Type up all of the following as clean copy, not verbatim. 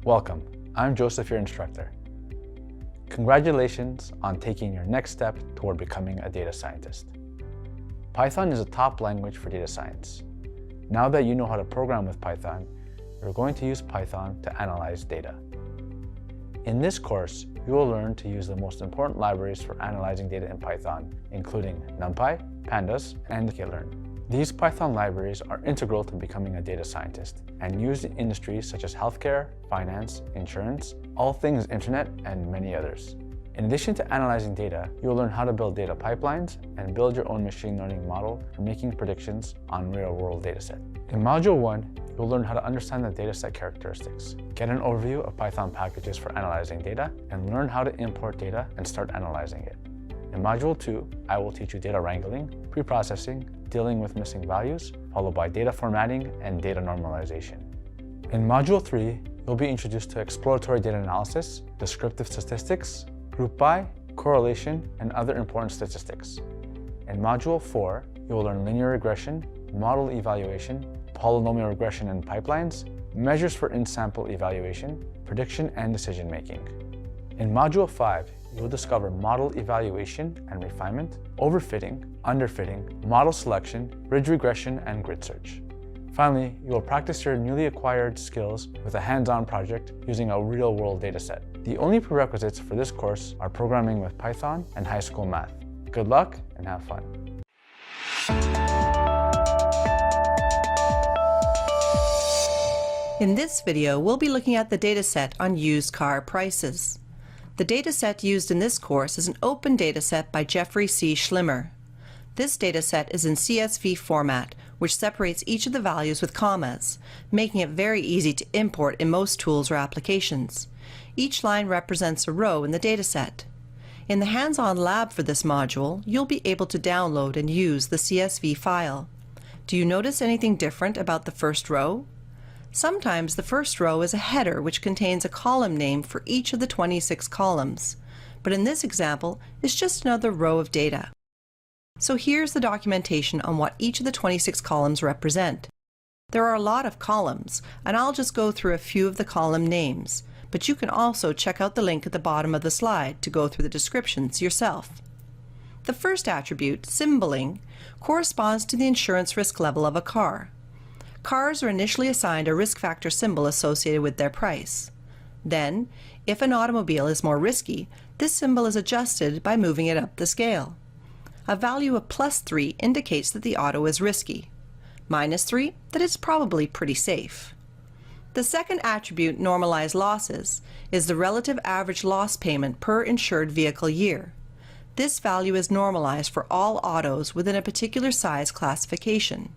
Welcome, I'm Joseph, your instructor. Congratulations on taking your next step toward becoming a data scientist. Python is a top language for data science. Now that you know how to program with Python, you're going to use Python to analyze data. In this course, you will learn to use the most important libraries for analyzing data in Python, including NumPy, Pandas, and Sklearn. These Python libraries are integral to becoming a data scientist and used in industries such as healthcare, finance, insurance, all things internet, and many others. In addition to analyzing data, you'll learn how to build data pipelines and build your own machine learning model for making predictions on real-world dataset. In Module 1, you'll learn how to understand the dataset characteristics, get an overview of Python packages for analyzing data, and learn how to import data and start analyzing it. In Module 2, I will teach you data wrangling, pre-processing, dealing with missing values, followed by data formatting and data normalization. In Module 3, you'll be introduced to exploratory data analysis, descriptive statistics, group by, correlation, and other important statistics. In Module 4, you will learn linear regression, model evaluation, polynomial regression and pipelines, measures for in-sample evaluation, prediction and decision making. In Module 5, you will discover model evaluation and refinement, overfitting, underfitting, model selection, ridge regression, and grid search. Finally, you will practice your newly acquired skills with a hands-on project using a real-world dataset. The only prerequisites for this course are programming with Python and high school math. Good luck and have fun. In this video, we'll be looking at the dataset on used car prices. The dataset used in this course is an open dataset by Jeffrey C. Schlimmer. This dataset is in CSV format, which separates each of the values with commas, making it very easy to import in most tools or applications. Each line represents a row in the dataset. In the hands-on lab for this module, you'll be able to download and use the CSV file. Do you notice anything different about the first row? Sometimes the first row is a header which contains a column name for each of the 26 columns, but in this example, it's just another row of data. So here's the documentation on what each of the 26 columns represent. There are a lot of columns, and I'll just go through a few of the column names, but you can also check out the link at the bottom of the slide to go through the descriptions yourself. The first attribute, symboling, corresponds to the insurance risk level of a car. Cars are initially assigned a risk factor symbol associated with their price. Then, if an automobile is more risky, this symbol is adjusted by moving it up the scale. A value of +3 indicates that the auto is risky. -3, that it's probably pretty safe. The second attribute, normalized losses, is the relative average loss payment per insured vehicle year. This value is normalized for all autos within a particular size classification.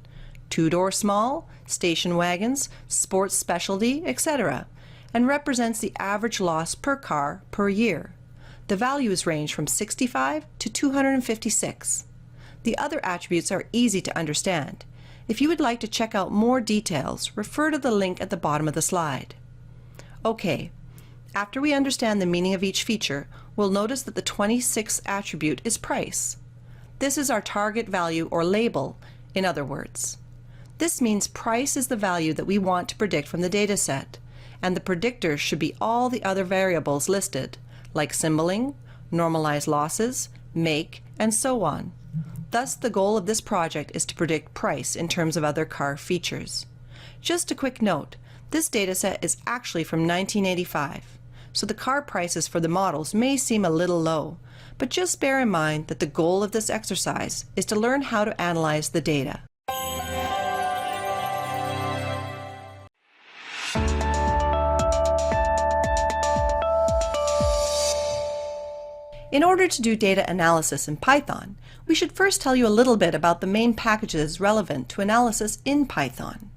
Two-door small, station wagons, sports specialty, etc., and represents the average loss per car per year. The values range from 65 to 256. The other attributes are easy to understand. If you would like to check out more details, refer to the link at the bottom of the slide. Okay, after we understand the meaning of each feature, we'll notice that the 26th attribute is price. This is our target value or label, in other words. This means price is the value that we want to predict from the dataset, and the predictors should be all the other variables listed, like symboling, normalized losses, make, and so on. Thus, the goal of this project is to predict price in terms of other car features. Just a quick note, this dataset is actually from 1985, so the car prices for the models may seem a little low, but just bear in mind that the goal of this exercise is to learn how to analyze the data. In order to do data analysis in Python, we should first tell you a little bit about the main packages relevant to analysis in Python.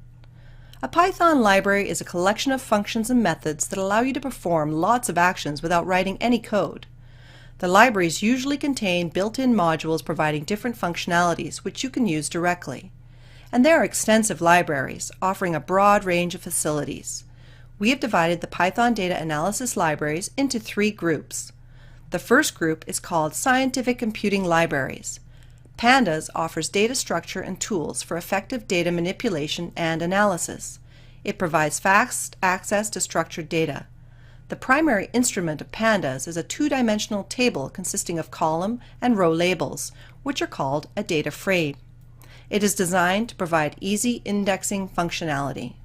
A Python library is a collection of functions and methods that allow you to perform lots of actions without writing any code. The libraries usually contain built-in modules providing different functionalities which you can use directly. And there are extensive libraries offering a broad range of facilities. We have divided the Python data analysis libraries into 3 groups. The first group is called Scientific Computing Libraries. Pandas offers data structure and tools for effective data manipulation and analysis. It provides fast access to structured data. The primary instrument of Pandas is a two-dimensional table consisting of column and row labels, which are called a data frame. It is designed to provide easy indexing functionality.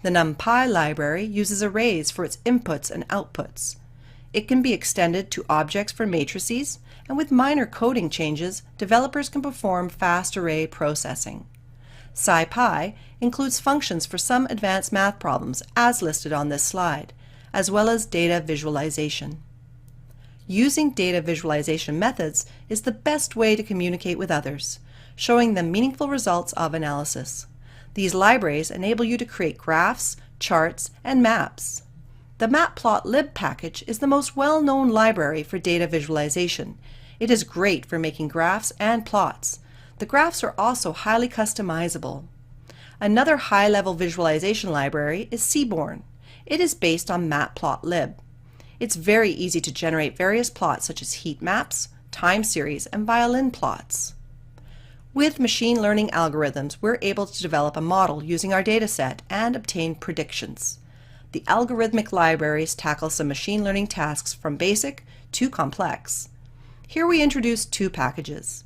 The NumPy library uses arrays for its inputs and outputs. It can be extended to objects for matrices, and with minor coding changes, developers can perform fast array processing. SciPy includes functions for some advanced math problems as listed on this slide, as well as data visualization. Using data visualization methods is the best way to communicate with others, showing them meaningful results of analysis. These libraries enable you to create graphs, charts, and maps. The matplotlib package is the most well-known library for data visualization. It is great for making graphs and plots. The graphs are also highly customizable. Another high-level visualization library is Seaborn. It is based on matplotlib. It's very easy to generate various plots such as heat maps, time series, and violin plots. With machine learning algorithms, we're able to develop a model using our dataset and obtain predictions. The algorithmic libraries tackle some machine learning tasks from basic to complex. Here we introduce two packages.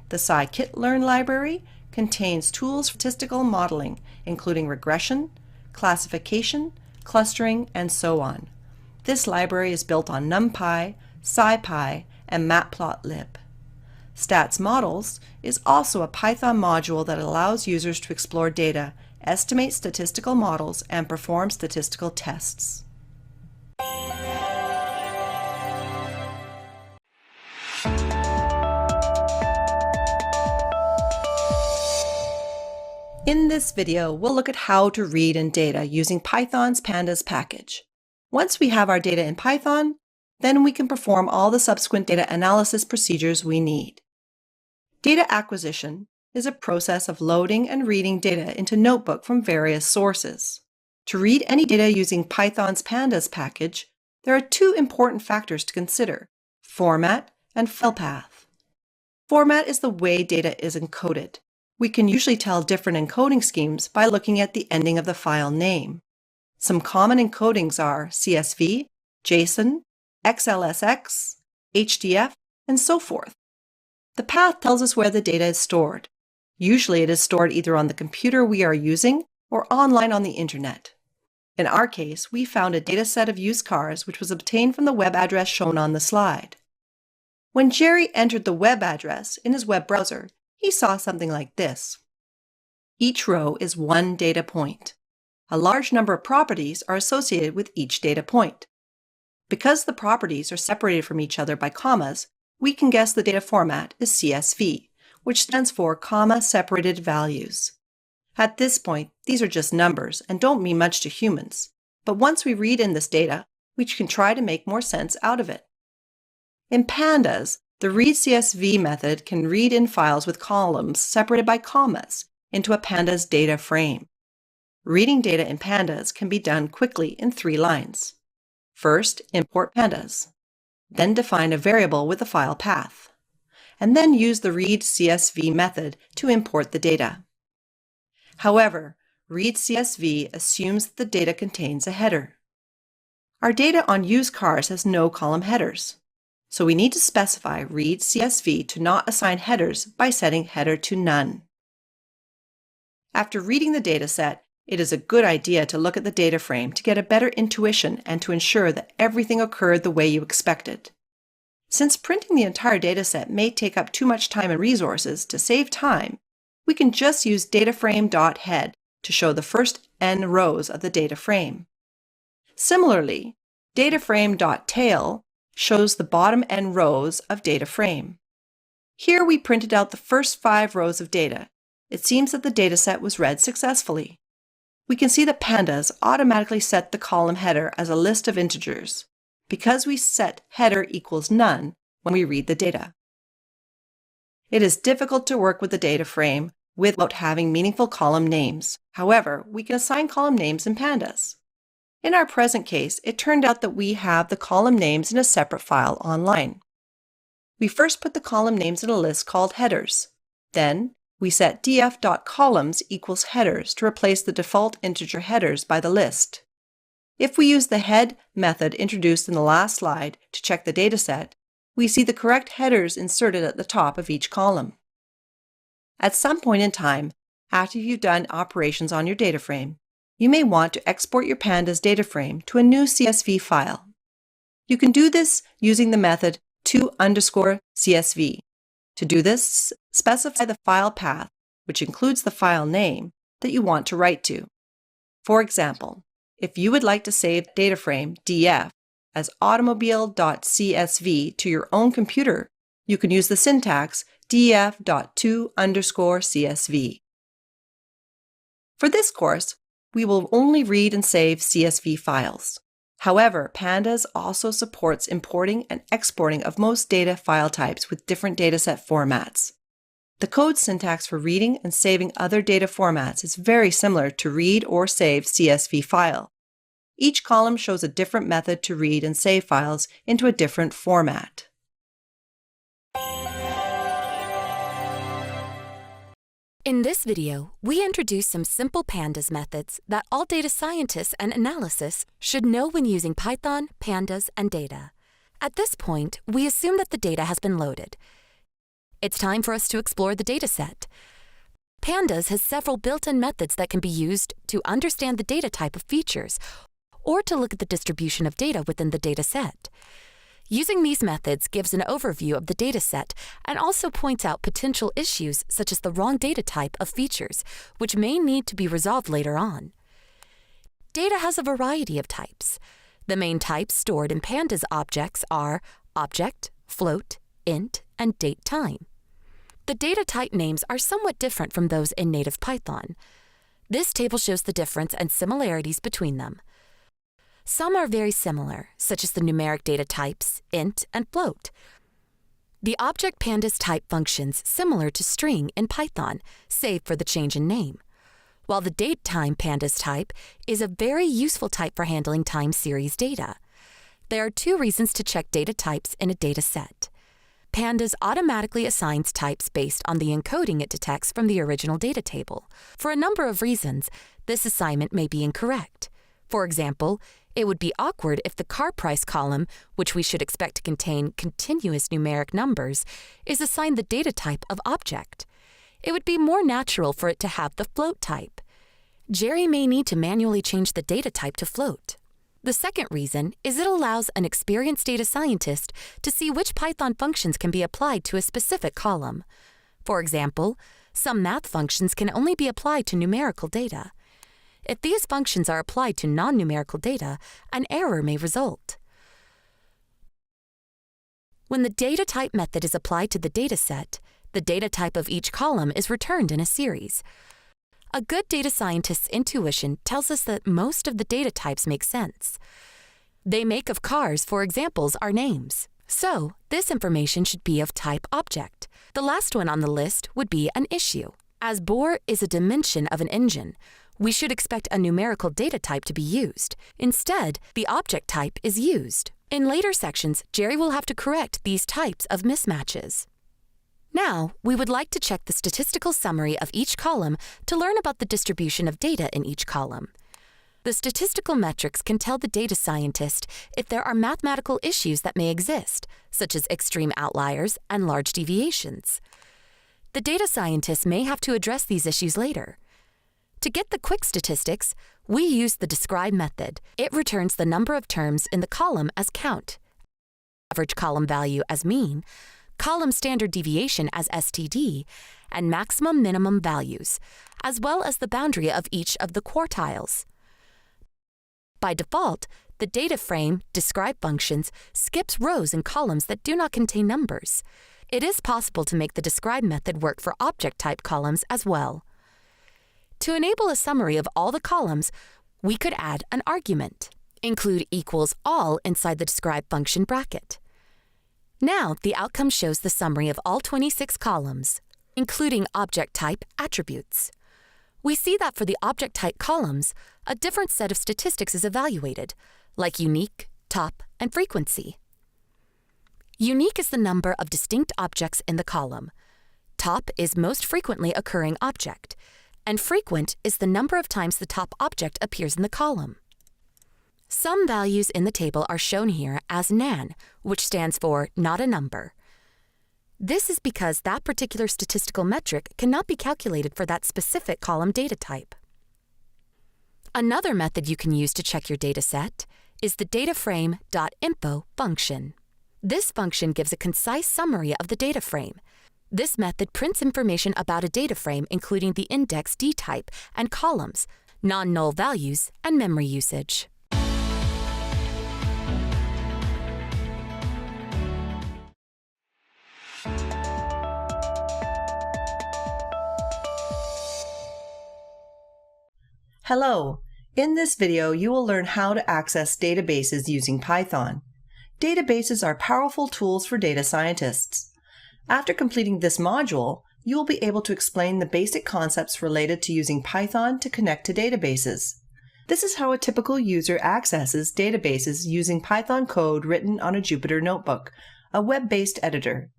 The scikit-learn library contains tools for statistical modeling, including regression, classification, clustering, and so on. This library is built on NumPy, SciPy, and matplotlib. StatsModels is also a Python module that allows users to explore data, estimate statistical models, and perform statistical tests. In this video, we'll look at how to read in data using Python's Pandas package. Once we have our data in Python, then we can perform all the subsequent data analysis procedures we need. Data acquisition is a process of loading and reading data into Notebook from various sources. To read any data using Python's Pandas package, there are two important factors to consider: format and file path. Format is the way data is encoded. We can usually tell different encoding schemes by looking at the ending of the file name. Some common encodings are CSV, JSON, XLSX, HDF, and so forth. The path tells us where the data is stored. Usually it is stored either on the computer we are using or online on the internet. In our case, we found a dataset of used cars which was obtained from the web address shown on the slide. When Jerry entered the web address in his web browser, he saw something like this. Each row is one data point. A large number of properties are associated with each data point. Because the properties are separated from each other by commas, we can guess the data format is CSV, which stands for comma-separated values. At this point, these are just numbers and don't mean much to humans. But once we read in this data, we can try to make more sense out of it. In Pandas, the readCSV method can read in files with columns separated by commas into a Pandas data frame. Reading data in Pandas can be done quickly in 3 lines. First, import Pandas. Then define a variable with a file path. And then use the readCSV method to import the data. However, readCSV assumes that the data contains a header. Our data on used cars has no column headers, so we need to specify readCSV to not assign headers by setting header to none. After reading the dataset, it is a good idea to look at the data frame to get a better intuition and to ensure that everything occurred the way you expected. Since printing the entire dataset may take up too much time and resources, to save time, we can just use dataframe.head to show the first n rows of the data frame. Similarly, dataframe.tail shows the bottom n rows of data frame. Here we printed out the first 5 rows of data. It seems that the dataset was read successfully. We can see that Pandas automatically set the column header as a list of integers, because we set header equals none when we read the data. It is difficult to work with the data frame without having meaningful column names. However, we can assign column names in Pandas. In our present case, it turned out that we have the column names in a separate file online. We first put the column names in a list called headers. Then, we set df.columns equals headers to replace the default integer headers by the list. If we use the head method introduced in the last slide to check the dataset, we see the correct headers inserted at the top of each column. At some point in time, after you've done operations on your data frame, you may want to export your pandas data frame to a new CSV file. You can do this using the method to_CSV. To do this, specify the file path, which includes the file name, that you want to write to. For example, if you would like to save data frame df as automobile.csv to your own computer, you can use the syntax df.to_CSV. For this course, we will only read and save CSV files. However, Pandas also supports importing and exporting of most data file types with different dataset formats. The code syntax for reading and saving other data formats is very similar to read or save CSV file. Each column shows a different method to read and save files into a different format. In this video, we introduce some simple Pandas methods that all data scientists and analysis should know when using Python, Pandas, and data. At this point, we assume that the data has been loaded. It's time for us to explore the dataset. Pandas has several built-in methods that can be used to understand the data type of features or to look at the distribution of data within the dataset. Using these methods gives an overview of the dataset and also points out potential issues such as the wrong data type of features, which may need to be resolved later on. Data has a variety of types. The main types stored in Pandas objects are object, float, int, and date time. The data type names are somewhat different from those in native Python. This table shows the difference and similarities between them. Some are very similar, such as the numeric data types, int and float. The object Pandas type functions similar to string in Python, save for the change in name, while the date time Pandas type is a very useful type for handling time series data. There are two reasons to check data types in a data set. Pandas automatically assigns types based on the encoding it detects from the original data table. For a number of reasons, this assignment may be incorrect. For example, it would be awkward if the car price column, which we should expect to contain continuous numeric numbers, is assigned the data type of object. It would be more natural for it to have the float type. Jerry may need to manually change the data type to float. The second reason is it allows an experienced data scientist to see which Python functions can be applied to a specific column. For example, some math functions can only be applied to numerical data. If these functions are applied to non-numerical data, an error may result. When the data type method is applied to the dataset, the data type of each column is returned in a series. A good data scientist's intuition tells us that most of the data types make sense. They make of cars, for examples, are names. So, this information should be of type object. The last one on the list would be an issue. As bore is a dimension of an engine, we should expect a numerical data type to be used. Instead, the object type is used. In later sections, Jerry will have to correct these types of mismatches. Now, we would like to check the statistical summary of each column to learn about the distribution of data in each column. The statistical metrics can tell the data scientist if there are mathematical issues that may exist, such as extreme outliers and large deviations. The data scientist may have to address these issues later. To get the quick statistics, we use the describe method. It returns the number of terms in the column as count, average column value as mean, column standard deviation as STD, and maximum minimum values, as well as the boundary of each of the quartiles. By default, the data frame describe functions skips rows and columns that do not contain numbers. It is possible to make the describe method work for object type columns as well. To enable a summary of all the columns, we could add an argument. Include equals all inside the describe function bracket. Now, the outcome shows the summary of all 26 columns, including object type attributes. We see that for the object type columns, a different set of statistics is evaluated, like unique, top, and frequency. Unique is the number of distinct objects in the column. Top is most frequently occurring object, and frequent is the number of times the top object appears in the column. Some values in the table are shown here as NaN, which stands for not a number. This is because that particular statistical metric cannot be calculated for that specific column data type. Another method you can use to check your dataset is the dataframe.info function. This function gives a concise summary of the data frame. This method prints information about a data frame, including the index D type and columns, non-null values, and memory usage. Hello! In this video, you will learn how to access databases using Python. Databases are powerful tools for data scientists. After completing this module, you will be able to explain the basic concepts related to using Python to connect to databases. This is how a typical user accesses databases using Python code written on a Jupyter notebook, a web-based editor.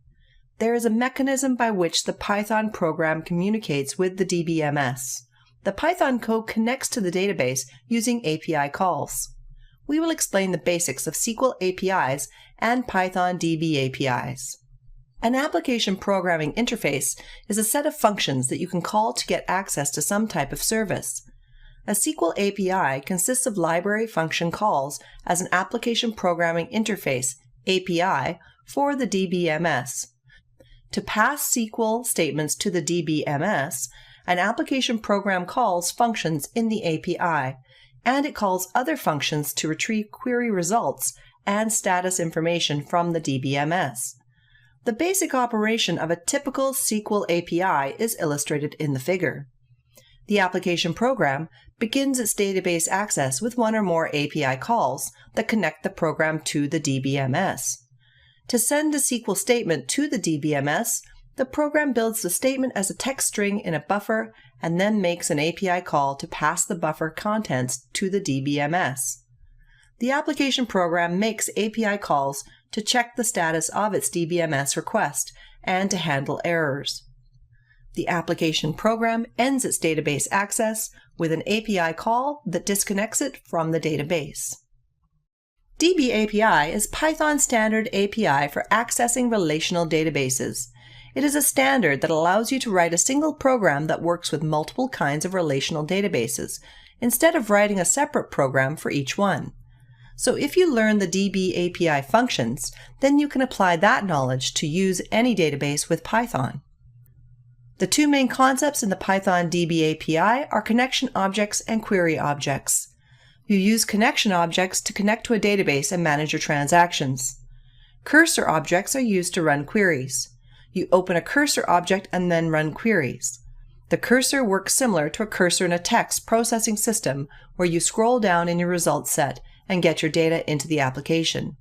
There is a mechanism by which the Python program communicates with the DBMS. The Python code connects to the database using API calls. We will explain the basics of SQL APIs and Python DB APIs. An application programming interface is a set of functions that you can call to get access to some type of service. A SQL API consists of library function calls as an application programming interface API for the DBMS. To pass SQL statements to the DBMS, an application program calls functions in the API, and it calls other functions to retrieve query results and status information from the DBMS. The basic operation of a typical SQL API is illustrated in the figure. The application program begins its database access with one or more API calls that connect the program to the DBMS. To send a SQL statement to the DBMS, the program builds the statement as a text string in a buffer and then makes an API call to pass the buffer contents to the DBMS. The application program makes API calls to check the status of its DBMS request and to handle errors. The application program ends its database access with an API call that disconnects it from the database. DB API is Python's standard API for accessing relational databases. It is a standard that allows you to write a single program that works with multiple kinds of relational databases, instead of writing a separate program for each one. So if you learn the DB API functions, then you can apply that knowledge to use any database with Python. The two main concepts in the Python DB API are connection objects and query objects. You use connection objects to connect to a database and manage your transactions. Cursor objects are used to run queries. You open a cursor object and then run queries. The cursor works similar to a cursor in a text processing system where you scroll down in your results set and get your data into the application.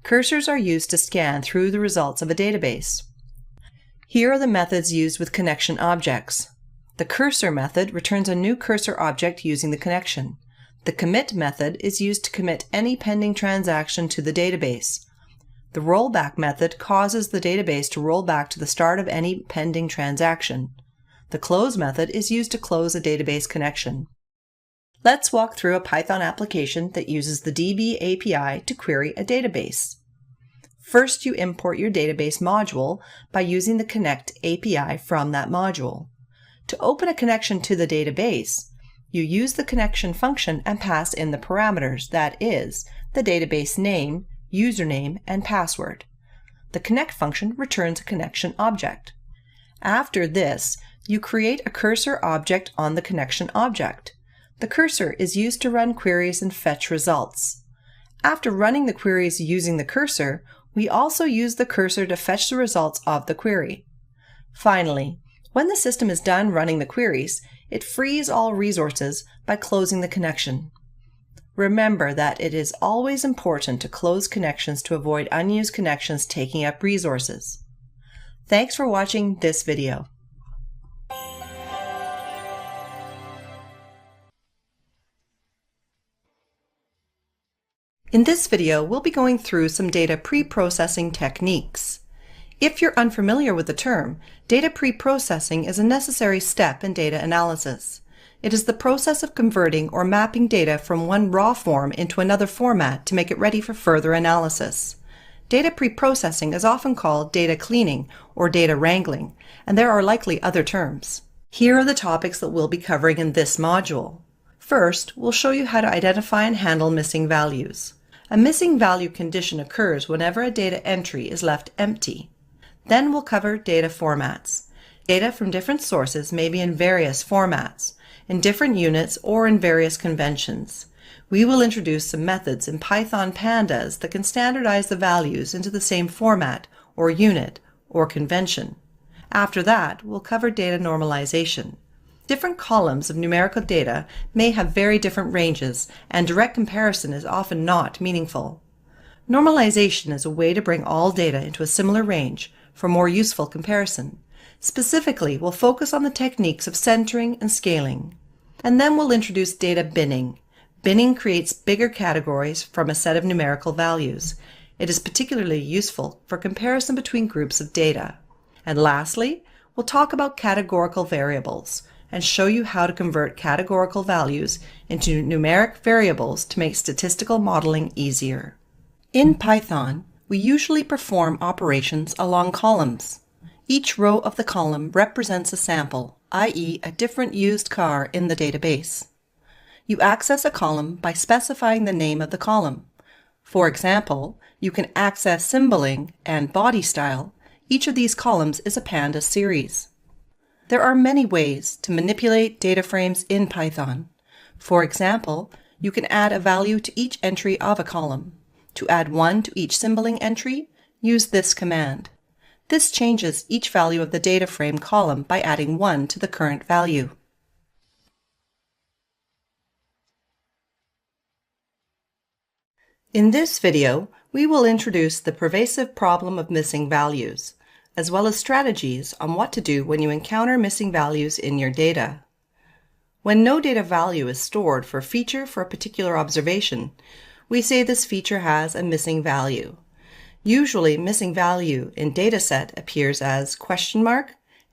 Cursors are used to scan through the results of a database. Here are the methods used with connection objects. The cursor method returns a new cursor object using the connection. The commit method is used to commit any pending transaction to the database. The rollback method causes the database to roll back to the start of any pending transaction. The close method is used to close a database connection. Let's walk through a Python application that uses the DB API to query a database. First, you import your database module by using the Connect API from that module. To open a connection to the database, you use the connection function and pass in the parameters, that is, the database name, username, and password. The connect function returns a connection object. After this, you create a cursor object on the connection object. The cursor is used to run queries and fetch results. After running the queries using the cursor, we also use the cursor to fetch the results of the query. Finally, when the system is done running the queries, it frees all resources by closing the connection. Remember that it is always important to close connections to avoid unused connections taking up resources. Thanks for watching this video. In this video, we'll be going through some data pre-processing techniques. If you're unfamiliar with the term, data pre-processing is a necessary step in data analysis. It is the process of converting or mapping data from one raw form into another format to make it ready for further analysis. Data pre-processing is often called data cleaning or data wrangling, and there are likely other terms. Here are the topics that we'll be covering in this module. First, we'll show you how to identify and handle missing values. A missing value condition occurs whenever a data entry is left empty. Then we'll cover data formats. Data from different sources may be in various formats, in different units, or in various conventions. We will introduce some methods in Python pandas that can standardize the values into the same format, or unit, or convention. After that, we'll cover data normalization. Different columns of numerical data may have very different ranges, and direct comparison is often not meaningful. Normalization is a way to bring all data into a similar range for more useful comparison. Specifically, we'll focus on the techniques of centering and scaling. And then we'll introduce data binning. Binning creates bigger categories from a set of numerical values. It is particularly useful for comparison between groups of data. And lastly, we'll talk about categorical variables and show you how to convert categorical values into numeric variables to make statistical modeling easier. In Python, we usually perform operations along columns. Each row of the column represents a sample, i.e., a different used car in the database. You access a column by specifying the name of the column. For example, you can access symboling and body style. Each of these columns is a pandas series. There are many ways to manipulate data frames in Python. For example, you can add a value to each entry of a column. To add one to each symboling entry, use this command. This changes each value of the data frame column by adding 1 to the current value. In this video, we will introduce the pervasive problem of missing values, as well as strategies on what to do when you encounter missing values in your data. When no data value is stored for a feature for a particular observation, we say this feature has a missing value. Usually, missing value in dataset appears as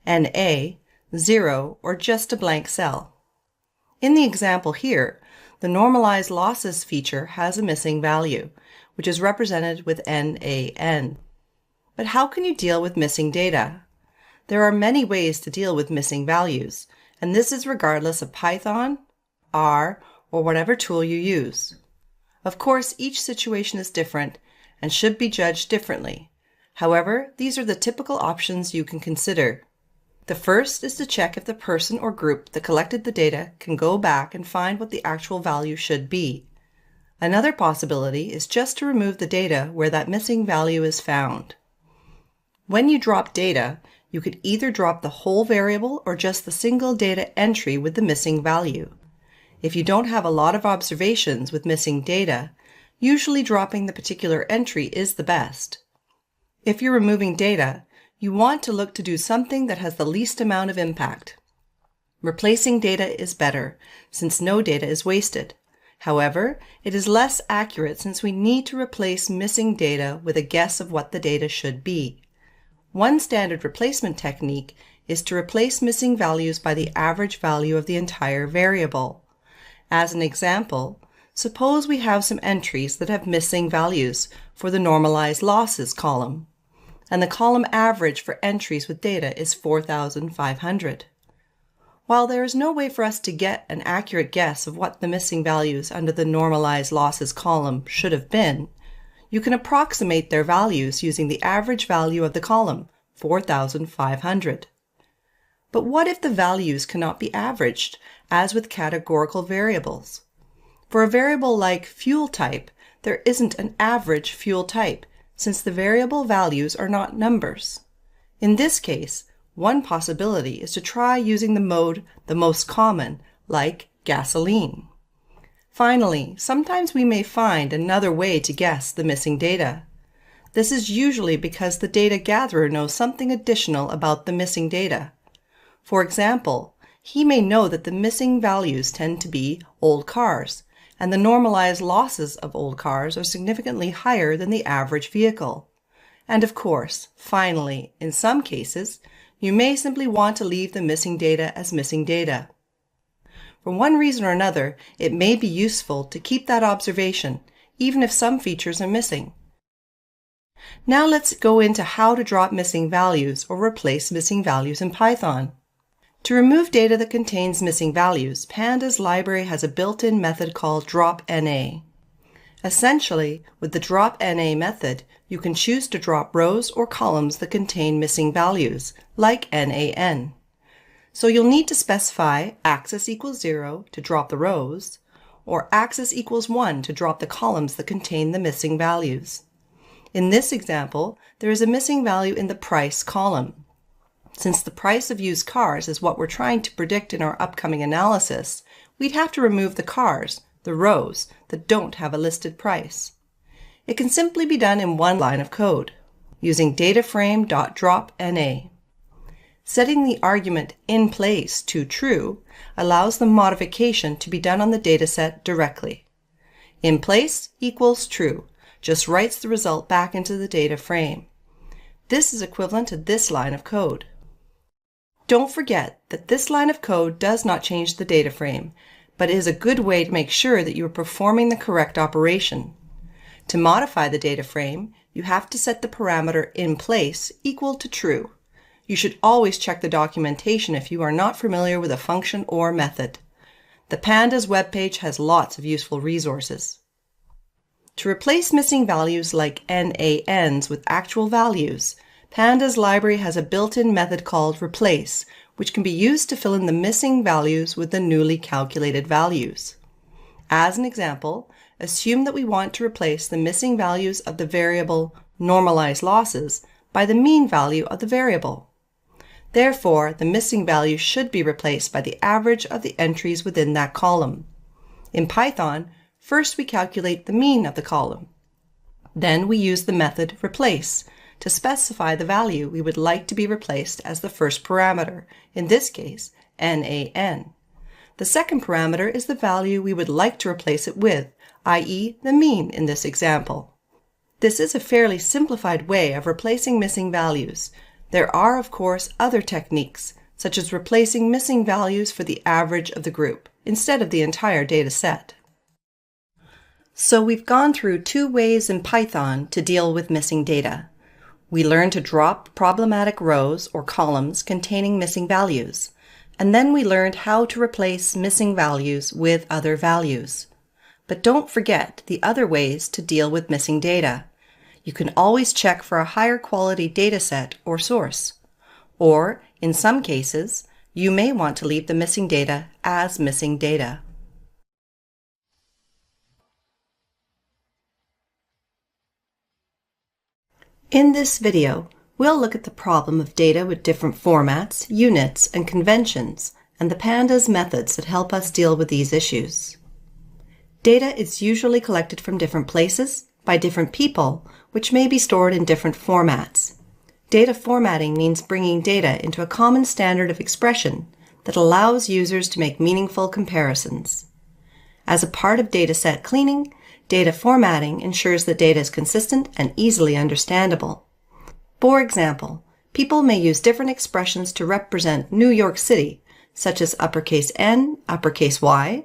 $NA, 0, or just a blank cell. In the example here, the normalized losses feature has a missing value, which is represented with NaN. But how can you deal with missing data? There are many ways to deal with missing values, and this is regardless of Python, R, or whatever tool you use. Of course, each situation is different and should be judged differently. However, these are the typical options you can consider. The first is to check if the person or group that collected the data can go back and find what the actual value should be. Another possibility is just to remove the data where that missing value is found. When you drop data, you could either drop the whole variable or just the single data entry with the missing value. If you don't have a lot of observations with missing data, usually dropping the particular entry is the best. If you're removing data, you want to look to do something that has the least amount of impact. Replacing data is better, since no data is wasted. However, it is less accurate since we need to replace missing data with a guess of what the data should be. One standard replacement technique is to replace missing values by the average value of the entire variable. As an example, suppose we have some entries that have missing values for the normalized losses column, and the column average for entries with data is 4,500. While there is no way for us to get an accurate guess of what the missing values under the normalized losses column should have been, you can approximate their values using the average value of the column, 4,500. But what if the values cannot be averaged, as with categorical variables? For a variable like fuel type, there isn't an average fuel type, since the variable values are not numbers. In this case, one possibility is to try using the mode the most common, like gasoline. Finally, sometimes we may find another way to guess the missing data. This is usually because the data gatherer knows something additional about the missing data. For example, he may know that the missing values tend to be old cars, and the normalized losses of old cars are significantly higher than the average vehicle. And of course, finally, in some cases, you may simply want to leave the missing data as missing data. For one reason or another, it may be useful to keep that observation, even if some features are missing. Now let's go into how to drop missing values or replace missing values in Python. To remove data that contains missing values, Pandas library has a built-in method called dropNA. Essentially, with the dropNA method, you can choose to drop rows or columns that contain missing values, like NaN. So you'll need to specify axis equals 0 to drop the rows, or axis equals 1 to drop the columns that contain the missing values. In this example, there is a missing value in the price column. Since the price of used cars is what we're trying to predict in our upcoming analysis, we'd have to remove the cars, the rows, that don't have a listed price. It can simply be done in one line of code, using dataframe.dropNA. Setting the argument InPlace to true allows the modification to be done on the dataset directly. InPlace equals true just writes the result back into the data frame. This is equivalent to this line of code. Don't forget that this line of code does not change the data frame, but is a good way to make sure that you are performing the correct operation. To modify the data frame, you have to set the parameter InPlace equal to true. You should always check the documentation if you are not familiar with a function or method. The Pandas webpage has lots of useful resources. To replace missing values like NaNs with actual values, Pandas library has a built-in method called replace, which can be used to fill in the missing values with the newly calculated values. As an example, assume that we want to replace the missing values of the variable normalized losses by the mean value of the variable. Therefore, the missing value should be replaced by the average of the entries within that column. In Python, first we calculate the mean of the column. Then we use the method replace to specify the value we would like to be replaced as the first parameter, in this case, NaN. The second parameter is the value we would like to replace it with, i.e. the mean in this example. This is a fairly simplified way of replacing missing values. There are, of course, other techniques, such as replacing missing values for the average of the group, instead of the entire data set. So we've gone through two ways in Python to deal with missing data. We learned to drop problematic rows or columns containing missing values, and then we learned how to replace missing values with other values. But don't forget the other ways to deal with missing data. You can always check for a higher quality dataset or source. Or, in some cases, you may want to leave the missing data as missing data. In this video, we'll look at the problem of data with different formats, units, and conventions, and the Pandas methods that help us deal with these issues. Data is usually collected from different places, by different people, which may be stored in different formats. Data formatting means bringing data into a common standard of expression that allows users to make meaningful comparisons. As a part of dataset cleaning, data formatting ensures that data is consistent and easily understandable. For example, people may use different expressions to represent New York City, such as uppercase N, uppercase Y,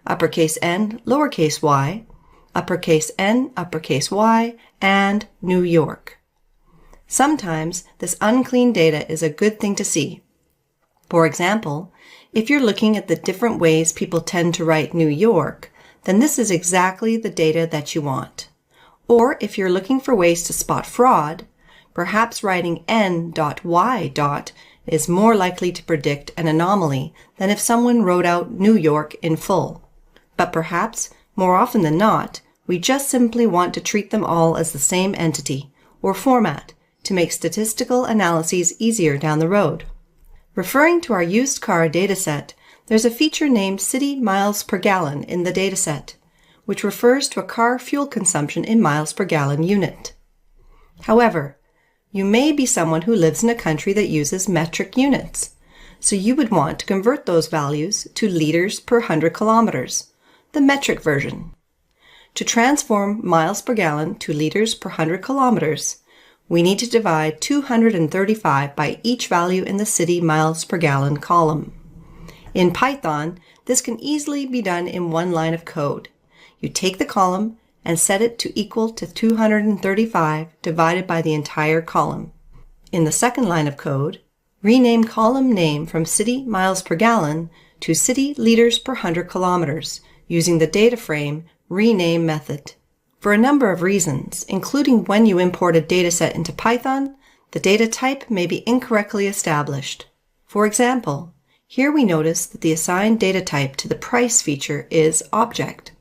uppercase N, lowercase y, uppercase N, uppercase Y, and New York. Sometimes this unclean data is a good thing to see. For example, if you're looking at the different ways people tend to write New York, then this is exactly the data that you want. Or if you're looking for ways to spot fraud, perhaps writing N.Y. is more likely to predict an anomaly than if someone wrote out New York in full. But perhaps, more often than not, we just simply want to treat them all as the same entity, or format, to make statistical analyses easier down the road. Referring to our used car dataset, there's a feature named city miles per gallon in the dataset, which refers to a car fuel consumption in miles per gallon unit. However, you may be someone who lives in a country that uses metric units, so you would want to convert those values to liters per 100 kilometers, the metric version. To transform miles per gallon to liters per 100 kilometers, we need to divide 235 by each value in the city miles per gallon column. In Python, this can easily be done in one line of code. You take the column and set it to equal to 235 divided by the entire column. In the second line of code, rename column name from city miles per gallon to city liters per 100 kilometers using the data frame rename method. For a number of reasons, including when you import a dataset into Python, the data type may be incorrectly established. For example, here we notice that the assigned data type to the price feature is object,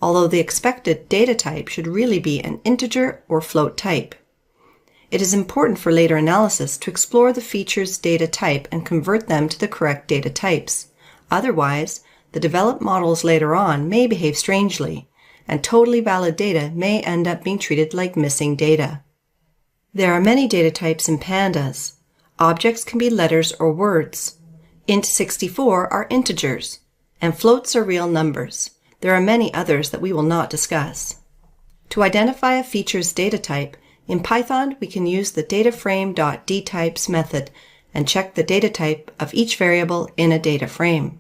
although the expected data type should really be an integer or float type. It is important for later analysis to explore the feature's data type and convert them to the correct data types. Otherwise, the developed models later on may behave strangely, and totally valid data may end up being treated like missing data. There are many data types in pandas. Objects can be letters or words. int64 are integers, and floats are real numbers. There are many others that we will not discuss. To identify a feature's data type, in Python we can use the dataframe.dtypes method and check the data type of each variable in a data frame.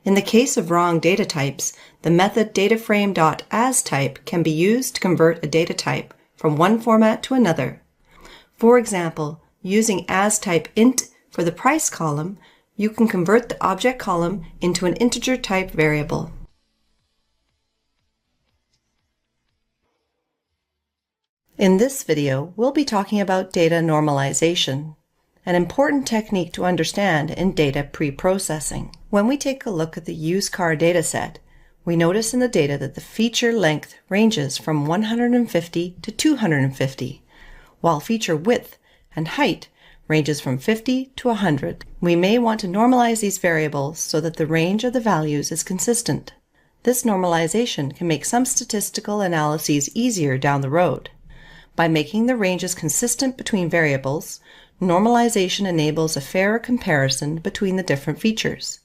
In the case of wrong data types, the method dataframe.asType can be used to convert a data type from one format to another. For example, using asType int for the price column, you can convert the object column into an integer type variable. In this video, we'll be talking about data normalization, an important technique to understand in data pre-processing. When we take a look at the used car dataset, we notice in the data that the feature length ranges from 150 to 250, while feature width and height ranges from 50 to 100. We may want to normalize these variables so that the range of the values is consistent. This normalization can make some statistical analyses easier down the road. By making the ranges consistent between variables, normalization enables a fairer comparison between the different features,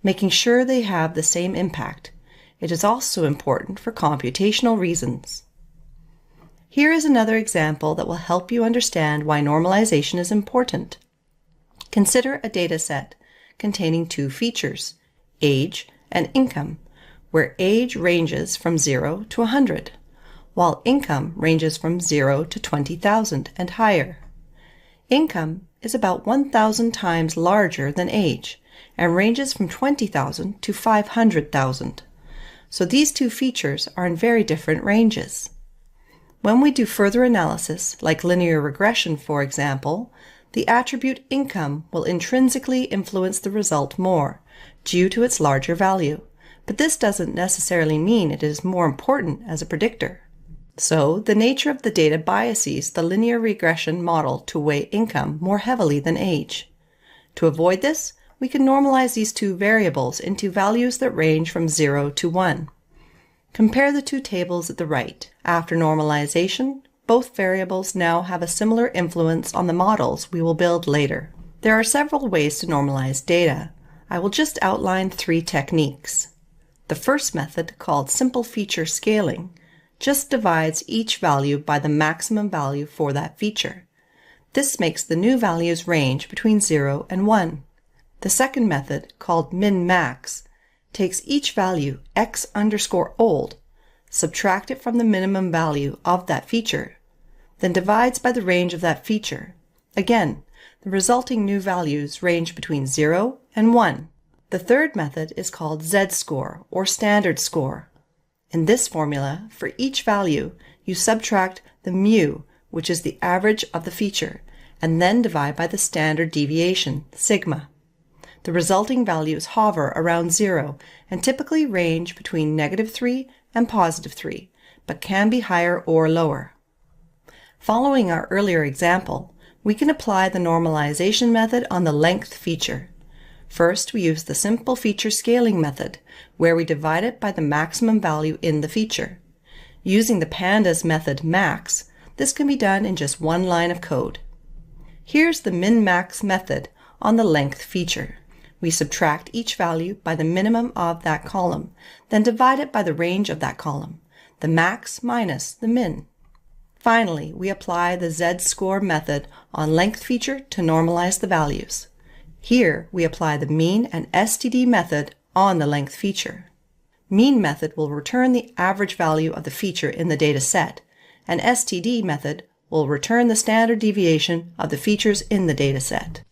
making sure they have the same impact. It is also important for computational reasons. Here is another example that will help you understand why normalization is important. Consider a dataset containing two features, age and income, where age ranges from 0 to 100, while income ranges from 0 to 20,000 and higher. Income is about 1,000 times larger than age and ranges from 20,000 to 500,000. So these two features are in very different ranges. When we do further analysis, like linear regression for example, the attribute income will intrinsically influence the result more, due to its larger value. But this doesn't necessarily mean it is more important as a predictor. So, the nature of the data biases the linear regression model to weigh income more heavily than age. To avoid this, we can normalize these two variables into values that range from 0 to 1. Compare the two tables at the right. After normalization, both variables now have a similar influence on the models we will build later. There are several ways to normalize data. I will just outline 3 techniques. The first method, called simple feature scaling, just divides each value by the maximum value for that feature. This makes the new values range between 0 and 1. The second method, called min-max, takes each value x_old, subtract it from the minimum value of that feature, then divides by the range of that feature. Again, the resulting new values range between 0 and 1. The third method is called z-score, or standard score. In this formula, for each value, you subtract the mu, which is the average of the feature, and then divide by the standard deviation, sigma. The resulting values hover around 0 and typically range between -3 and +3, but can be higher or lower. Following our earlier example, we can apply the normalization method on the length feature. First, we use the simple feature scaling method, where we divide it by the maximum value in the feature. Using the pandas method max, this can be done in just one line of code. Here's the min-max method on the length feature. We subtract each value by the minimum of that column, then divide it by the range of that column, the max minus the min. Finally, we apply the z-score method on length feature to normalize the values. Here, we apply the mean and std method on the length feature. Mean method will return the average value of the feature in the data set, and std method will return the standard deviation of the features in the data set.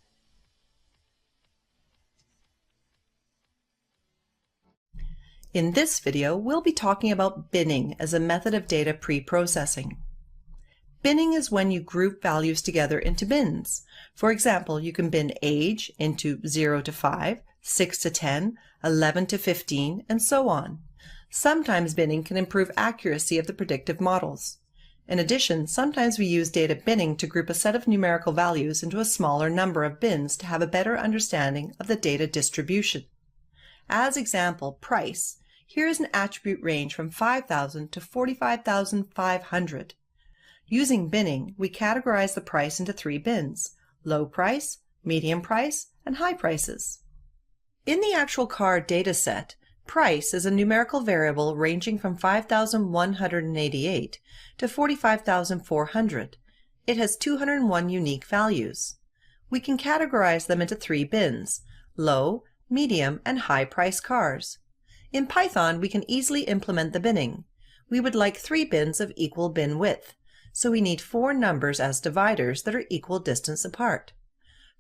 In this video, we'll be talking about binning as a method of data pre-processing. Binning is when you group values together into bins. For example, you can bin age into 0 to 5, 6 to 10, 11 to 15, and so on. Sometimes binning can improve accuracy of the predictive models. In addition, sometimes we use data binning to group a set of numerical values into a smaller number of bins to have a better understanding of the data distribution. As example, price. Here is an attribute range from 5,000 to 45,500. Using binning, we categorize the price into 3 bins: low price, medium price, and high prices. In the actual car dataset, price is a numerical variable ranging from 5,188 to 45,400. It has 201 unique values. We can categorize them into 3 bins: low, medium, and high price cars. In Python, we can easily implement the binning. We would like 3 bins of equal bin width, so we need 4 numbers as dividers that are equal distance apart.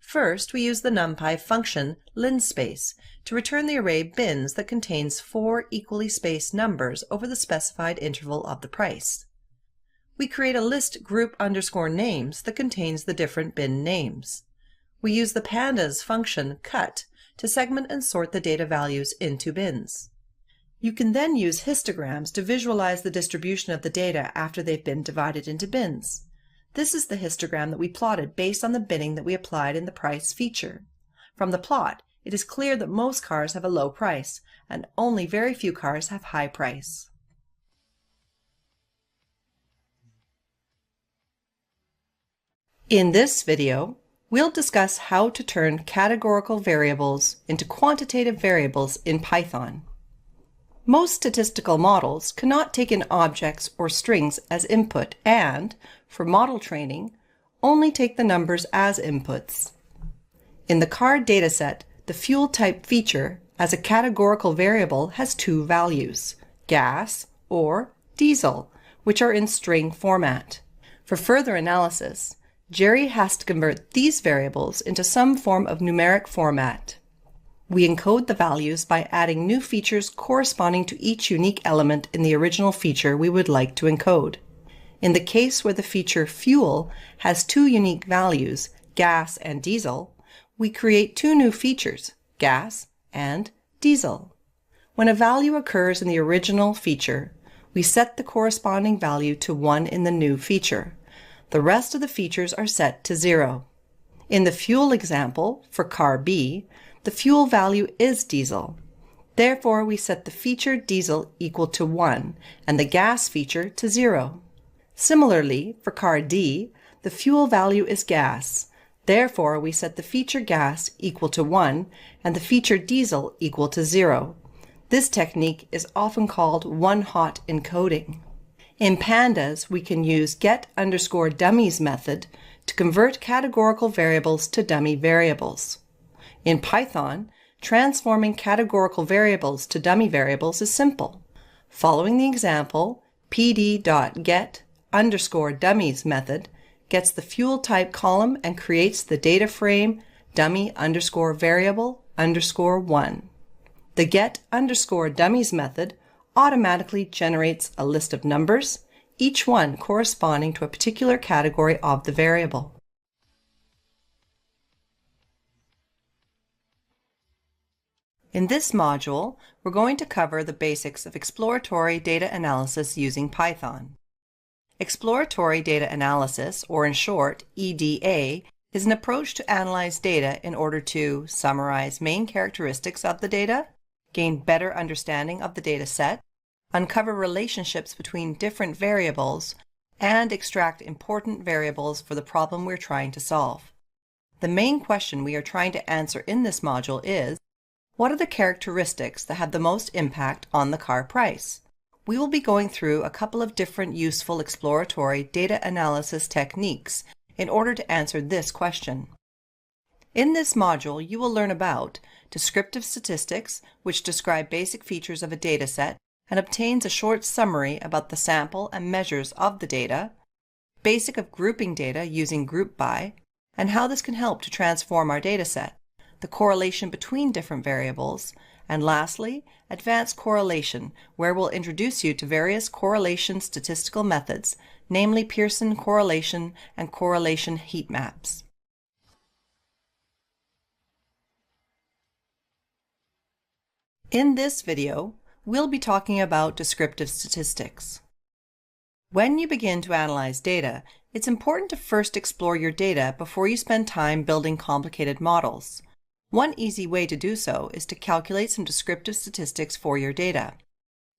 First, we use the NumPy function linspace to return the array bins that contains 4 equally spaced numbers over the specified interval of the price. We create a list group underscore names that contains the different bin names. We use the pandas function cut to segment and sort the data values into bins. You can then use histograms to visualize the distribution of the data after they've been divided into bins. This is the histogram that we plotted based on the binning that we applied in the price feature. From the plot, it is clear that most cars have a low price, and only very few cars have high price. In this video, we'll discuss how to turn categorical variables into quantitative variables in Python. Most statistical models cannot take in objects or strings as input and, for model training, only take the numbers as inputs. In the car dataset, the fuel type feature as a categorical variable has 2 values, gas or diesel, which are in string format. For further analysis, Jerry has to convert these variables into some form of numeric format. We encode the values by adding new features corresponding to each unique element in the original feature we would like to encode. In the case where the feature fuel has 2 unique values, gas and diesel, we create 2 new features, gas and diesel. When a value occurs in the original feature, we set the corresponding value to 1 in the new feature. The rest of the features are set to 0. In the fuel example, for car B, the fuel value is diesel. Therefore, we set the feature diesel equal to 1 and the gas feature to 0. Similarly, for car D, the fuel value is gas. Therefore, we set the feature gas equal to 1 and the feature diesel equal to 0. This technique is often called one-hot encoding. In pandas, we can use get_dummies method to convert categorical variables to dummy variables. In Python, transforming categorical variables to dummy variables is simple. Following the example, pd.get_dummies method gets the fuel type column and creates the data frame dummy_variable_1. The get_dummies method automatically generates a list of numbers, each one corresponding to a particular category of the variable. In this module, we're going to cover the basics of exploratory data analysis using Python. Exploratory data analysis, or in short, EDA, is an approach to analyze data in order to summarize main characteristics of the data, gain better understanding of the data set, uncover relationships between different variables, and extract important variables for the problem we're trying to solve. The main question we are trying to answer in this module is, what are the characteristics that have the most impact on the car price? we will be going through a couple of different useful exploratory data analysis techniques in order to answer this question. In this module, you will learn about descriptive statistics, which describe basic features of a dataset and obtains a short summary about the sample and measures of the data, basic of grouping data using group by, and how this can help to transform our dataset, the correlation between different variables, and lastly, advanced correlation, where we'll introduce you to various correlation statistical methods, namely Pearson correlation and correlation heat maps. In this video, we'll be talking about descriptive statistics. When you begin to analyze data, it's important to first explore your data before you spend time building complicated models. One easy way to do so is to calculate some descriptive statistics for your data.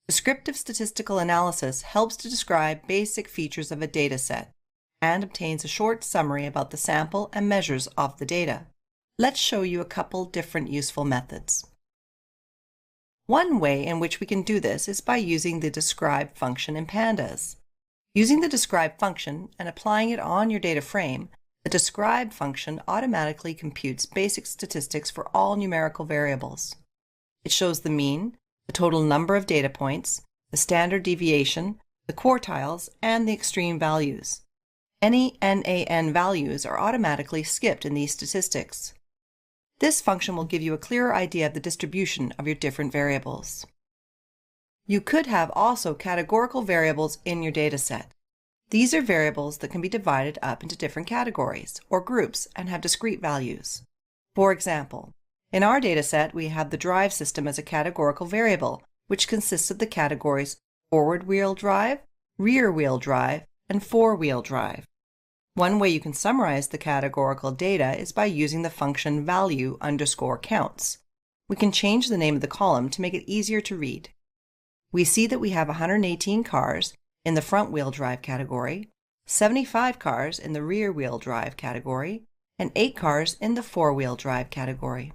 Descriptive statistical analysis helps to describe basic features of a dataset and obtains a short summary about the sample and measures of the data. Let's show you a couple different useful methods. One way in which we can do this is by using the describe function in Pandas. Using the describe function and applying it on your data frame, the describe function automatically computes basic statistics for all numerical variables. It shows the mean, the total number of data points, the standard deviation, the quartiles, and the extreme values. Any NaN values are automatically skipped in these statistics. This function will give you a clearer idea of the distribution of your different variables. You could have also categorical variables in your dataset. These are variables that can be divided up into different categories or groups and have discrete values. For example, in our dataset we have the drive system as a categorical variable, which consists of the categories forward-wheel drive, rear-wheel drive, and four-wheel drive. One way you can summarize the categorical data is by using the function value_counts. We can change the name of the column to make it easier to read. We see that we have 118 cars in the front-wheel drive category, 75 cars in the rear-wheel drive category, and 8 cars in the four-wheel drive category.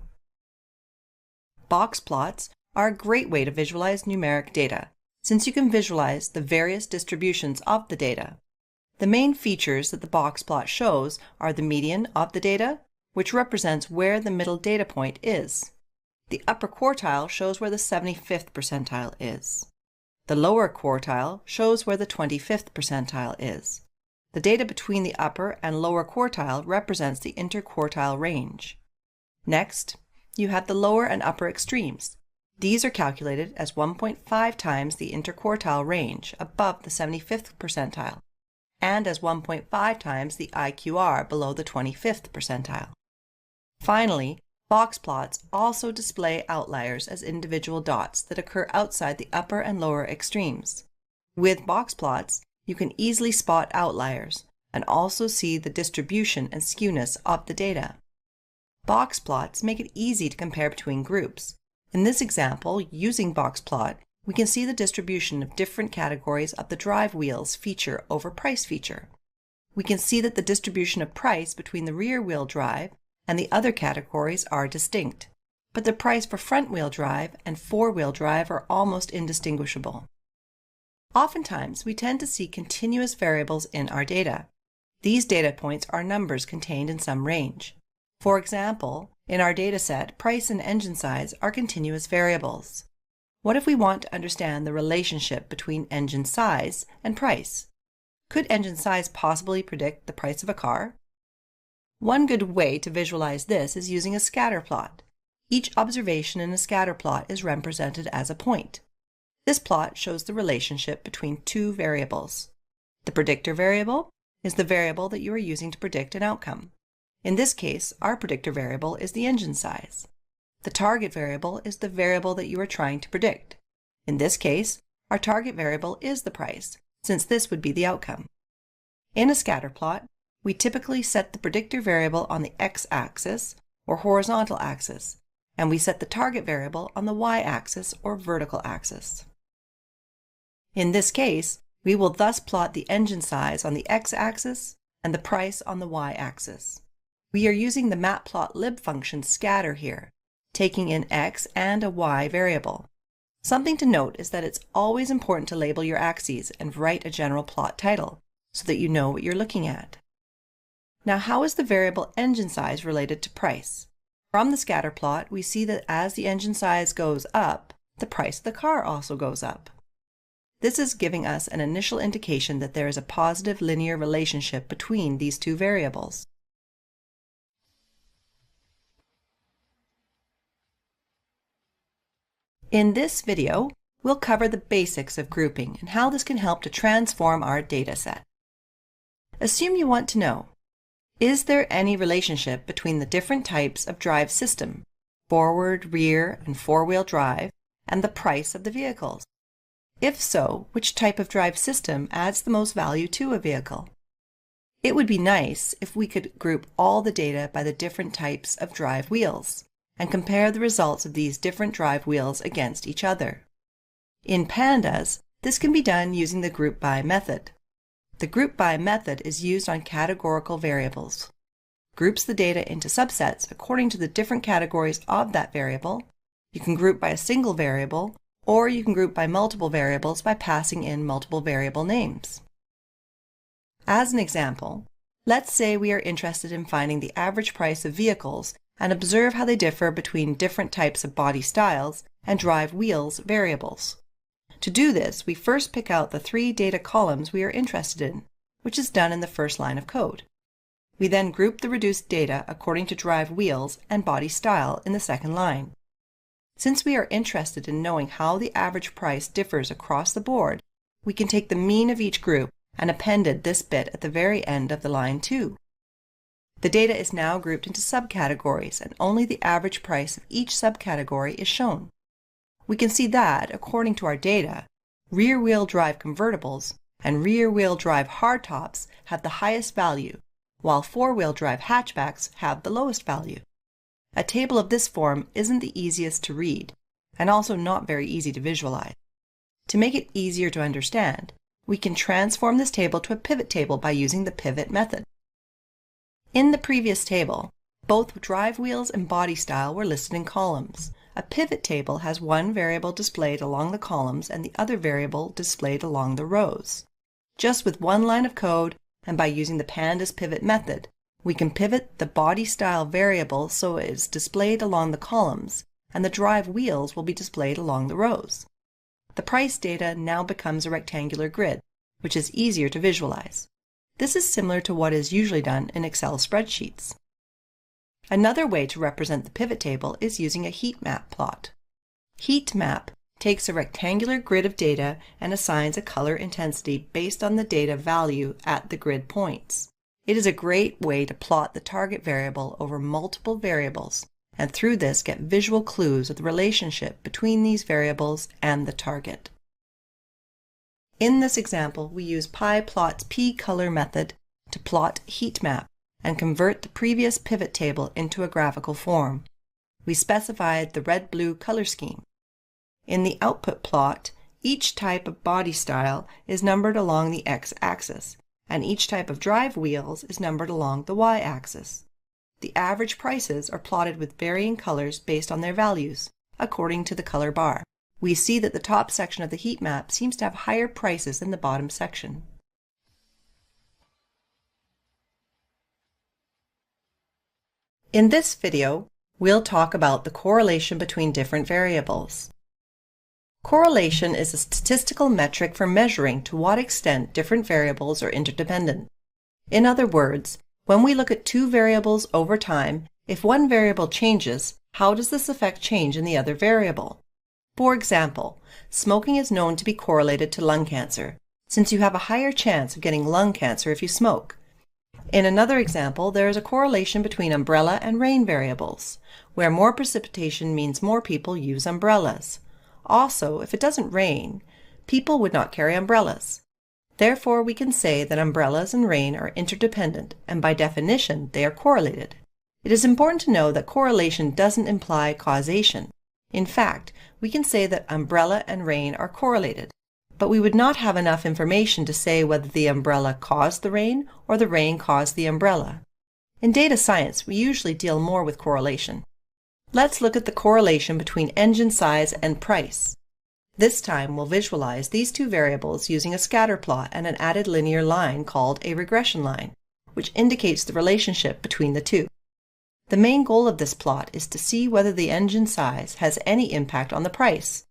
Box plots are a great way to visualize numeric data, since you can visualize the various distributions of the data. The main features that the box plot shows are the median of the data, which represents where the middle data point is. The upper quartile shows where the 75th percentile is. The lower quartile shows where the 25th percentile is. The data between the upper and lower quartile represents the interquartile range. Next, you have the lower and upper extremes. These are calculated as 1.5 times the interquartile range above the 75th percentile, and as 1.5 times the IQR below the 25th percentile. Finally, box plots also display outliers as individual dots that occur outside the upper and lower extremes. With box plots, you can easily spot outliers and also see the distribution and skewness of the data. Box plots make it easy to compare between groups. In this example, using box plot, we can see the distribution of different categories of the drive wheels feature over price feature. We can see that the distribution of price between the rear wheel drive and the other categories are distinct, but the price for front-wheel drive and four-wheel drive are almost indistinguishable. Oftentimes, we tend to see continuous variables in our data. These data points are numbers contained in some range. For example, in our dataset, price and engine size are continuous variables. What if we want to understand the relationship between engine size and price? Could engine size possibly predict the price of a car? One good way to visualize this is using a scatter plot. Each observation in a scatter plot is represented as a point. This plot shows the relationship between two variables. The predictor variable is the variable that you are using to predict an outcome. In this case, our predictor variable is the engine size. The target variable is the variable that you are trying to predict. In this case, our target variable is the price, since this would be the outcome. In a scatter plot, we typically set the predictor variable on the x-axis or horizontal axis, and we set the target variable on the y-axis or vertical axis. In this case, we will thus plot the engine size on the x-axis and the price on the y-axis. We are using the matplotlib function scatter here, taking in x and a y variable. Something to note is that it's always important to label your axes and write a general plot title so that you know what you're looking at. Now, how is the variable engine size related to price? From the scatter plot, we see that as the engine size goes up, the price of the car also goes up. This is giving us an initial indication that there is a positive linear relationship between these two variables. In this video, we'll cover the basics of grouping and how this can help to transform our data set. Assume you want to know, is there any relationship between the different types of drive system, forward, rear, and four-wheel drive, and the price of the vehicles? If so, which type of drive system adds the most value to a vehicle? It would be nice if we could group all the data by the different types of drive wheels and compare the results of these different drive wheels against each other. In Pandas, this can be done using the group by method. The group by method is used on categorical variables. Groups the data into subsets according to the different categories of that variable. You can group by a single variable, or you can group by multiple variables by passing in multiple variable names. As an example, let's say we are interested in finding the average price of vehicles and observe how they differ between different types of body styles and drive wheels variables. To do this, we first pick out the 3 data columns we are interested in, which is done in the first line of code. We then group the reduced data according to drive wheels and body style in the second line. Since we are interested in knowing how the average price differs across the board, we can take the mean of each group and appended this bit at the very end of the line too. The data is now grouped into subcategories, and only the average price of each subcategory is shown. We can see that, according to our data, rear-wheel drive convertibles and rear-wheel drive hardtops have the highest value, while four-wheel drive hatchbacks have the lowest value. A table of this form isn't the easiest to read, and also not very easy to visualize. To make it easier to understand, we can transform this table to a pivot table by using the pivot method. In the previous table, both drive wheels and body style were listed in columns. A pivot table has one variable displayed along the columns and the other variable displayed along the rows. Just with one line of code, and by using the Pandas pivot method, we can pivot the body style variable so it is displayed along the columns, and the drive wheels will be displayed along the rows. The price data now becomes a rectangular grid, which is easier to visualize. This is similar to what is usually done in Excel spreadsheets. Another way to represent the pivot table is using a heat map plot. Heat map takes a rectangular grid of data and assigns a color intensity based on the data value at the grid points. It is a great way to plot the target variable over multiple variables, and through this get visual clues of the relationship between these variables and the target. In this example, we use PyPlot's pcolor method to plot heat map and convert the previous pivot table into a graphical form. We specified the red-blue color scheme. In the output plot, each type of body style is numbered along the x-axis, and each type of drive wheels is numbered along the y-axis. The average prices are plotted with varying colors based on their values, according to the color bar. We see that the top section of the heat map seems to have higher prices than the bottom section. In this video, we'll talk about the correlation between different variables. Correlation is a statistical metric for measuring to what extent different variables are interdependent. In other words, when we look at two variables over time, if one variable changes, how does this affect change in the other variable? For example, smoking is known to be correlated to lung cancer, since you have a higher chance of getting lung cancer if you smoke. In another example, there is a correlation between umbrella and rain variables, where more precipitation means more people use umbrellas. Also, if it doesn't rain, people would not carry umbrellas. Therefore, we can say that umbrellas and rain are interdependent, and by definition, they are correlated. It is important to know that correlation doesn't imply causation. In fact, we can say that umbrella and rain are correlated, but we would not have enough information to say whether the umbrella caused the rain or the rain caused the umbrella. In data science, we usually deal more with correlation. Let's look at the correlation between engine size and price. This time we'll visualize these two variables using a scatter plot and an added linear line called a regression line, which indicates the relationship between the two. The main goal of this plot is to see whether the engine size has any impact on the price.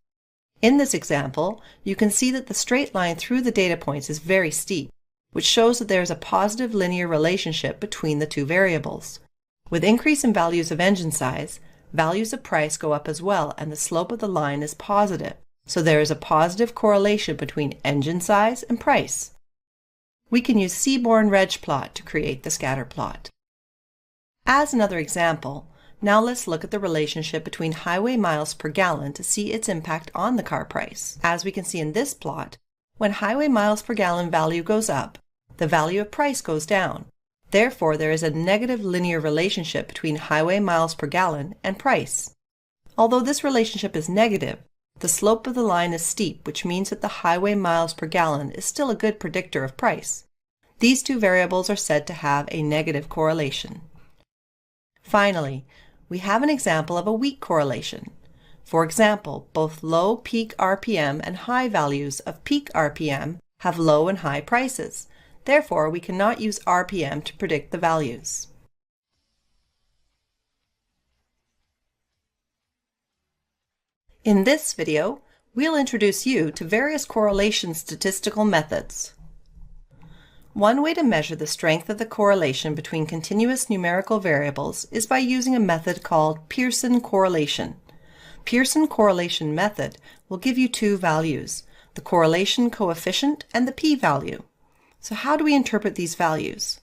In this example, you can see that the straight line through the data points is very steep, which shows that there is a positive linear relationship between the two variables. With increase in values of engine size, values of price go up as well, and the slope of the line is positive. So there is a positive correlation between engine size and price. We can use Seaborn Reg plot to create the scatter plot. As another example, now let's look at the relationship between highway miles per gallon to see its impact on the car price. As we can see in this plot, when highway miles per gallon value goes up, the value of price goes down. Therefore, there is a negative linear relationship between highway miles per gallon and price. Although this relationship is negative, the slope of the line is steep, which means that the highway miles per gallon is still a good predictor of price. These two variables are said to have a negative correlation. Finally, we have an example of a weak correlation. For example, both low peak RPM and high values of peak RPM have low and high prices. Therefore, we cannot use RPM to predict the values. In this video, we'll introduce you to various correlation statistical methods. One way to measure the strength of the correlation between continuous numerical variables is by using a method called Pearson correlation. Pearson correlation method will give you two values, the correlation coefficient and the p-value. So how do we interpret these values?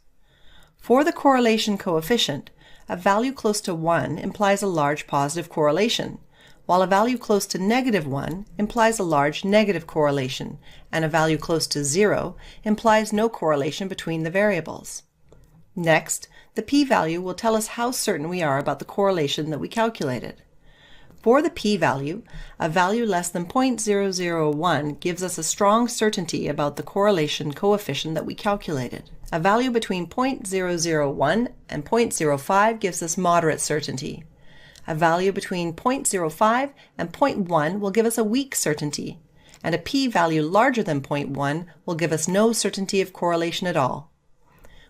For the correlation coefficient, a value close to 1 implies a large positive correlation, while a value close to -1 implies a large negative correlation, and a value close to 0 implies no correlation between the variables. Next, the p-value will tell us how certain we are about the correlation that we calculated. For the p-value, a value less than 0.001 gives us a strong certainty about the correlation coefficient that we calculated. A value between 0.001 and 0.05 gives us moderate certainty. A value between 0.05 and 0.1 will give us a weak certainty, and a p-value larger than 0.1 will give us no certainty of correlation at all.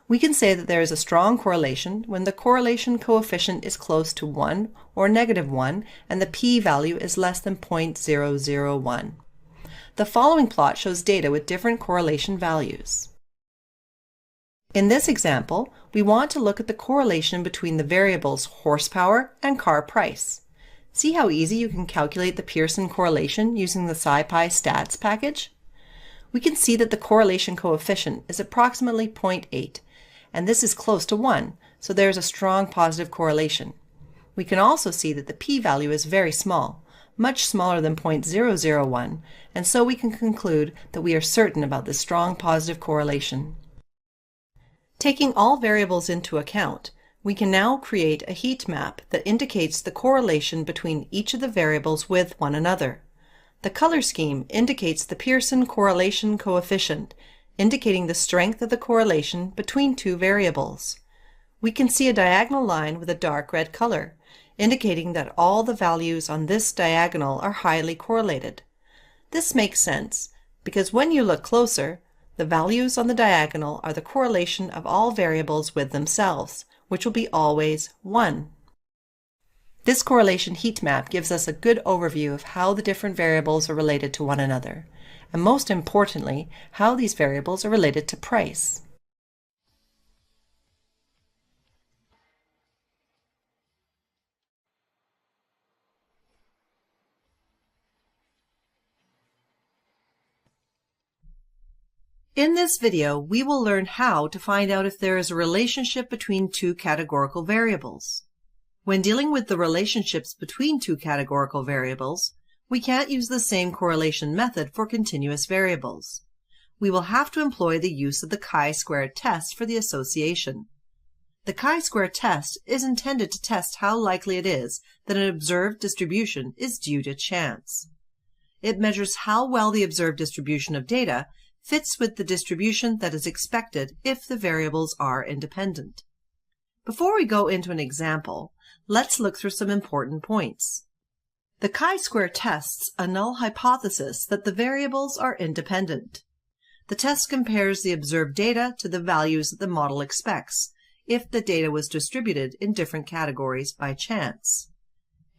We can say that there is a strong correlation when the correlation coefficient is close to 1 or -1 and the p-value is less than 0.001. The following plot shows data with different correlation values. In this example, we want to look at the correlation between the variables horsepower and car price. See how easy you can calculate the Pearson correlation using the SciPy stats package? We can see that the correlation coefficient is approximately 0.8, and this is close to 1, so there is a strong positive correlation. We can also see that the p-value is very small, much smaller than 0.001, and so we can conclude that we are certain about this strong positive correlation. Taking all variables into account, we can now create a heat map that indicates the correlation between each of the variables with one another. The color scheme indicates the Pearson correlation coefficient, indicating the strength of the correlation between two variables. We can see a diagonal line with a dark red color, indicating that all the values on this diagonal are highly correlated. This makes sense, because when you look closer, the values on the diagonal are the correlation of all variables with themselves, which will be always 1. This correlation heat map gives us a good overview of how the different variables are related to one another, and most importantly, how these variables are related to price. In this video, we will learn how to find out if there is a relationship between two categorical variables. When dealing with the relationships between two categorical variables, we can't use the same correlation method for continuous variables. We will have to employ the use of the chi-square test for the association. The chi-square test is intended to test how likely it is that an observed distribution is due to chance. It measures how well the observed distribution of data fits with the distribution that is expected if the variables are independent. Before we go into an example, let's look through some important points. The chi-square tests a null hypothesis that the variables are independent. The test compares the observed data to the values that the model expects if the data was distributed in different categories by chance.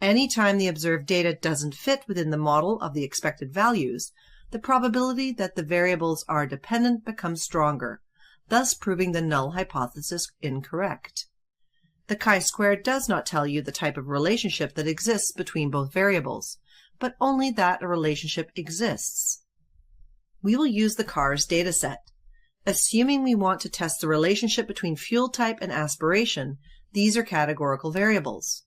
Anytime the observed data doesn't fit within the model of the expected values, the probability that the variables are dependent becomes stronger, thus proving the null hypothesis incorrect. The chi-square does not tell you the type of relationship that exists between both variables, but only that a relationship exists. We will use the CARS dataset. Assuming we want to test the relationship between fuel type and aspiration, these are categorical variables.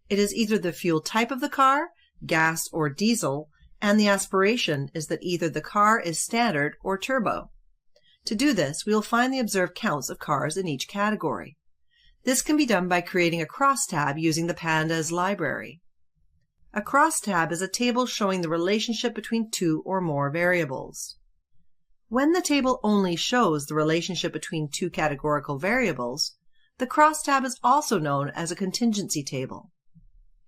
It is either the fuel type of the car, gas or diesel, and the aspiration is that either the car is standard or turbo. To do this, we will find the observed counts of cars in each category. This can be done by creating a crosstab using the Pandas library. A crosstab is a table showing the relationship between two or more variables. When the table only shows the relationship between two categorical variables, the crosstab is also known as a contingency table.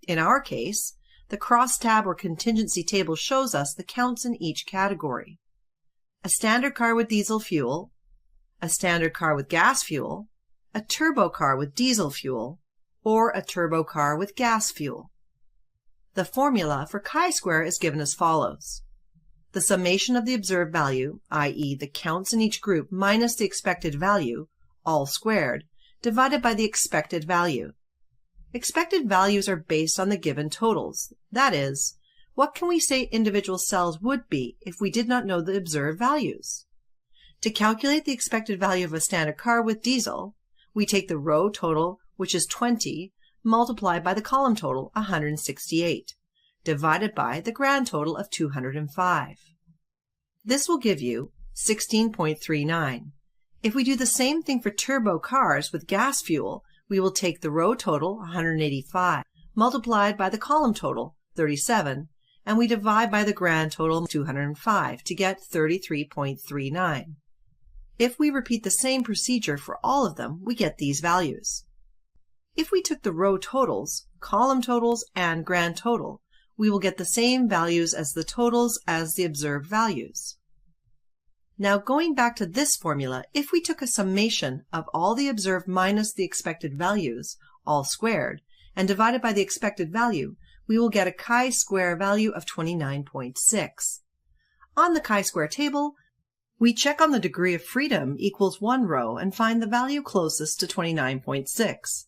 In our case, the crosstab or contingency table shows us the counts in each category. A standard car with diesel fuel, a standard car with gas fuel, a turbo car with diesel fuel, or a turbo car with gas fuel. The formula for chi-square is given as follows. The summation of the observed value, i.e. the counts in each group minus the expected value, all squared, divided by the expected value. Expected values are based on the given totals. That is, what can we say individual cells would be if we did not know the observed values? To calculate the expected value of a standard car with diesel, we take the row total, which is 20, multiplied by the column total, 168, divided by the grand total of 205. This will give you 16.39. If we do the same thing for turbo cars with gas fuel, we will take the row total, 185, multiplied by the column total, 37, and we divide by the grand total, 205, to get 33.39. If we repeat the same procedure for all of them, we get these values. If we took the row totals, column totals, and grand total, we will get the same values as the totals as the observed values. Now going back to this formula, if we took a summation of all the observed minus the expected values, all squared, and divided by the expected value, we will get a chi-square value of 29.6. On the chi-square table, we check on the degree of freedom equals one row and find the value closest to 29.6.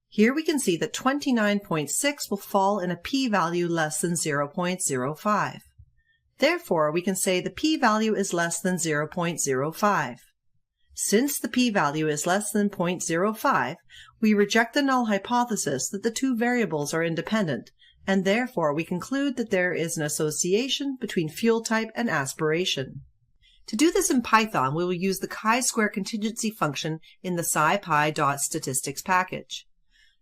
Here we can see that 29.6 will fall in a p-value less than 0.05. Therefore, we can say the p-value is less than 0.05. Since the p-value is less than 0.05, we reject the null hypothesis that the two variables are independent, and therefore we conclude that there is an association between fuel type and aspiration. To do this in Python, we will use the chi-square contingency function in the scipy.statistics package.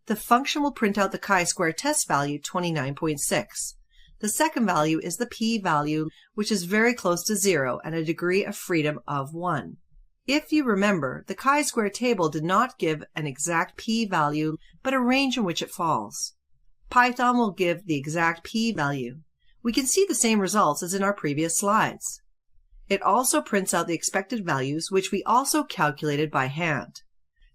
The function will print out the chi-square test value 29.6. The second value is the p-value, which is very close to 0 and a degree of freedom of 1. If you remember, the chi-square table did not give an exact p-value, but a range in which it falls. Python will give the exact p-value. We can see the same results as in our previous slides. It also prints out the expected values, which we also calculated by hand.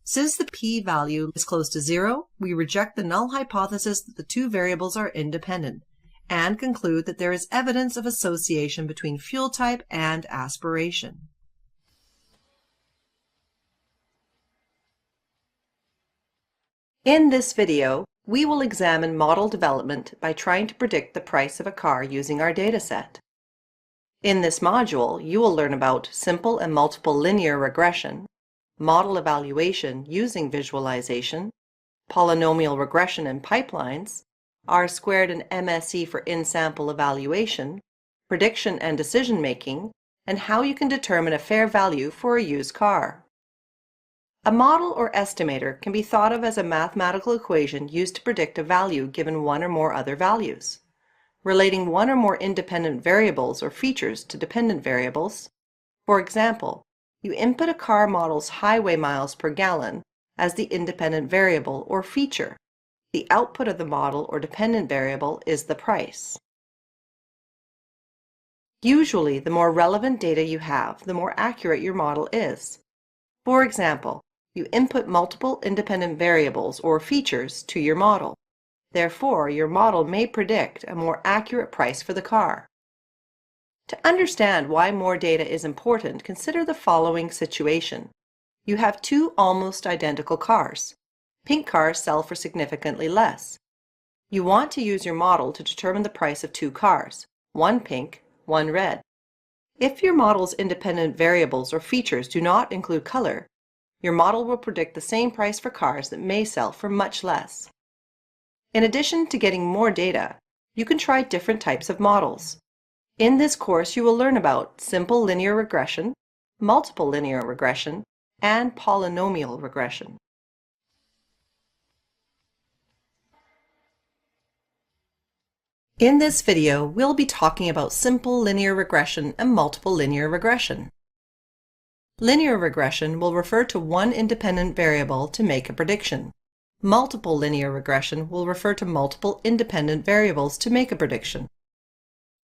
Since the p-value is close to 0, we reject the null hypothesis that the two variables are independent, and conclude that there is evidence of association between fuel type and aspiration. In this video, we will examine model development by trying to predict the price of a car using our dataset. In this module, you will learn about simple and multiple linear regression, model evaluation using visualization, polynomial regression and pipelines, R-squared and MSE for in-sample evaluation, prediction and decision-making, and how you can determine a fair value for a used car. A model or estimator can be thought of as a mathematical equation used to predict a value given one or more other values. Relating one or more independent variables or features to dependent variables. For example, you input a car model's highway miles per gallon as the independent variable or feature. The output of the model or dependent variable is the price. Usually, the more relevant data you have, the more accurate your model is. For example, you input multiple independent variables or features to your model. Therefore, your model may predict a more accurate price for the car. To understand why more data is important, consider the following situation. You have two almost identical cars. Pink cars sell for significantly less. You want to use your model to determine the price of two cars, one pink, one red. If your model's independent variables or features do not include color, your model will predict the same price for cars that may sell for much less. In addition to getting more data, you can try different types of models. In this course, you will learn about simple linear regression, multiple linear regression, and polynomial regression. In this video, we'll be talking about simple linear regression and multiple linear regression. Linear regression will refer to one independent variable to make a prediction. Multiple linear regression will refer to multiple independent variables to make a prediction.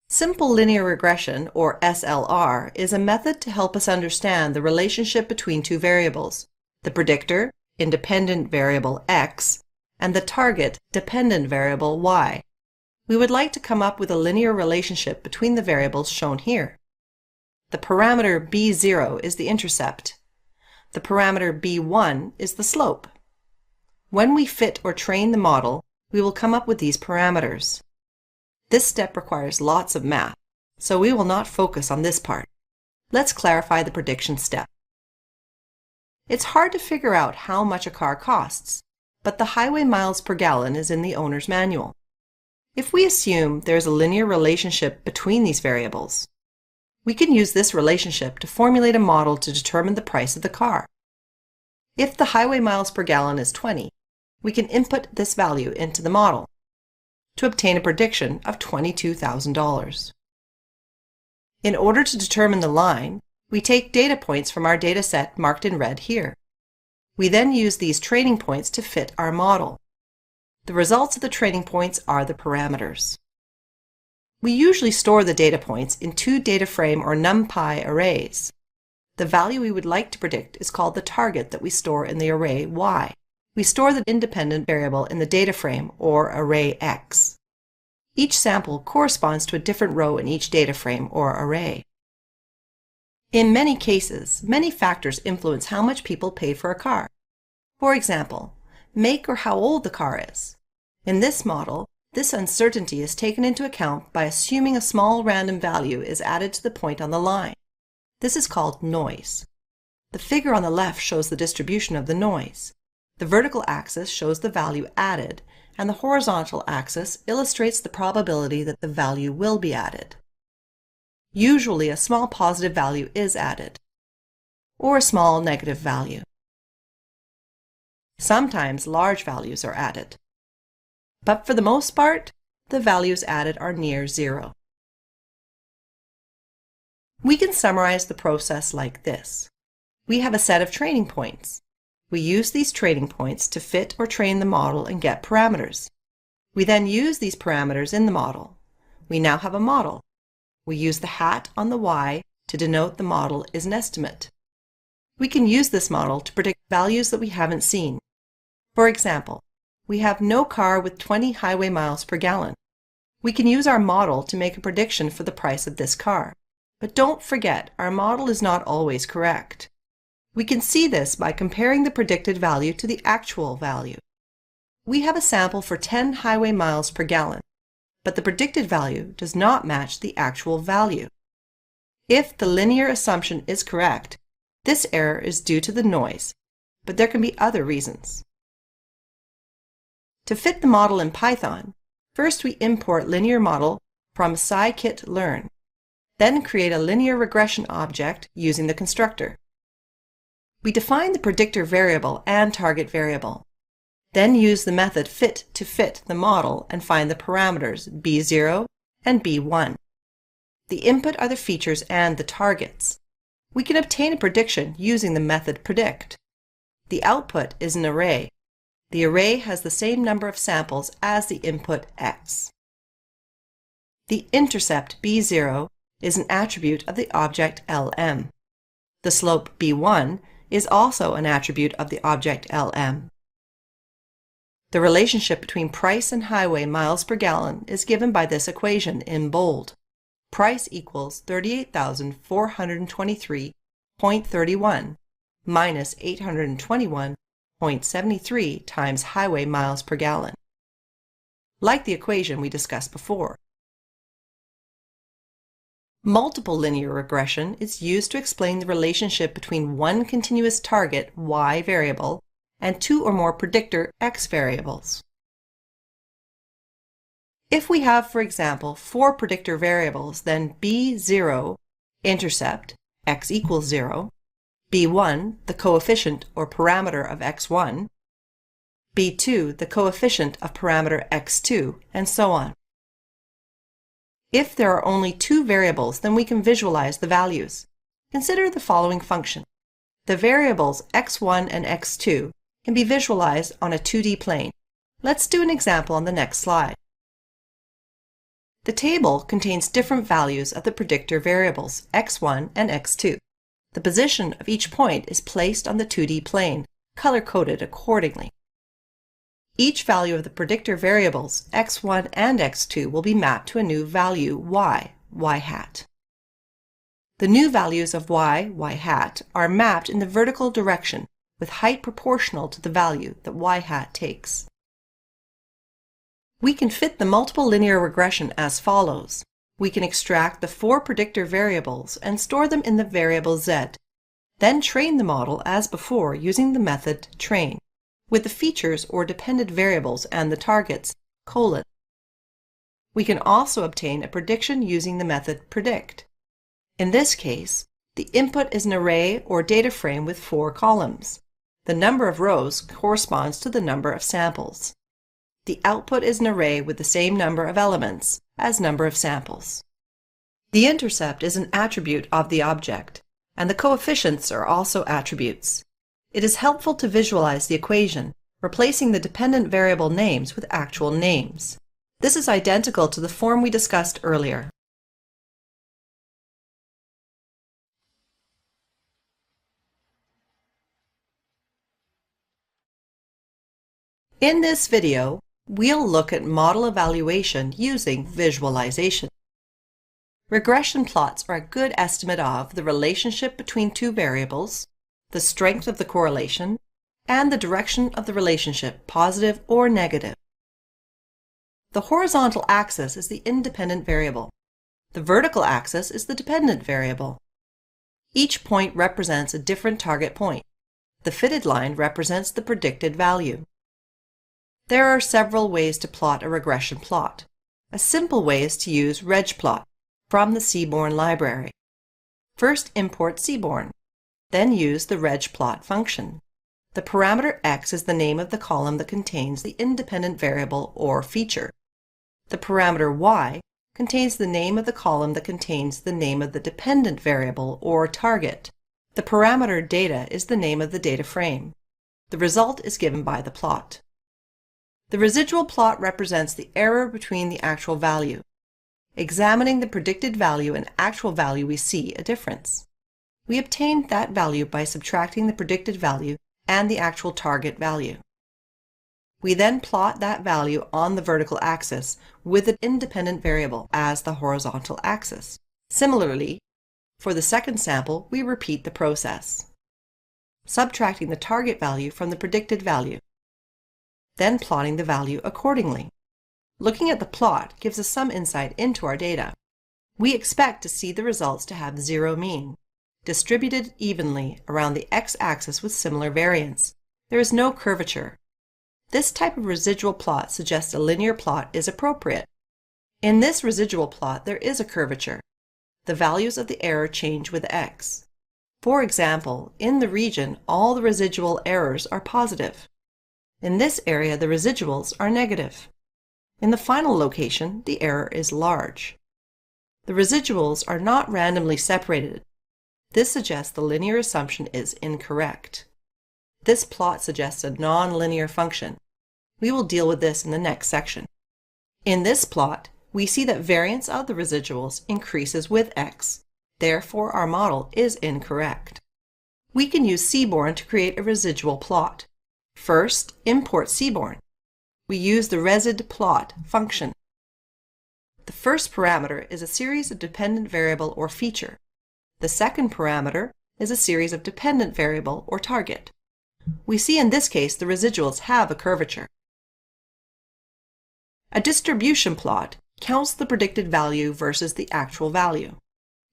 Simple linear regression, or SLR, is a method to help us understand the relationship between two variables, the predictor, independent variable x, and the target, dependent variable y. We would like to come up with a linear relationship between the variables shown here. The parameter b0 is the intercept. The parameter b1 is the slope. When we fit or train the model, we will come up with these parameters. This step requires lots of math, so we will not focus on this part. Let's clarify the prediction step. It's hard to figure out how much a car costs, but the highway miles per gallon is in the owner's manual. If we assume there's a linear relationship between these variables, we can use this relationship to formulate a model to determine the price of the car. If the highway miles per gallon is 20, we can input this value into the model to obtain a prediction of $22,000. In order to determine the line, we take data points from our data set marked in red here. We then use these training points to fit our model. The results of the training points are the parameters. We usually store the data points in two data frame or NumPy arrays. The value we would like to predict is called the target that we store in the array y. We store the independent variable in the data frame or array x. Each sample corresponds to a different row in each data frame or array. In many cases, many factors influence how much people pay for a car. For example, make or how old the car is. In this model, this uncertainty is taken into account by assuming a small random value is added to the point on the line. This is called noise. The figure on the left shows the distribution of the noise. The vertical axis shows the value added, and the horizontal axis illustrates the probability that the value will be added. Usually, a small positive value is added, or a small negative value. Sometimes large values are added. But for the most part, the values added are near zero. We can summarize the process like this. We have a set of training points. We use these training points to fit or train the model and get parameters. We then use these parameters in the model. We now have a model. We use the hat on the y to denote the model is an estimate. We can use this model to predict values that we haven't seen. For example, we have no car with 20 highway miles per gallon. We can use our model to make a prediction for the price of this car. But don't forget, our model is not always correct. We can see this by comparing the predicted value to the actual value. We have a sample for 10 highway miles per gallon, but the predicted value does not match the actual value. If the linear assumption is correct, this error is due to the noise, but there can be other reasons. To fit the model in Python, first we import linear model from scikit-learn, then create a linear regression object using the constructor. We define the predictor variable and target variable, then use the method fit to fit the model and find the parameters b0 and b1. The input are the features and the targets. We can obtain a prediction using the method predict. The output is an array. The array has the same number of samples as the input x. The intercept b0 is an attribute of the object lm. The slope b1 is also an attribute of the object lm. The relationship between price and highway miles per gallon is given by this equation in bold. Price equals 38,423.31 minus 821.73 times highway miles per gallon. Like the equation we discussed before. Multiple linear regression is used to explain the relationship between one continuous target y variable and two or more predictor x variables. If we have, for example, 4 predictor variables, then b0, intercept, x equals 0, b1, the coefficient or parameter of x1, b2, the coefficient of parameter x2, and so on. If there are only 2 variables, then we can visualize the values. Consider the following function. The variables x1 and x2 can be visualized on a 2D plane. Let's do an example on the next slide. The table contains different values of the predictor variables x1 and x2. The position of each point is placed on the 2D plane, color-coded accordingly. Each value of the predictor variables x1 and x2 will be mapped to a new value y hat. The new values of y hat, are mapped in the vertical direction with height proportional to the value that y hat takes. We can fit the multiple linear regression as follows. We can extract the 4 predictor variables and store them in the variable z, then train the model as before using the method train, with the features or dependent variables and the targets, colon. We can also obtain a prediction using the method predict. In this case, the input is an array or data frame with 4 columns. The number of rows corresponds to the number of samples. The output is an array with the same number of elements as number of samples. The intercept is an attribute of the object, and the coefficients are also attributes. It is helpful to visualize the equation, replacing the dependent variable names with actual names. This is identical to the form we discussed earlier. In this video, we'll look at model evaluation using visualization. Regression plots are a good estimate of the relationship between 2 variables, the strength of the correlation, and the direction of the relationship, positive or negative. The horizontal axis is the independent variable. The vertical axis is the dependent variable. Each point represents a different target point. The fitted line represents the predicted value. There are several ways to plot a regression plot. A simple way is to use regplot from the Seaborn library. First import Seaborn, then use the regplot function. The parameter x is the name of the column that contains the independent variable or feature. The parameter y contains the name of the column that contains the name of the dependent variable or target. The parameter data is the name of the data frame. The result is given by the plot. The residual plot represents the error between the actual value. Examining the predicted value and actual value, we see a difference. We obtained that value by subtracting the predicted value and the actual target value. We then plot that value on the vertical axis with an independent variable as the horizontal axis. Similarly, for the second sample, we repeat the process, subtracting the target value from the predicted value, then plotting the value accordingly. Looking at the plot gives us some insight into our data. We expect to see the results to have 0 mean, distributed evenly around the x-axis with similar variance. There is no curvature. This type of residual plot suggests a linear plot is appropriate. In this residual plot, there is a curvature. The values of the error change with x. For example, in the region, all the residual errors are positive. In this area, the residuals are negative. In the final location, the error is large. The residuals are not randomly separated. This suggests the linear assumption is incorrect. This plot suggests a non-linear function. We will deal with this in the next section. In this plot, we see that variance of the residuals increases with x. Therefore, our model is incorrect. We can use Seaborn to create a residual plot. First, import Seaborn. We use the residPlot function. The first parameter is a series of dependent variable or feature. The second parameter is a series of dependent variable or target. We see in this case the residuals have a curvature. A distribution plot counts the predicted value versus the actual value.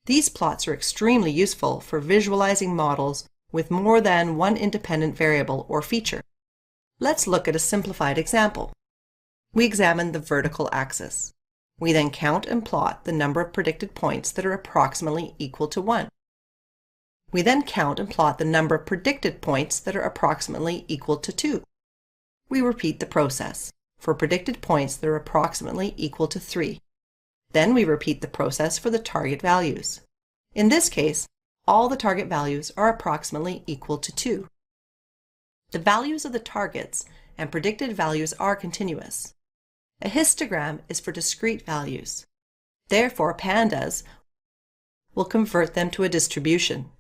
These plots are extremely useful for visualizing models with more than one independent variable or feature. Let's look at a simplified example. We examine the vertical axis. We then count and plot the number of predicted points that are approximately equal to 1. We then count and plot the number of predicted points that are approximately equal to 2. We repeat the process for predicted points that are approximately equal to 3. Then we repeat the process for the target values. In this case, all the target values are approximately equal to 2. The values of the targets and predicted values are continuous. A histogram is for discrete values. Therefore, pandas will convert them to a distribution.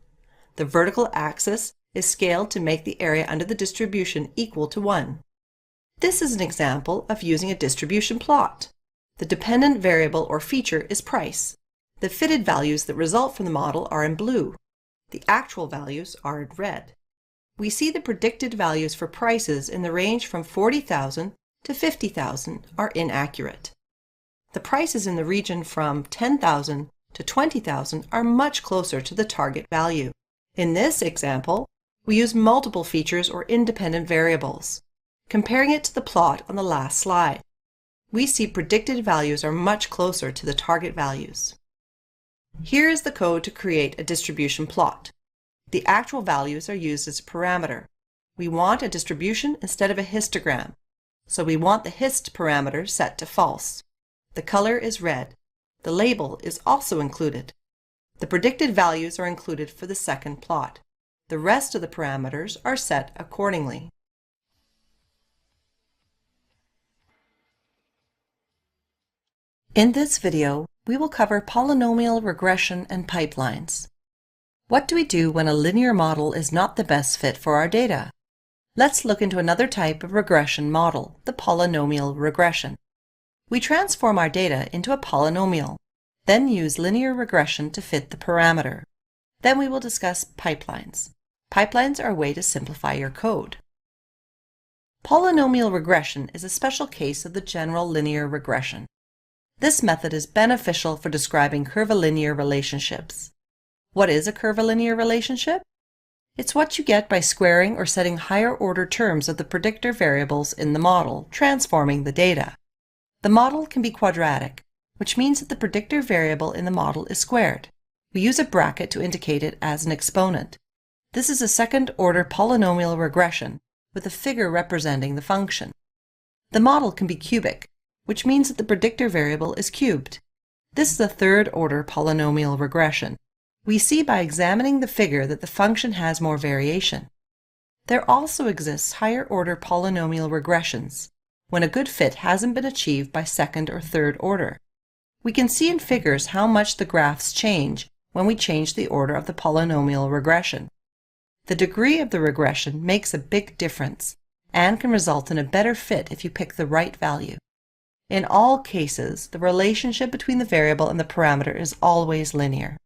The vertical axis is scaled to make the area under the distribution equal to 1. This is an example of using a distribution plot. The dependent variable or feature is price. The fitted values that result from the model are in blue. The actual values are in red. We see the predicted values for prices in the range from 40,000 to 50,000 are inaccurate. The prices in the region from 10,000 to 20,000 are much closer to the target value. In this example, we use multiple features or independent variables. Comparing it to the plot on the last slide, we see predicted values are much closer to the target values. Here is the code to create a distribution plot. The actual values are used as a parameter. We want a distribution instead of a histogram, so we want the hist parameter set to false. The color is red. The label is also included. The predicted values are included for the second plot. The rest of the parameters are set accordingly. In this video, we will cover polynomial regression and pipelines. What do we do when a linear model is not the best fit for our data? Let's look into another type of regression model, the polynomial regression. We transform our data into a polynomial, then use linear regression to fit the parameter. Then we will discuss pipelines. Pipelines are a way to simplify your code. Polynomial regression is a special case of the general linear regression. This method is beneficial for describing curvilinear relationships. What is a curvilinear relationship? It's what you get by squaring or setting higher order terms of the predictor variables in the model, transforming the data. The model can be quadratic, which means that the predictor variable in the model is squared. We use a bracket to indicate it as an exponent. This is a second-order polynomial regression with a figure representing the function. The model can be cubic, which means that the predictor variable is cubed. This is a third-order polynomial regression. We see by examining the figure that the function has more variation. There also exists higher-order polynomial regressions, when a good fit hasn't been achieved by second or third order. We can see in figures how much the graphs change when we change the order of the polynomial regression. The degree of the regression makes a big difference and can result in a better fit if you pick the right value. In all cases, the relationship between the variable and the parameter is always linear.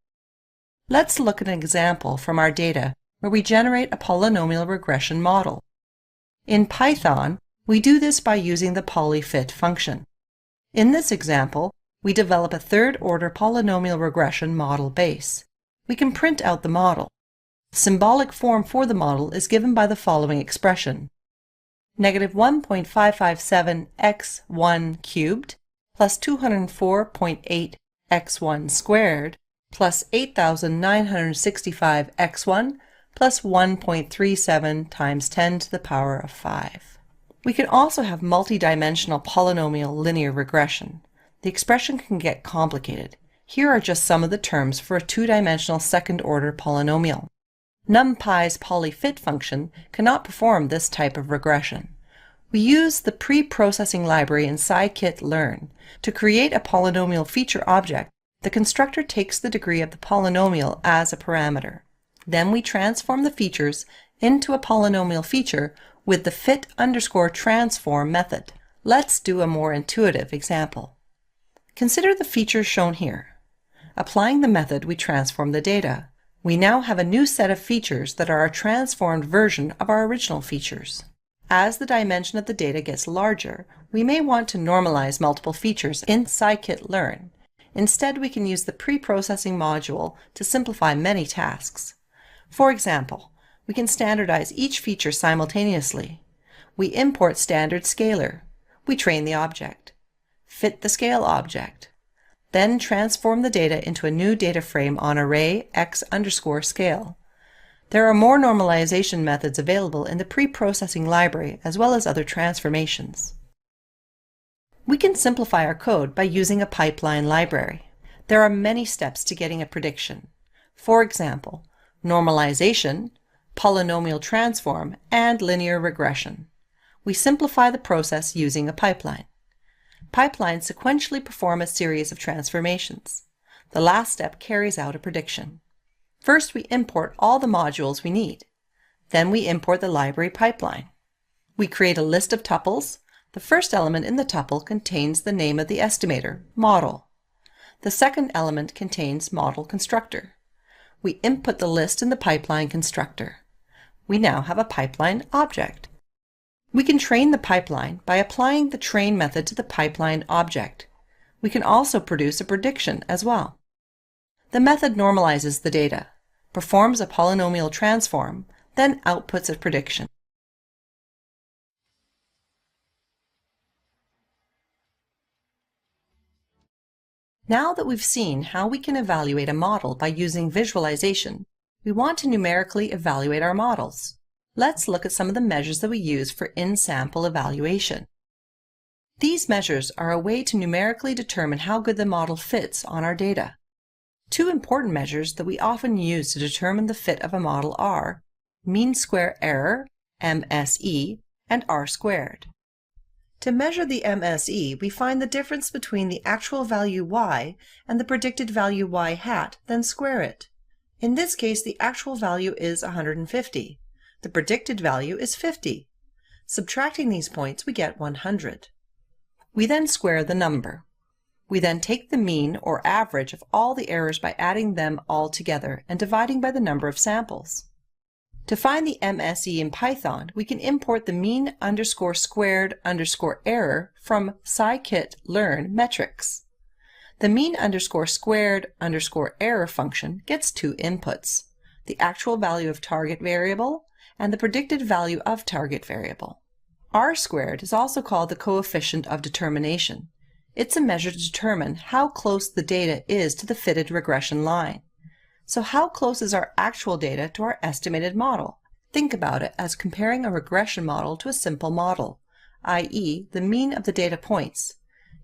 Let's look at an example from our data where we generate a polynomial regression model. In Python, we do this by using the polyfit function. In this example, we develop a third-order polynomial regression model base. We can print out the model. The symbolic form for the model is given by the following expression: -1.557 x1 cubed plus 204.8 x1 squared plus 8,965 x1 plus 1.37 times 10 to the power of 5. We can also have multidimensional polynomial linear regression. The expression can get complicated. Here are just some of the terms for a two-dimensional second-order polynomial. NumPy's polyfit function cannot perform this type of regression. We use the pre-processing library in scikit-learn to create a polynomial feature object. The constructor takes the degree of the polynomial as a parameter. Then we transform the features into a polynomial feature with the fit_transform method. Let's do a more intuitive example. Consider the features shown here. Applying the method, we transform the data. We now have a new set of features that are a transformed version of our original features. As the dimension of the data gets larger, we may want to normalize multiple features in scikit-learn. Instead, we can use the pre-processing module to simplify many tasks. For example, we can standardize each feature simultaneously. We import standard scalar. We train the object. Fit the scale object. Then transform the data into a new data frame on array x_scale. There are more normalization methods available in the pre-processing library as well as other transformations. We can simplify our code by using a pipeline library. There are many steps to getting a prediction. For example, normalization, polynomial transform, and linear regression. We simplify the process using a pipeline. Pipelines sequentially perform a series of transformations. The last step carries out a prediction. First, we import all the modules we need. Then we import the library pipeline. We create a list of tuples. The first element in the tuple contains the name of the estimator, model. The second element contains model constructor. We input the list in the pipeline constructor. We now have a pipeline object. We can train the pipeline by applying the train method to the pipeline object. We can also produce a prediction as well. The method normalizes the data, performs a polynomial transform, then outputs a prediction. Now that we've seen how we can evaluate a model by using visualization, we want to numerically evaluate our models. Let's look at some of the measures that we use for in-sample evaluation. These measures are a way to numerically determine how good the model fits on our data. Two important measures that we often use to determine the fit of a model are mean square error, MSE, and R-squared. To measure the MSE, we find the difference between the actual value y and the predicted value y hat, then square it. In this case, the actual value is 150. The predicted value is 50. Subtracting these points, we get 100. We then square the number. We then take the mean or average of all the errors by adding them all together and dividing by the number of samples. To find the MSE in Python, we can import the mean_squared_error from scikit-learn metrics. The mean_squared_error function gets two inputs, the actual value of target variable and the predicted value of target variable. R-squared is also called the coefficient of determination. It's a measure to determine how close the data is to the fitted regression line. So how close is our actual data to our estimated model? Think about it as comparing a regression model to a simple model, i.e., the mean of the data points.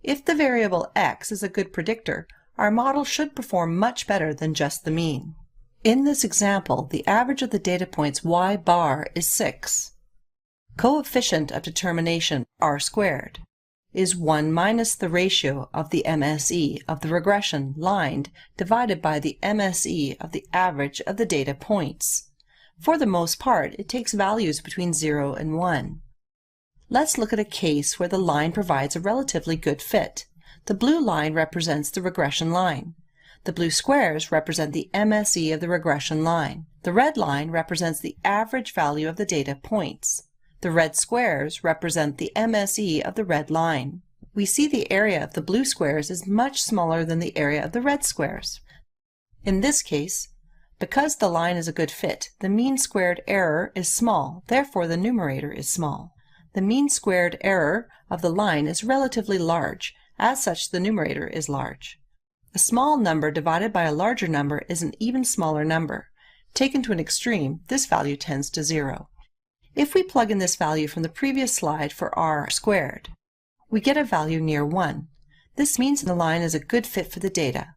If the variable x is a good predictor, our model should perform much better than just the mean. In this example, the average of the data points y bar is 6. Coefficient of determination, R-squared, is 1 minus the ratio of the MSE of the regression line divided by the MSE of the average of the data points. For the most part, it takes values between 0 and 1. Let's look at a case where the line provides a relatively good fit. The blue line represents the regression line. The blue squares represent the MSE of the regression line. The red line represents the average value of the data points. The red squares represent the MSE of the red line. We see the area of the blue squares is much smaller than the area of the red squares. In this case, because the line is a good fit, the mean squared error is small, therefore the numerator is small. The mean squared error of the line is relatively large, as such the numerator is large. A small number divided by a larger number is an even smaller number. Taken to an extreme, this value tends to 0. If we plug in this value from the previous slide for R-squared, we get a value near 1. This means the line is a good fit for the data.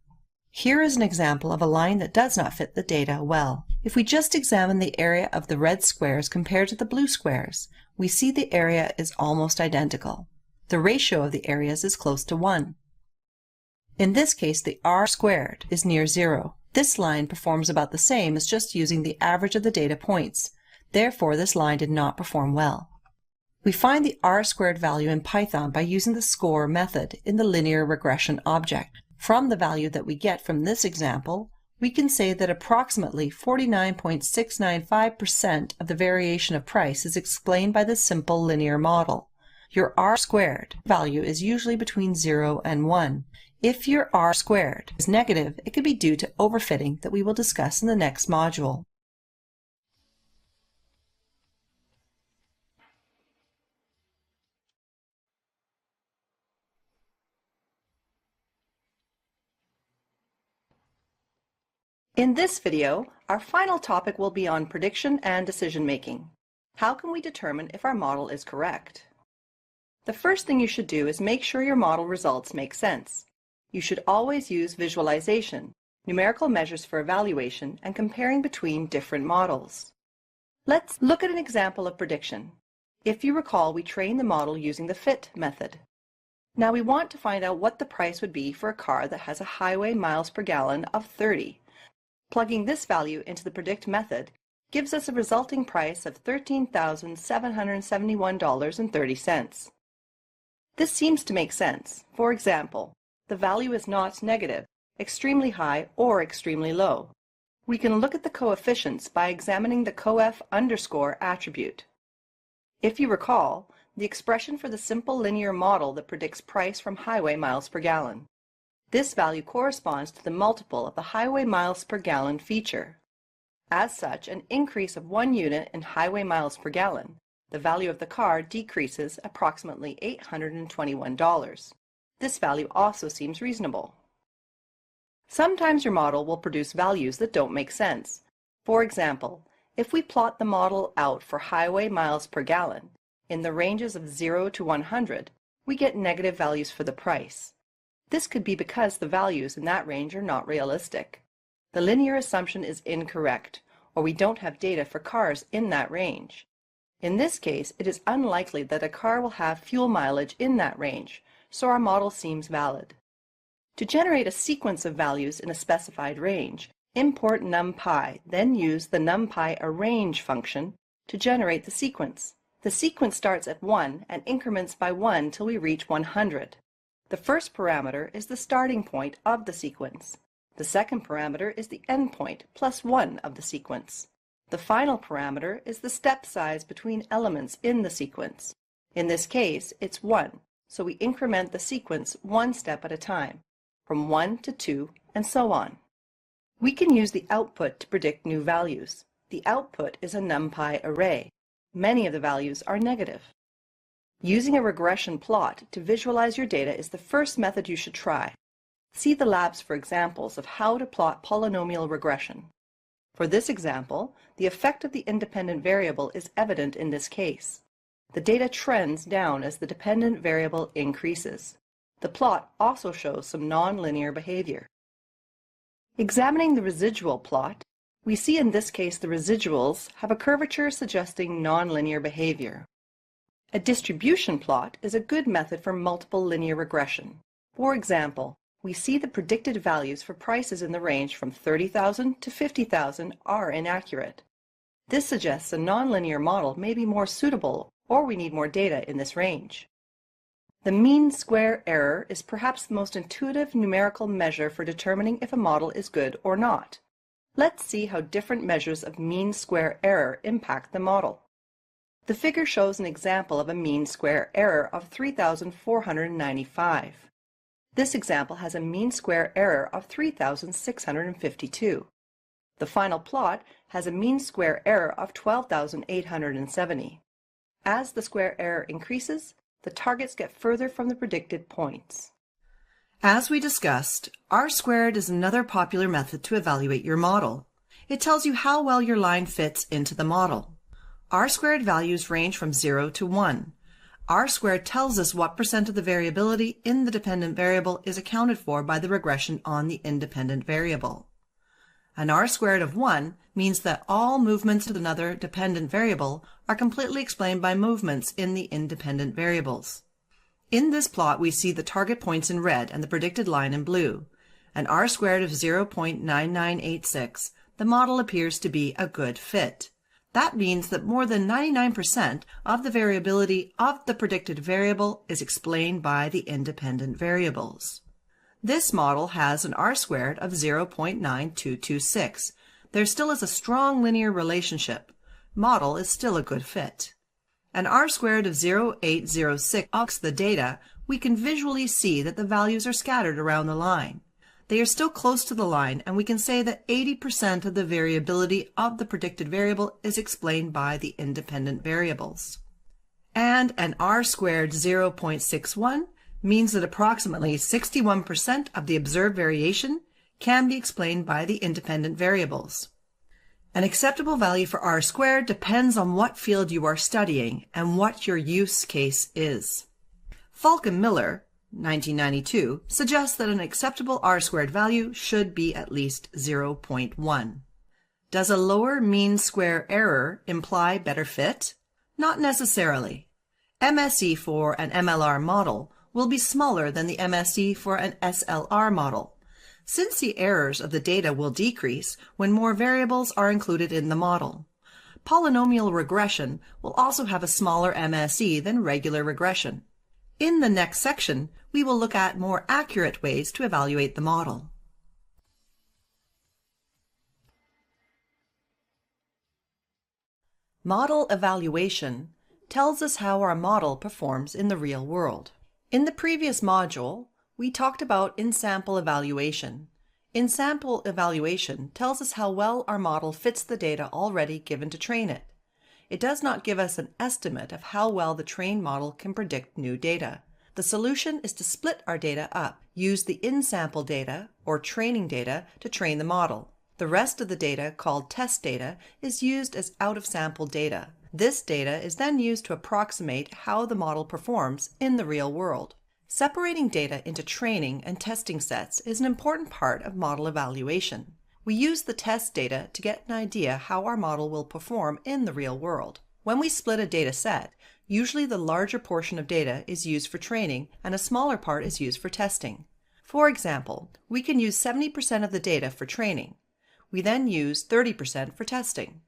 Here is an example of a line that does not fit the data well. If we just examine the area of the red squares compared to the blue squares, we see the area is almost identical. The ratio of the areas is close to 1. In this case, the r squared is near 0. This line performs about the same as just using the average of the data points. Therefore, this line did not perform well. We find the r squared value in Python by using the score method in the linear regression object. From the value that we get from this example, we can say that approximately 49.695% of the variation of price is explained by the simple linear model. Your r squared value is usually between 0 and 1. If your r squared is negative, it could be due to overfitting that we will discuss in the next module. In this video, our final topic will be on prediction and decision making. How can we determine if our model is correct? The first thing you should do is make sure your model results make sense. You should always use visualization, numerical measures for evaluation, and comparing between different models. Let's look at an example of prediction. If you recall, we trained the model using the fit method. Now we want to find out what the price would be for a car that has a highway miles per gallon of 30. Plugging this value into the predict method gives us a resulting price of $13,771.30. This seems to make sense. For example, the value is not negative, extremely high, or extremely low. We can look at the coefficients by examining the coef underscore attribute. If you recall, the expression for the simple linear model that predicts price from highway miles per gallon. This value corresponds to the multiple of the highway miles per gallon feature. As such, an increase of 1 unit in highway miles per gallon, the value of the car decreases approximately $821. This value also seems reasonable. Sometimes your model will produce values that don't make sense. For example, if we plot the model out for highway miles per gallon in the ranges of 0 to 100, we get negative values for the price. This could be because the values in that range are not realistic. The linear assumption is incorrect, or we don't have data for cars in that range. In this case, it is unlikely that a car will have fuel mileage in that range, so our model seems valid. To generate a sequence of values in a specified range, import numpy, then use the numpy arrange function to generate the sequence. The sequence starts at 1 and increments by 1 till we reach 100. The first parameter is the starting point of the sequence. The second parameter is the endpoint plus 1 of the sequence. The final parameter is the step size between elements in the sequence. In this case, it's 1, so we increment the sequence 1 step at a time, from 1 to 2, and so on. We can use the output to predict new values. The output is a numpy array. Many of the values are negative. Using a regression plot to visualize your data is the first method you should try. See the labs for examples of how to plot polynomial regression. For this example, the effect of the independent variable is evident in this case. The data trends down as the dependent variable increases. The plot also shows some nonlinear behavior. Examining the residual plot, we see in this case the residuals have a curvature suggesting nonlinear behavior. A distribution plot is a good method for multiple linear regression. For example, we see the predicted values for prices in the range from 30,000 to 50,000 are inaccurate. This suggests a nonlinear model may be more suitable, or we need more data in this range. The mean square error is perhaps the most intuitive numerical measure for determining if a model is good or not. Let's see how different measures of mean square error impact the model. The figure shows an example of a mean square error of 3,495. This example has a mean square error of 3,652. The final plot has a mean square error of 12,870. As the square error increases, the targets get further from the predicted points. As we discussed, R-squared is another popular method to evaluate your model. It tells you how well your line fits into the model. R-squared values range from 0 to 1. R-squared tells us what percent of the variability in the dependent variable is accounted for by the regression on the independent variable. An R-squared of 1 means that all movements of another dependent variable are completely explained by movements in the independent variables. In this plot, we see the target points in red and the predicted line in blue. An R-squared of 0.9986, the model appears to be a good fit. That means that more than 99% of the variability of the predicted variable is explained by the independent variables. This model has an R-squared of 0.9226. There still is a strong linear relationship. Model is still a good fit. An R-squared of 0.806 looks the data. We can visually see that the values are scattered around the line. They are still close to the line, and we can say that 80% of the variability of the predicted variable is explained by the independent variables. And an R-squared 0.61 means that approximately 61% of the observed variation can be explained by the independent variables. An acceptable value for R-squared depends on what field you are studying and what your use case is. Falk and Miller, 1992, suggests that an acceptable R-squared value should be at least 0.1. Does a lower mean square error imply better fit? Not necessarily. MSE for an MLR model will be smaller than the MSE for an SLR model, since the errors of the data will decrease when more variables are included in the model. Polynomial regression will also have a smaller MSE than regular regression. In the next section, we will look at more accurate ways to evaluate the model. Model evaluation tells us how our model performs in the real world. In the previous module, we talked about in-sample evaluation. In-sample evaluation tells us how well our model fits the data already given to train it. It does not give us an estimate of how well the trained model can predict new data. The solution is to split our data up, use the in-sample data, or training data, to train the model. The rest of the data, called test data, is used as out-of-sample data. This data is then used to approximate how the model performs in the real world. Separating data into training and testing sets is an important part of model evaluation. We use the test data to get an idea how our model will perform in the real world. When we split a data set, usually the larger portion of data is used for training and a smaller part is used for testing. For example, we can use 70% of the data for training. We then use 30% for testing.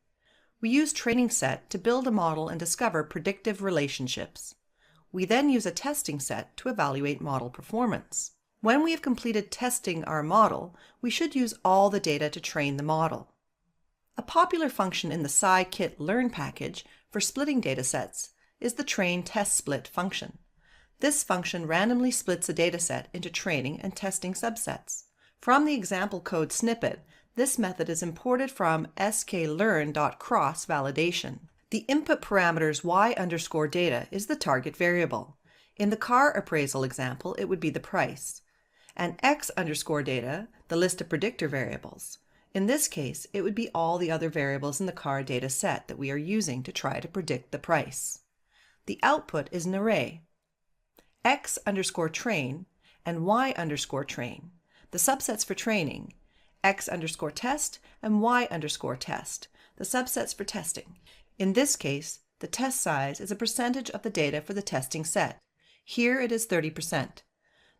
We use training set to build a model and discover predictive relationships. We then use a testing set to evaluate model performance. When we have completed testing our model, we should use all the data to train the model. A popular function in the scikit-learn package for splitting datasets is the train-test-split function. This function randomly splits a dataset into training and testing subsets. From the example code snippet, this method is imported from sklearn.cross validation. The input parameters y_data is the target variable. In the car appraisal example, it would be the price. And x_data, the list of predictor variables. In this case, it would be all the other variables in the car data set that we are using to try to predict the price. The output is an array, x_train and y_train, the subsets for training, x_test and y_test, the subsets for testing. In this case, the test size is a percentage of the data for the testing set. Here it is 30%.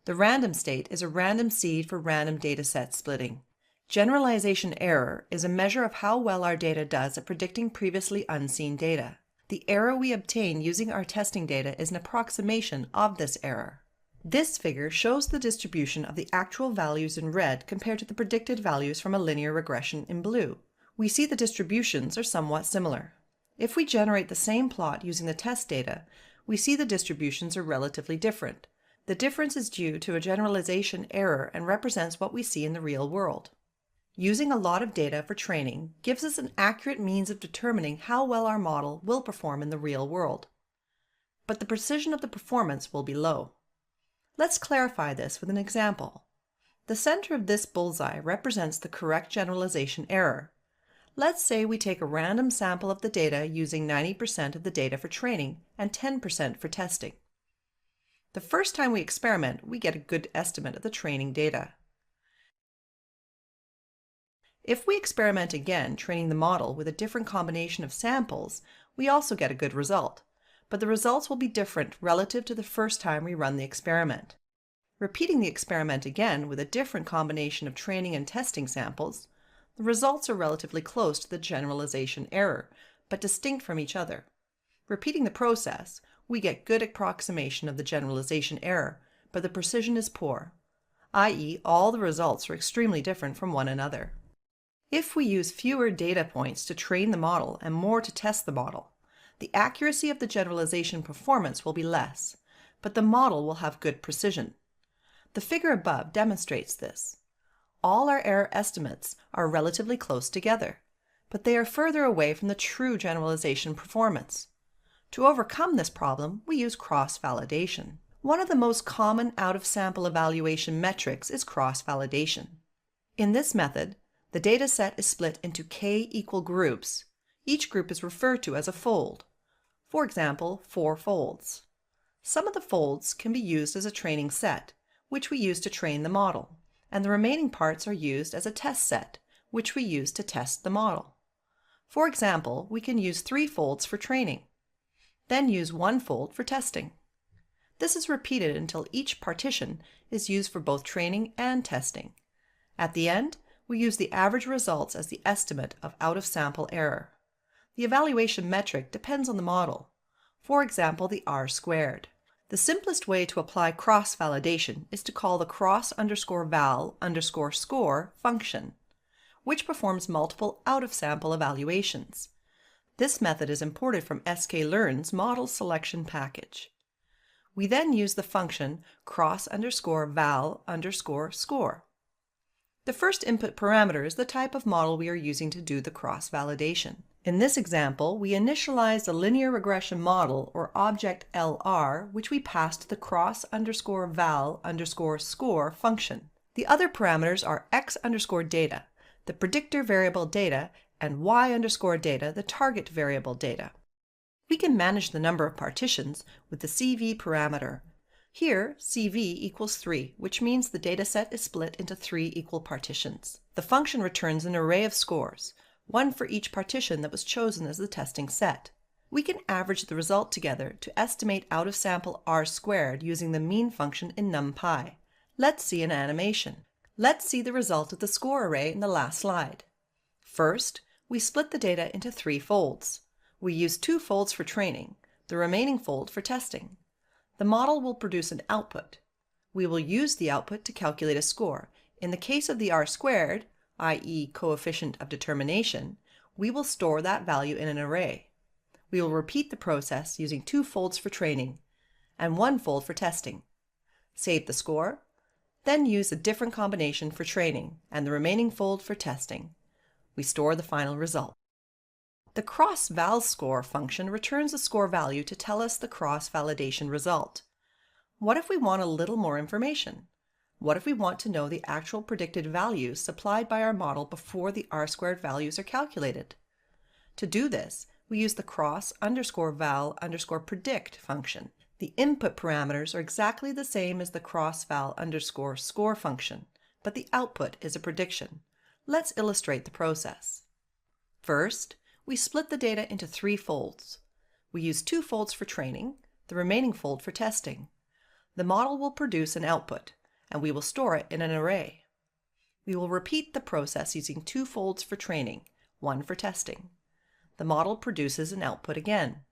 The random state is a random seed for random dataset splitting. Generalization error is a measure of how well our data does at predicting previously unseen data. The error we obtain using our testing data is an approximation of this error. This figure shows the distribution of the actual values in red compared to the predicted values from a linear regression in blue. We see the distributions are somewhat similar. If we generate the same plot using the test data, we see the distributions are relatively different. The difference is due to a generalization error and represents what we see in the real world. Using a lot of data for training gives us an accurate means of determining how well our model will perform in the real world. But the precision of the performance will be low. Let's clarify this with an example. The center of this bullseye represents the correct generalization error. Let's say we take a random sample of the data using 90% of the data for training and 10% for testing. The first time we experiment, we get a good estimate of the training data. If we experiment again, training the model with a different combination of samples, we also get a good result, but the results will be different relative to the first time we run the experiment. Repeating the experiment again with a different combination of training and testing samples, the results are relatively close to the generalization error, but distinct from each other. Repeating the process, we get good approximation of the generalization error, but the precision is poor, i.e., all the results are extremely different from one another. If we use fewer data points to train the model and more to test the model, the accuracy of the generalization performance will be less, but the model will have good precision. The figure above demonstrates this. All our error estimates are relatively close together, but they are further away from the true generalization performance. To overcome this problem, we use cross-validation. One of the most common out-of-sample evaluation metrics is cross-validation. In this method, the data set is split into k equal groups. Each group is referred to as a fold. For example, 4 folds. Some of the folds can be used as a training set, which we use to train the model, and the remaining parts are used as a test set, which we use to test the model. For example, we can use 3 folds for training, then use 1 fold for testing. This is repeated until each partition is used for both training and testing. At the end, we use the average results as the estimate of out-of-sample error. The evaluation metric depends on the model, for example, the R-squared. The simplest way to apply cross-validation is to call the cross_val_score function, which performs multiple out-of-sample evaluations. This method is imported from sklearn's model selection package. We then use the function cross_val_score. The first input parameter is the type of model we are using to do the cross-validation. In this example, we initialize a linear regression model, or object LR, which we pass to the cross_val_score function. The other parameters are x_data, the predictor variable data, and y_data, the target variable data. We can manage the number of partitions with the CV parameter. Here, CV equals 3, which means the dataset is split into 3 equal partitions. The function returns an array of scores, one for each partition that was chosen as the testing set. We can average the result together to estimate out-of-sample R-squared using the mean function in NumPy. Let's see an animation. Let's see the result of the score array in the last slide. First, we split the data into 3 folds. We use 2 folds for training, the remaining fold for testing. The model will produce an output. We will use the output to calculate a score. In the case of the R-squared, i.e. coefficient of determination, we will store that value in an array. We will repeat the process using 2 folds for training and 1 fold for testing. Save the score, then use a different combination for training and the remaining fold for testing. We store the final result. The cross-val_score function returns a score value to tell us the cross-validation result. What if we want a little more information? What if we want to know the actual predicted values supplied by our model before the R-squared values are calculated? To do this, we use the cross_val_predict function. The input parameters are exactly the same as the cross_val_score function, but the output is a prediction. Let's illustrate the process. First, we split the data into 3 folds. We use 2 folds for training, the remaining fold for testing. The model will produce an output, and we will store it in an array. We will repeat the process using 2 folds for training, 1 for testing. The model produces an output again.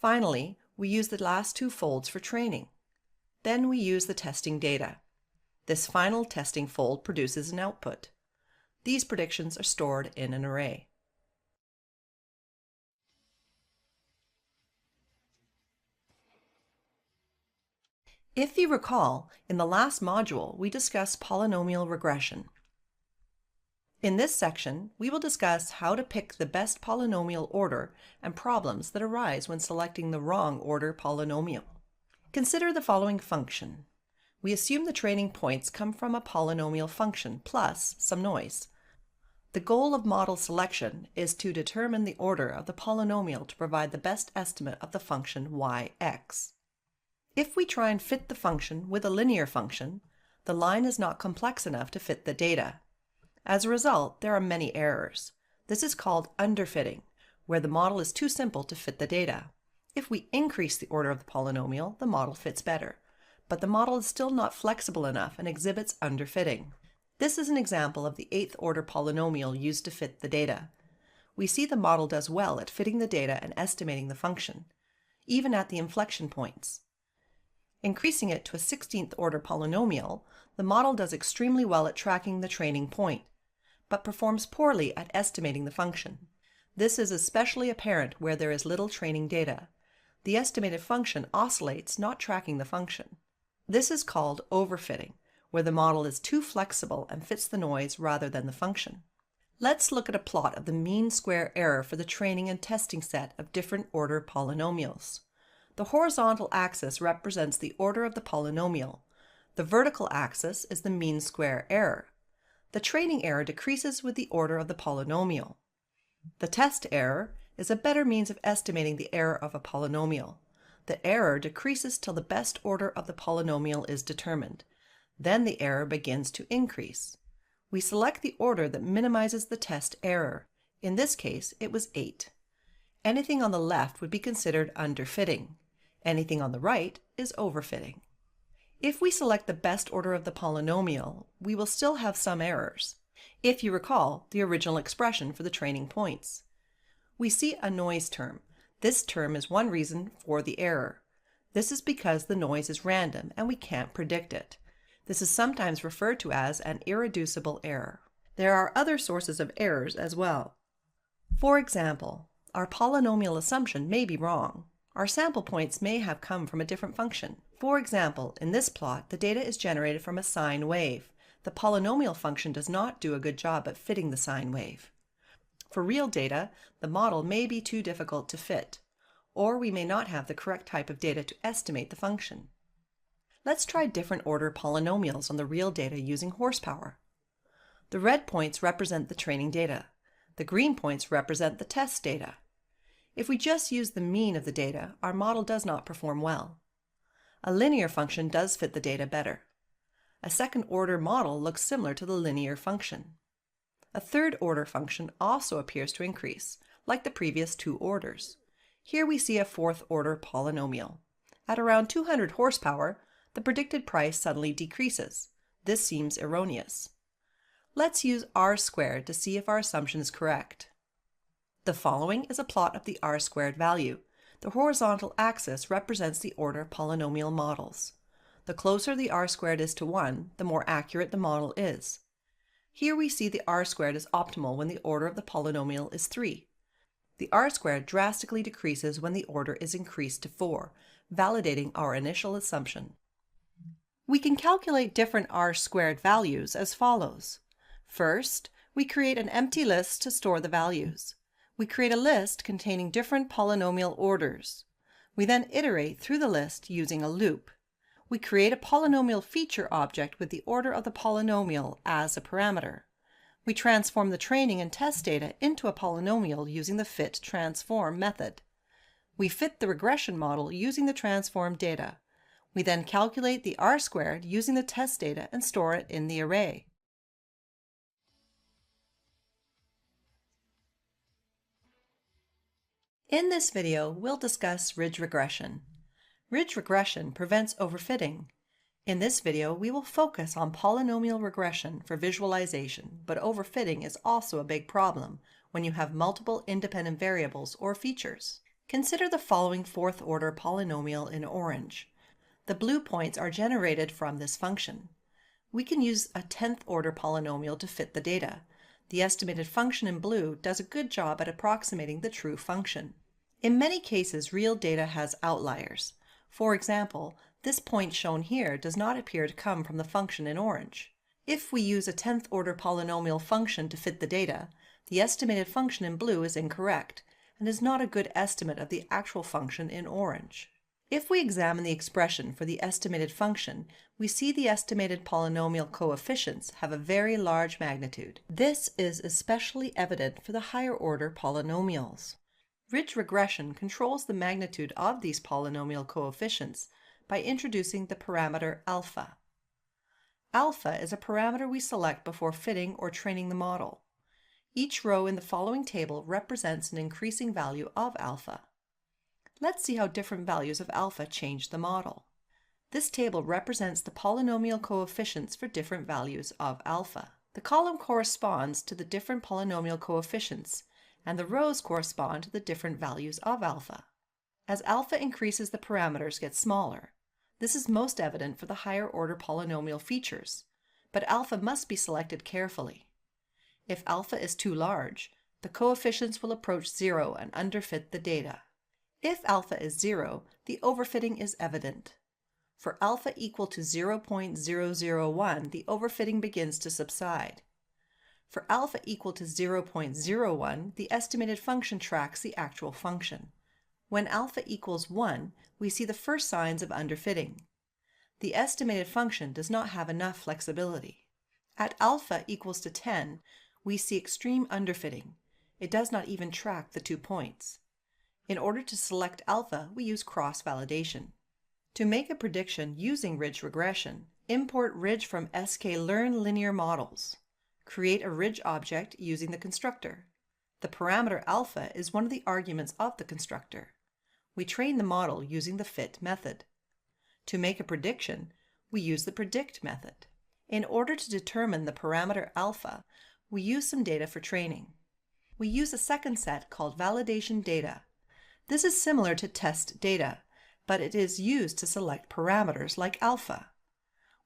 Finally, we use the last 2 folds for training. Then we use the testing data. This final testing fold produces an output. These predictions are stored in an array. If you recall, in the last module, we discussed polynomial regression. In this section, we will discuss how to pick the best polynomial order and problems that arise when selecting the wrong order polynomial. Consider the following function. We assume the training points come from a polynomial function plus some noise. The goal of model selection is to determine the order of the polynomial to provide the best estimate of the function yx. If we try and fit the function with a linear function, the line is not complex enough to fit the data. As a result, there are many errors. This is called underfitting, where the model is too simple to fit the data. If we increase the order of the polynomial, the model fits better, but the model is still not flexible enough and exhibits underfitting. This is an example of the 8th order polynomial used to fit the data. We see the model does well at fitting the data and estimating the function, even at the inflection points. Increasing it to a 16th order polynomial, the model does extremely well at tracking the training point, but performs poorly at estimating the function. This is especially apparent where there is little training data. The estimated function oscillates, not tracking the function. This is called overfitting, where the model is too flexible and fits the noise rather than the function. Let's look at a plot of the mean square error for the training and testing set of different order polynomials. The horizontal axis represents the order of the polynomial. The vertical axis is the mean square error. The training error decreases with the order of the polynomial. The test error is a better means of estimating the error of a polynomial. The error decreases till the best order of the polynomial is determined. Then the error begins to increase. We select the order that minimizes the test error. In this case, it was 8. Anything on the left would be considered underfitting. Anything on the right is overfitting. If we select the best order of the polynomial, we will still have some errors. If you recall the original expression for the training points, we see a noise term. This term is one reason for the error. This is because the noise is random and we can't predict it. This is sometimes referred to as an irreducible error. There are other sources of errors as well. For example, our polynomial assumption may be wrong. Our sample points may have come from a different function. For example, in this plot, the data is generated from a sine wave. The polynomial function does not do a good job at fitting the sine wave. For real data, the model may be too difficult to fit, or we may not have the correct type of data to estimate the function. Let's try different order polynomials on the real data using horsepower. The red points represent the training data. The green points represent the test data. If we just use the mean of the data, our model does not perform well. A linear function does fit the data better. A second order model looks similar to the linear function. A third order function also appears to increase, like the previous 2 orders. Here we see a fourth order polynomial. At around 200 horsepower, the predicted price suddenly decreases. This seems erroneous. Let's use r² to see if our assumption is correct. The following is a plot of the r² value. The horizontal axis represents the order polynomial models. The closer the r² is to 1, the more accurate the model is. Here we see the r² is optimal when the order of the polynomial is 3. The r² drastically decreases when the order is increased to 4, validating our initial assumption. We can calculate different r² values as follows. First, we create an empty list to store the values. We create a list containing different polynomial orders. We then iterate through the list using a loop. We create a polynomial feature object with the order of the polynomial as a parameter. We transform the training and test data into a polynomial using the fit transform method. We fit the regression model using the transformed data. We then calculate the r² using the test data and store it in the array. In this video, we'll discuss ridge regression. Ridge regression prevents overfitting. In this video, we will focus on polynomial regression for visualization, but overfitting is also a big problem when you have multiple independent variables or features. Consider the following fourth order polynomial in orange. The blue points are generated from this function. We can use a 10th order polynomial to fit the data. The estimated function in blue does a good job at approximating the true function. In many cases, real data has outliers. For example, this point shown here does not appear to come from the function in orange. If we use a 10th order polynomial function to fit the data, the estimated function in blue is incorrect and is not a good estimate of the actual function in orange. If we examine the expression for the estimated function, we see the estimated polynomial coefficients have a very large magnitude. This is especially evident for the higher order polynomials. Ridge regression controls the magnitude of these polynomial coefficients by introducing the parameter alpha. Alpha is a parameter we select before fitting or training the model. Each row in the following table represents an increasing value of alpha. Let's see how different values of alpha change the model. This table represents the polynomial coefficients for different values of alpha. The column corresponds to the different polynomial coefficients, and the rows correspond to the different values of alpha. As alpha increases, the parameters get smaller. This is most evident for the higher order polynomial features, but alpha must be selected carefully. If alpha is too large, the coefficients will approach 0 and underfit the data. If alpha is 0, the overfitting is evident. For alpha equal to 0.001, the overfitting begins to subside. For alpha equal to 0.01, the estimated function tracks the actual function. When alpha equals 1, we see the first signs of underfitting. The estimated function does not have enough flexibility. At alpha equals to 10, we see extreme underfitting. It does not even track the 2 points. In order to select alpha, we use cross-validation. To make a prediction using ridge regression, import ridge from sklearn linear models. Create a ridge object using the constructor. The parameter alpha is one of the arguments of the constructor. We train the model using the fit method. To make a prediction, we use the predict method. In order to determine the parameter alpha, we use some data for training. We use a second set called validation data. This is similar to test data, but it is used to select parameters like alpha.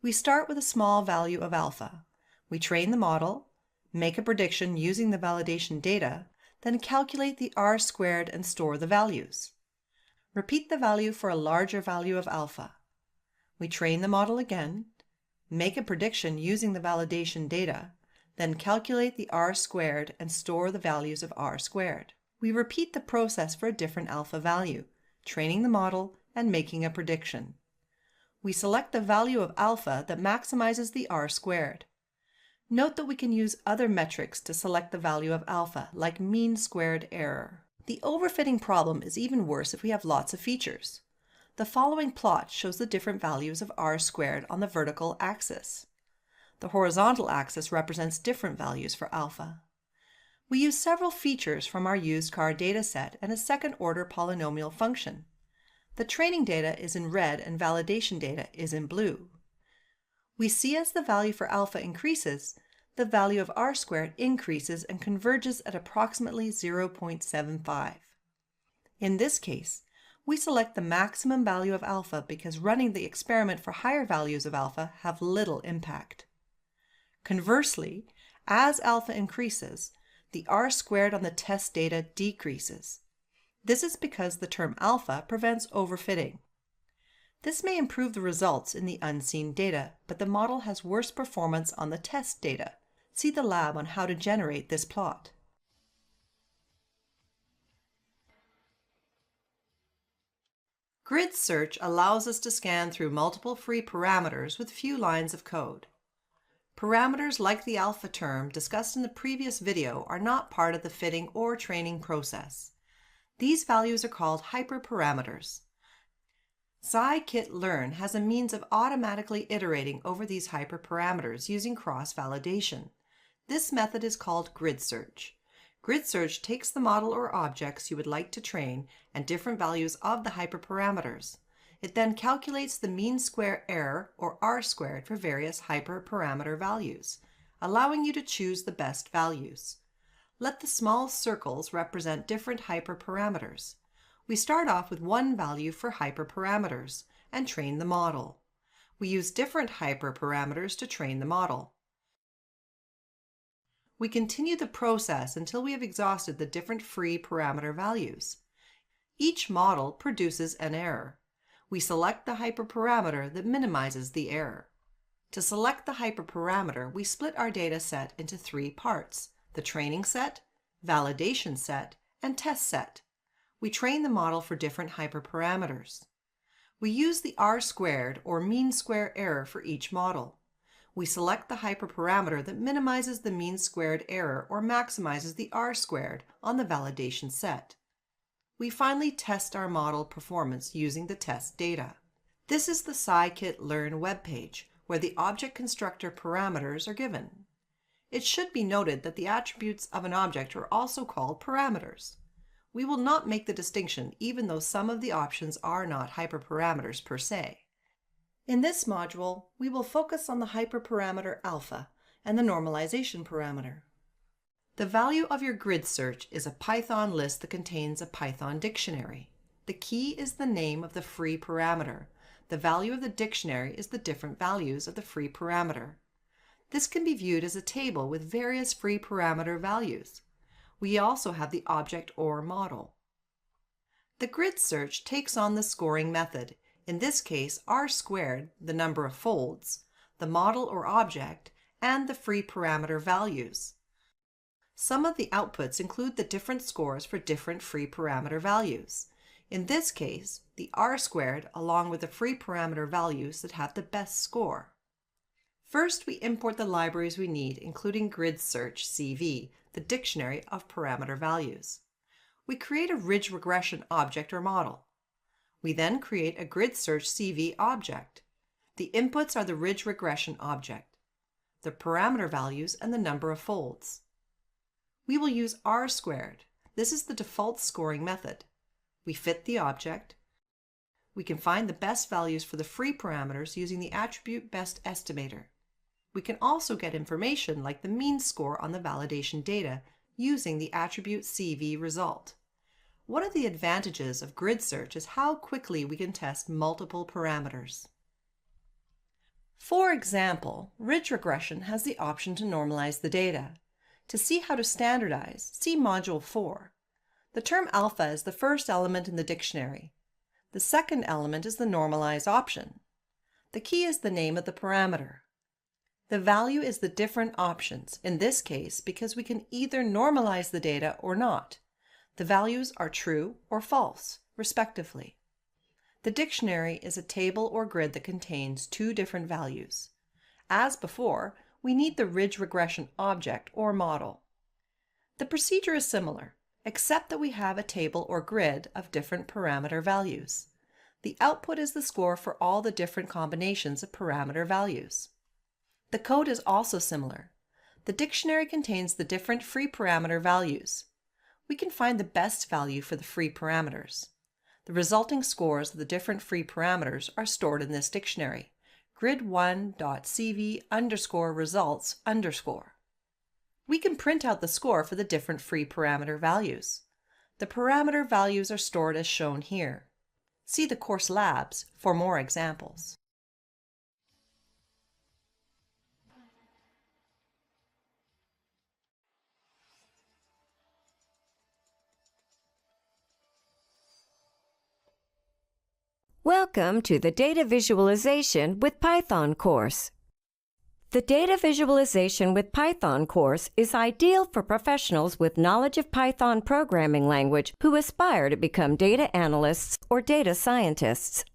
We start with a small value of alpha. We train the model, make a prediction using the validation data, then calculate the R-squared and store the values. Repeat the value for a larger value of alpha. We train the model again, make a prediction using the validation data, then calculate the R-squared and store the values of R-squared. We repeat the process for a different alpha value, training the model and making a prediction. We select the value of alpha that maximizes the R-squared. Note that we can use other metrics to select the value of alpha, like mean squared error. The overfitting problem is even worse if we have lots of features. The following plot shows the different values of R-squared on the vertical axis. The horizontal axis represents different values for alpha. We use several features from our used car dataset and a second-order polynomial function. The training data is in red and validation data is in blue. We see as the value for alpha increases, the value of R-squared increases and converges at approximately 0.75. In this case, we select the maximum value of alpha because running the experiment for higher values of alpha have little impact. Conversely, as alpha increases, the R-squared on the test data decreases. This is because the term alpha prevents overfitting. This may improve the results in the unseen data, but the model has worse performance on the test data. See the lab on how to generate this plot. Grid search allows us to scan through multiple free parameters with few lines of code. Parameters like the alpha term discussed in the previous video are not part of the fitting or training process. These values are called hyperparameters. scikit-learn has a means of automatically iterating over these hyperparameters using cross-validation. This method is called grid search. Grid search takes the model or objects you would like to train and different values of the hyperparameters. It then calculates the mean square error, or R-squared, for various hyperparameter values, allowing you to choose the best values. Let the small circles represent different hyperparameters. We start off with one value for hyperparameters and train the model. We use different hyperparameters to train the model. We continue the process until we have exhausted the different free parameter values. Each model produces an error. We select the hyperparameter that minimizes the error. To select the hyperparameter, we split our data set into 3 parts: the training set, validation set, and test set. We train the model for different hyperparameters. We use the R-squared, or mean square error, for each model. We select the hyperparameter that minimizes the mean squared error or maximizes the R-squared on the validation set. We finally test our model performance using the test data. This is the scikit-learn webpage, where the object constructor parameters are given. It should be noted that the attributes of an object are also called parameters. We will not make the distinction even though some of the options are not hyperparameters per se. In this module, we will focus on the hyperparameter alpha and the normalization parameter. The value of your grid search is a Python list that contains a Python dictionary. The key is the name of the free parameter. The value of the dictionary is the different values of the free parameter. This can be viewed as a table with various free parameter values. We also have the object or model. The grid search takes on the scoring method, in this case r squared, the number of folds, the model or object, and the free parameter values. Some of the outputs include the different scores for different free parameter values. In this case, the r squared along with the free parameter values that have the best score. First, we import the libraries we need, including grid search CV, the dictionary of parameter values. We create a ridge regression object or model. We then create a grid search CV object. The inputs are the ridge regression object, the parameter values, and the number of folds. We will use r squared. This is the default scoring method. We fit the object. We can find the best values for the free parameters using the attribute best estimator. We can also get information like the mean score on the validation data using the attribute CV result. One of the advantages of grid search is how quickly we can test multiple parameters. For example, ridge regression has the option to normalize the data. To see how to standardize, see Module 4. The term alpha is the first element in the dictionary. The second element is the normalize option. The key is the name of the parameter. The value is the different options, in this case because we can either normalize the data or not. The values are true or false, respectively. The dictionary is a table or grid that contains two different values. As before, we need the ridge regression object or model. The procedure is similar, except that we have a table or grid of different parameter values. The output is the score for all the different combinations of parameter values. The code is also similar. The dictionary contains the different free parameter values. We can find the best value for the free parameters. The resulting scores of the different free parameters are stored in this dictionary, grid1.cv_results_. We can print out the score for the different free parameter values. The parameter values are stored as shown here. See the course labs for more examples. Welcome to the Data Visualization with Python course. The Data Visualization with Python course is ideal for professionals with knowledge of Python programming language who aspire to become data analysts or data scientists.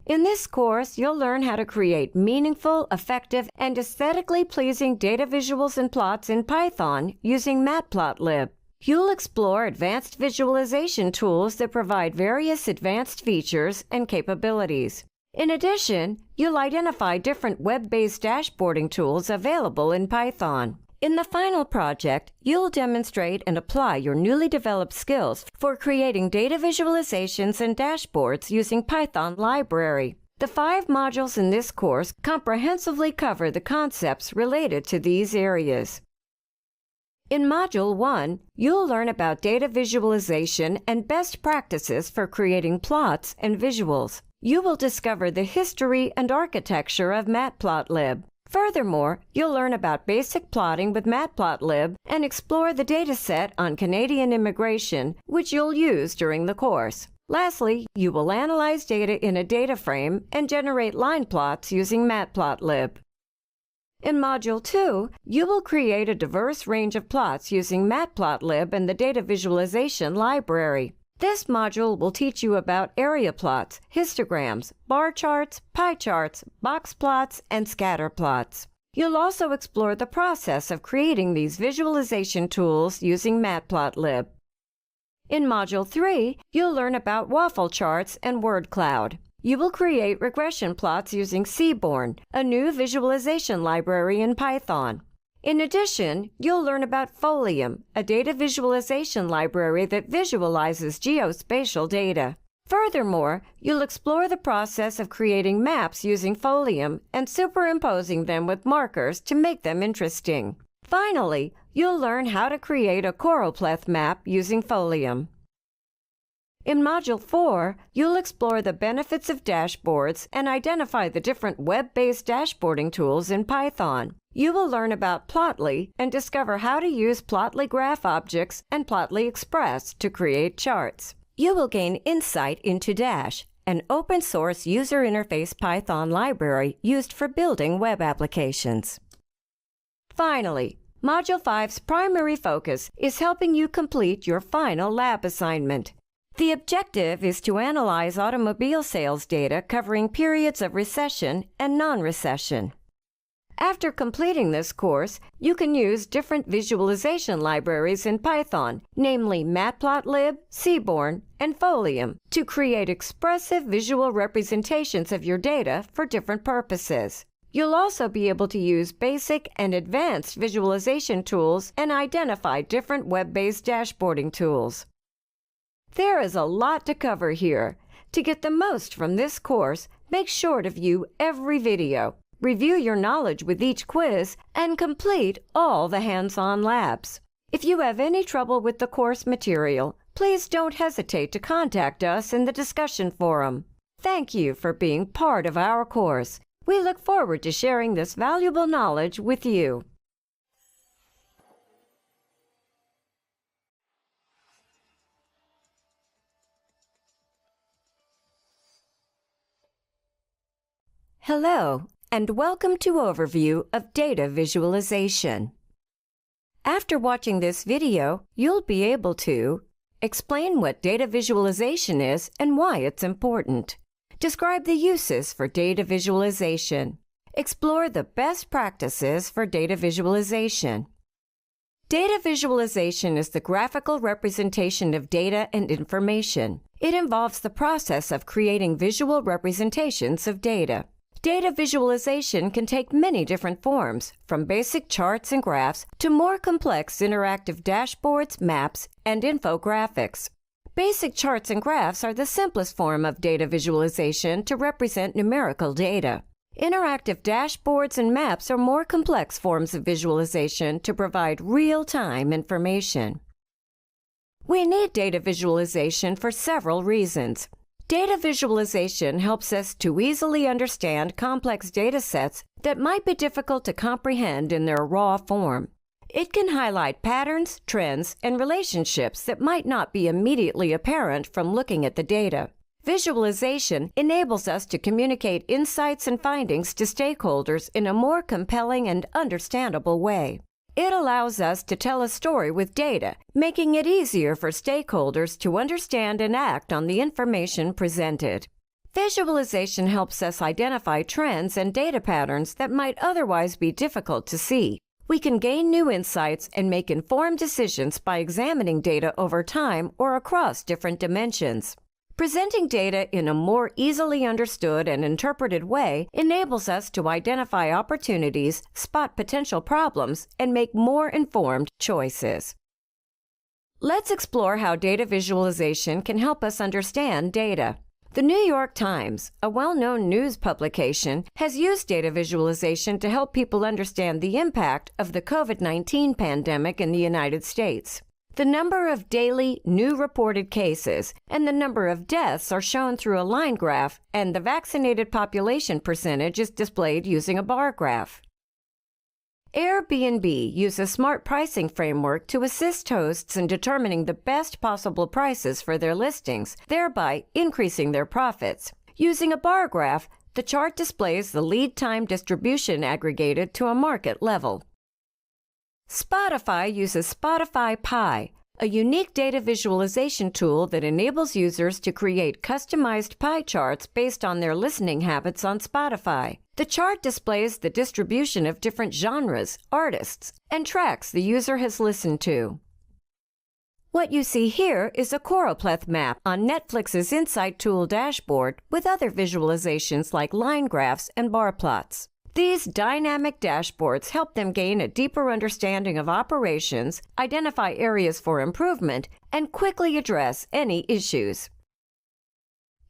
In this course, you'll learn how to create meaningful, effective, and aesthetically pleasing data visuals and plots in Python using Matplotlib. You'll explore advanced visualization tools that provide various advanced features and capabilities. In addition, you'll identify different web-based dashboarding tools available in Python. In the final project, you'll demonstrate and apply your newly developed skills for creating data visualizations and dashboards using Python library. The 5 modules in this course comprehensively cover the concepts related to these areas. In Module 1, you'll learn about data visualization and best practices for creating plots and visuals. You will discover the history and architecture of Matplotlib. Furthermore, you'll learn about basic plotting with Matplotlib and explore the dataset on Canadian immigration, which you'll use during the course. Lastly, you will analyze data in a data frame and generate line plots using Matplotlib. In Module 2, you will create a diverse range of plots using Matplotlib and the Data Visualization Library. This module will teach you about area plots, histograms, bar charts, pie charts, box plots, and scatter plots. You'll also explore the process of creating these visualization tools using Matplotlib. In Module 3, you'll learn about waffle charts and word cloud. you will create regression plots using Seaborn, a new visualization library in Python. In addition, you'll learn about Folium, a data visualization library that visualizes geospatial data. Furthermore, you'll explore the process of creating maps using Folium and superimposing them with markers to make them interesting. Finally, you'll learn how to create a choropleth map using Folium. In Module 4, you'll explore the benefits of dashboards and identify the different web-based dashboarding tools in Python. You will learn about Plotly and discover how to use Plotly graph objects and Plotly Express to create charts. You will gain insight into Dash, an open-source user interface Python library used for building web applications. Finally, Module 5's primary focus is helping you complete your final lab assignment. The objective is to analyze automobile sales data covering periods of recession and non-recession. After completing this course, you can use different visualization libraries in Python, namely Matplotlib, Seaborn, and Folium, to create expressive visual representations of your data for different purposes. You'll also be able to use basic and advanced visualization tools and identify different web-based dashboarding tools. There is a lot to cover here. To get the most from this course, make sure to view every video, review your knowledge with each quiz, and complete all the hands-on labs. If you have any trouble with the course material, please don't hesitate to contact us in the discussion forum. Thank you for being part of our course. We look forward to sharing this valuable knowledge with you. Hello, and welcome to Overview of Data Visualization. After watching this video, you'll be able to explain what data visualization is and why it's important, describe the uses for data visualization, explore the best practices for data visualization. Data visualization is the graphical representation of data and information. It involves the process of creating visual representations of data. Data visualization can take many different forms, from basic charts and graphs to more complex interactive dashboards, maps, and infographics. Basic charts and graphs are the simplest form of data visualization to represent numerical data. Interactive dashboards and maps are more complex forms of visualization to provide real-time information. We need data visualization for several reasons. Data visualization helps us to easily understand complex data sets that might be difficult to comprehend in their raw form. It can highlight patterns, trends, and relationships that might not be immediately apparent from looking at the data. Visualization enables us to communicate insights and findings to stakeholders in a more compelling and understandable way. It allows us to tell a story with data, making it easier for stakeholders to understand and act on the information presented. Visualization helps us identify trends and data patterns that might otherwise be difficult to see. We can gain new insights and make informed decisions by examining data over time or across different dimensions. Presenting data in a more easily understood and interpreted way enables us to identify opportunities, spot potential problems, and make more informed choices. Let's explore how data visualization can help us understand data. The New York Times, a well-known news publication, has used data visualization to help people understand the impact of the COVID-19 pandemic in the United States. The number of daily new reported cases and the number of deaths are shown through a line graph, and the vaccinated population percentage is displayed using a bar graph. Airbnb uses smart pricing framework to assist hosts in determining the best possible prices for their listings, thereby increasing their profits. Using a bar graph, the chart displays the lead time distribution aggregated to a market level. Spotify uses Spotify Pie, a unique data visualization tool that enables users to create customized pie charts based on their listening habits on Spotify. The chart displays the distribution of different genres, artists, and tracks the user has listened to. What you see here is a choropleth map on Netflix's Insight Tool dashboard with other visualizations like line graphs and bar plots. These dynamic dashboards help them gain a deeper understanding of operations, identify areas for improvement, and quickly address any issues.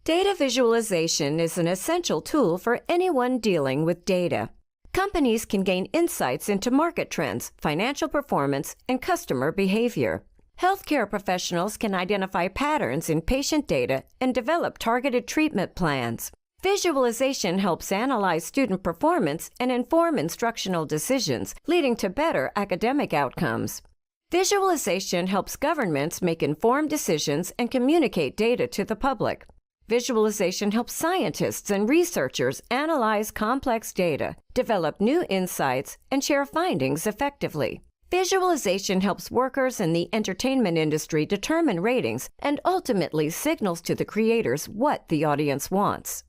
Data visualization is an essential tool for anyone dealing with data. Companies can gain insights into market trends, financial performance, and customer behavior. Healthcare professionals can identify patterns in patient data and develop targeted treatment plans. Visualization helps analyze student performance and inform instructional decisions, leading to better academic outcomes. Visualization helps governments make informed decisions and communicate data to the public. Visualization helps scientists and researchers analyze complex data, develop new insights, and share findings effectively. Visualization helps workers in the entertainment industry determine ratings and ultimately signals to the creators what the audience wants.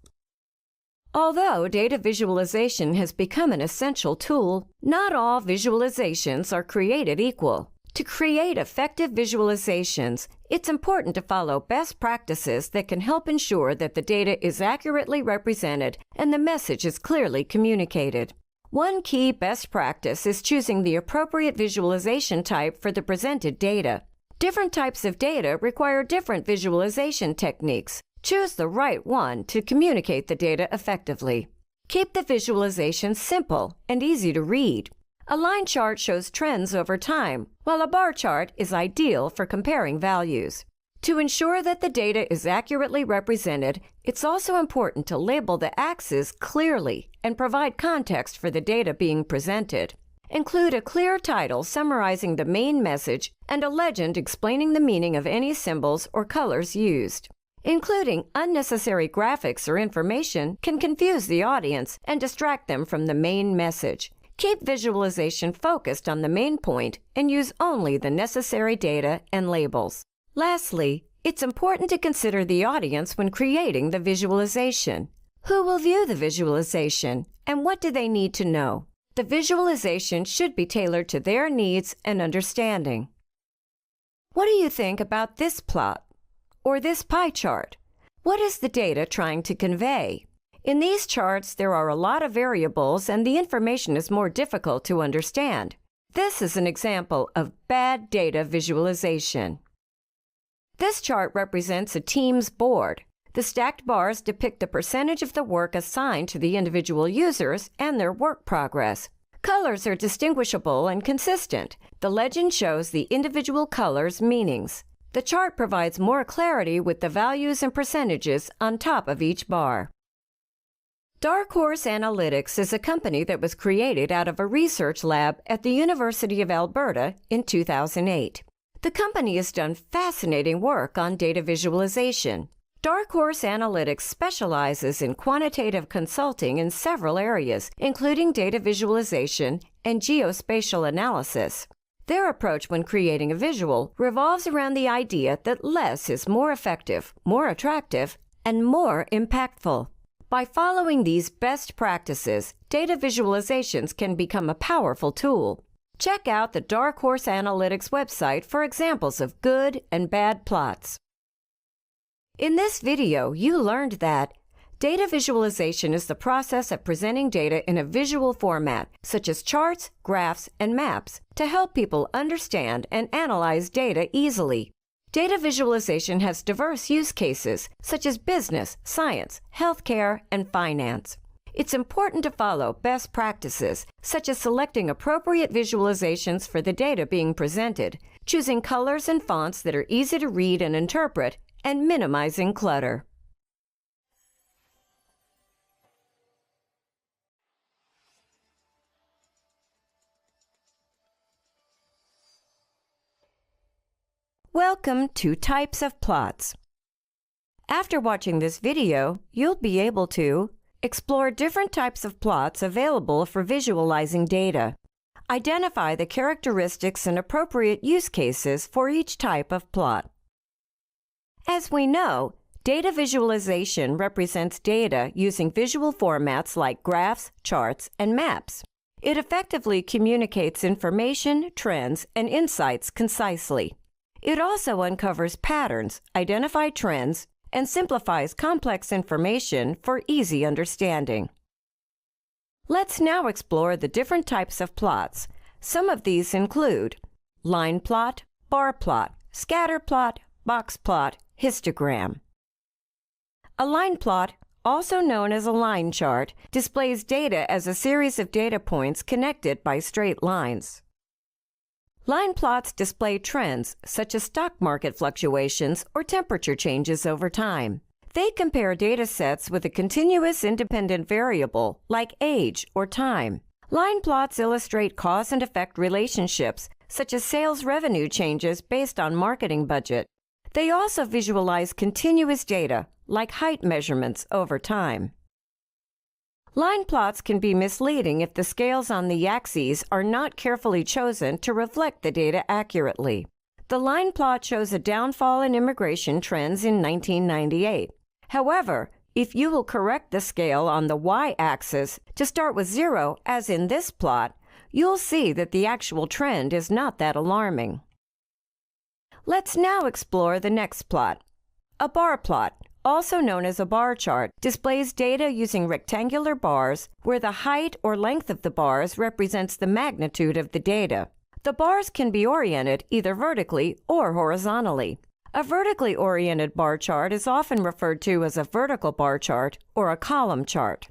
Although data visualization has become an essential tool, not all visualizations are created equal. To create effective visualizations, it's important to follow best practices that can help ensure that the data is accurately represented and the message is clearly communicated. One key best practice is choosing the appropriate visualization type for the presented data. Different types of data require different visualization techniques. Choose the right one to communicate the data effectively. Keep the visualization simple and easy to read. A line chart shows trends over time, while a bar chart is ideal for comparing values. To ensure that the data is accurately represented, it's also important to label the axes clearly and provide context for the data being presented. Include a clear title summarizing the main message and a legend explaining the meaning of any symbols or colors used. Including unnecessary graphics or information can confuse the audience and distract them from the main message. Keep visualization focused on the main point and use only the necessary data and labels. Lastly, it's important to consider the audience when creating the visualization. Who will view the visualization, and what do they need to know? The visualization should be tailored to their needs and understanding. What do you think about this plot? Or this pie chart? What is the data trying to convey? In these charts, there are a lot of variables and the information is more difficult to understand. This is an example of bad data visualization. This chart represents a team's board. The stacked bars depict the percentage of the work assigned to the individual users and their work progress. Colors are distinguishable and consistent. The legend shows the individual colors' meanings. The chart provides more clarity with the values and percentages on top of each bar. Dark Horse Analytics is a company that was created out of a research lab at the University of Alberta in 2008. The company has done fascinating work on data visualization. Dark Horse Analytics specializes in quantitative consulting in several areas, including data visualization and geospatial analysis. Their approach when creating a visual revolves around the idea that less is more effective, more attractive, and more impactful. By following these best practices, data visualizations can become a powerful tool. Check out the Dark Horse Analytics website for examples of good and bad plots. In this video, you learned that data visualization is the process of presenting data in a visual format, such as charts, graphs, and maps, to help people understand and analyze data easily. Data visualization has diverse use cases, such as business, science, healthcare, and finance. It's important to follow best practices, such as selecting appropriate visualizations for the data being presented, choosing colors and fonts that are easy to read and interpret, and minimizing clutter. Welcome to Types of Plots. After watching this video, you'll be able to explore different types of plots available for visualizing data. Identify the characteristics and appropriate use cases for each type of plot. As we know, data visualization represents data using visual formats like graphs, charts, and maps. It effectively communicates information, trends, and insights concisely. It also uncovers patterns, identifies trends, and simplifies complex information for easy understanding. Let's now explore the different types of plots. Some of these include line plot, bar plot, scatter plot, box plot, histogram. A line plot, also known as a line chart, displays data as a series of data points connected by straight lines. Line plots display trends, such as stock market fluctuations or temperature changes over time. They compare data sets with a continuous independent variable, like age or time. Line plots illustrate cause and effect relationships, such as sales revenue changes based on marketing budget. They also visualize continuous data, like height measurements over time. Line plots can be misleading if the scales on the axes are not carefully chosen to reflect the data accurately. The line plot shows a downfall in immigration trends in 1998. However, if you will correct the scale on the y-axis to start with 0, as in this plot, you'll see that the actual trend is not that alarming. Let's now explore the next plot. A bar plot, also known as a bar chart, displays data using rectangular bars where the height or length of the bars represents the magnitude of the data. The bars can be oriented either vertically or horizontally. A vertically oriented bar chart is often referred to as a vertical bar chart or a column chart.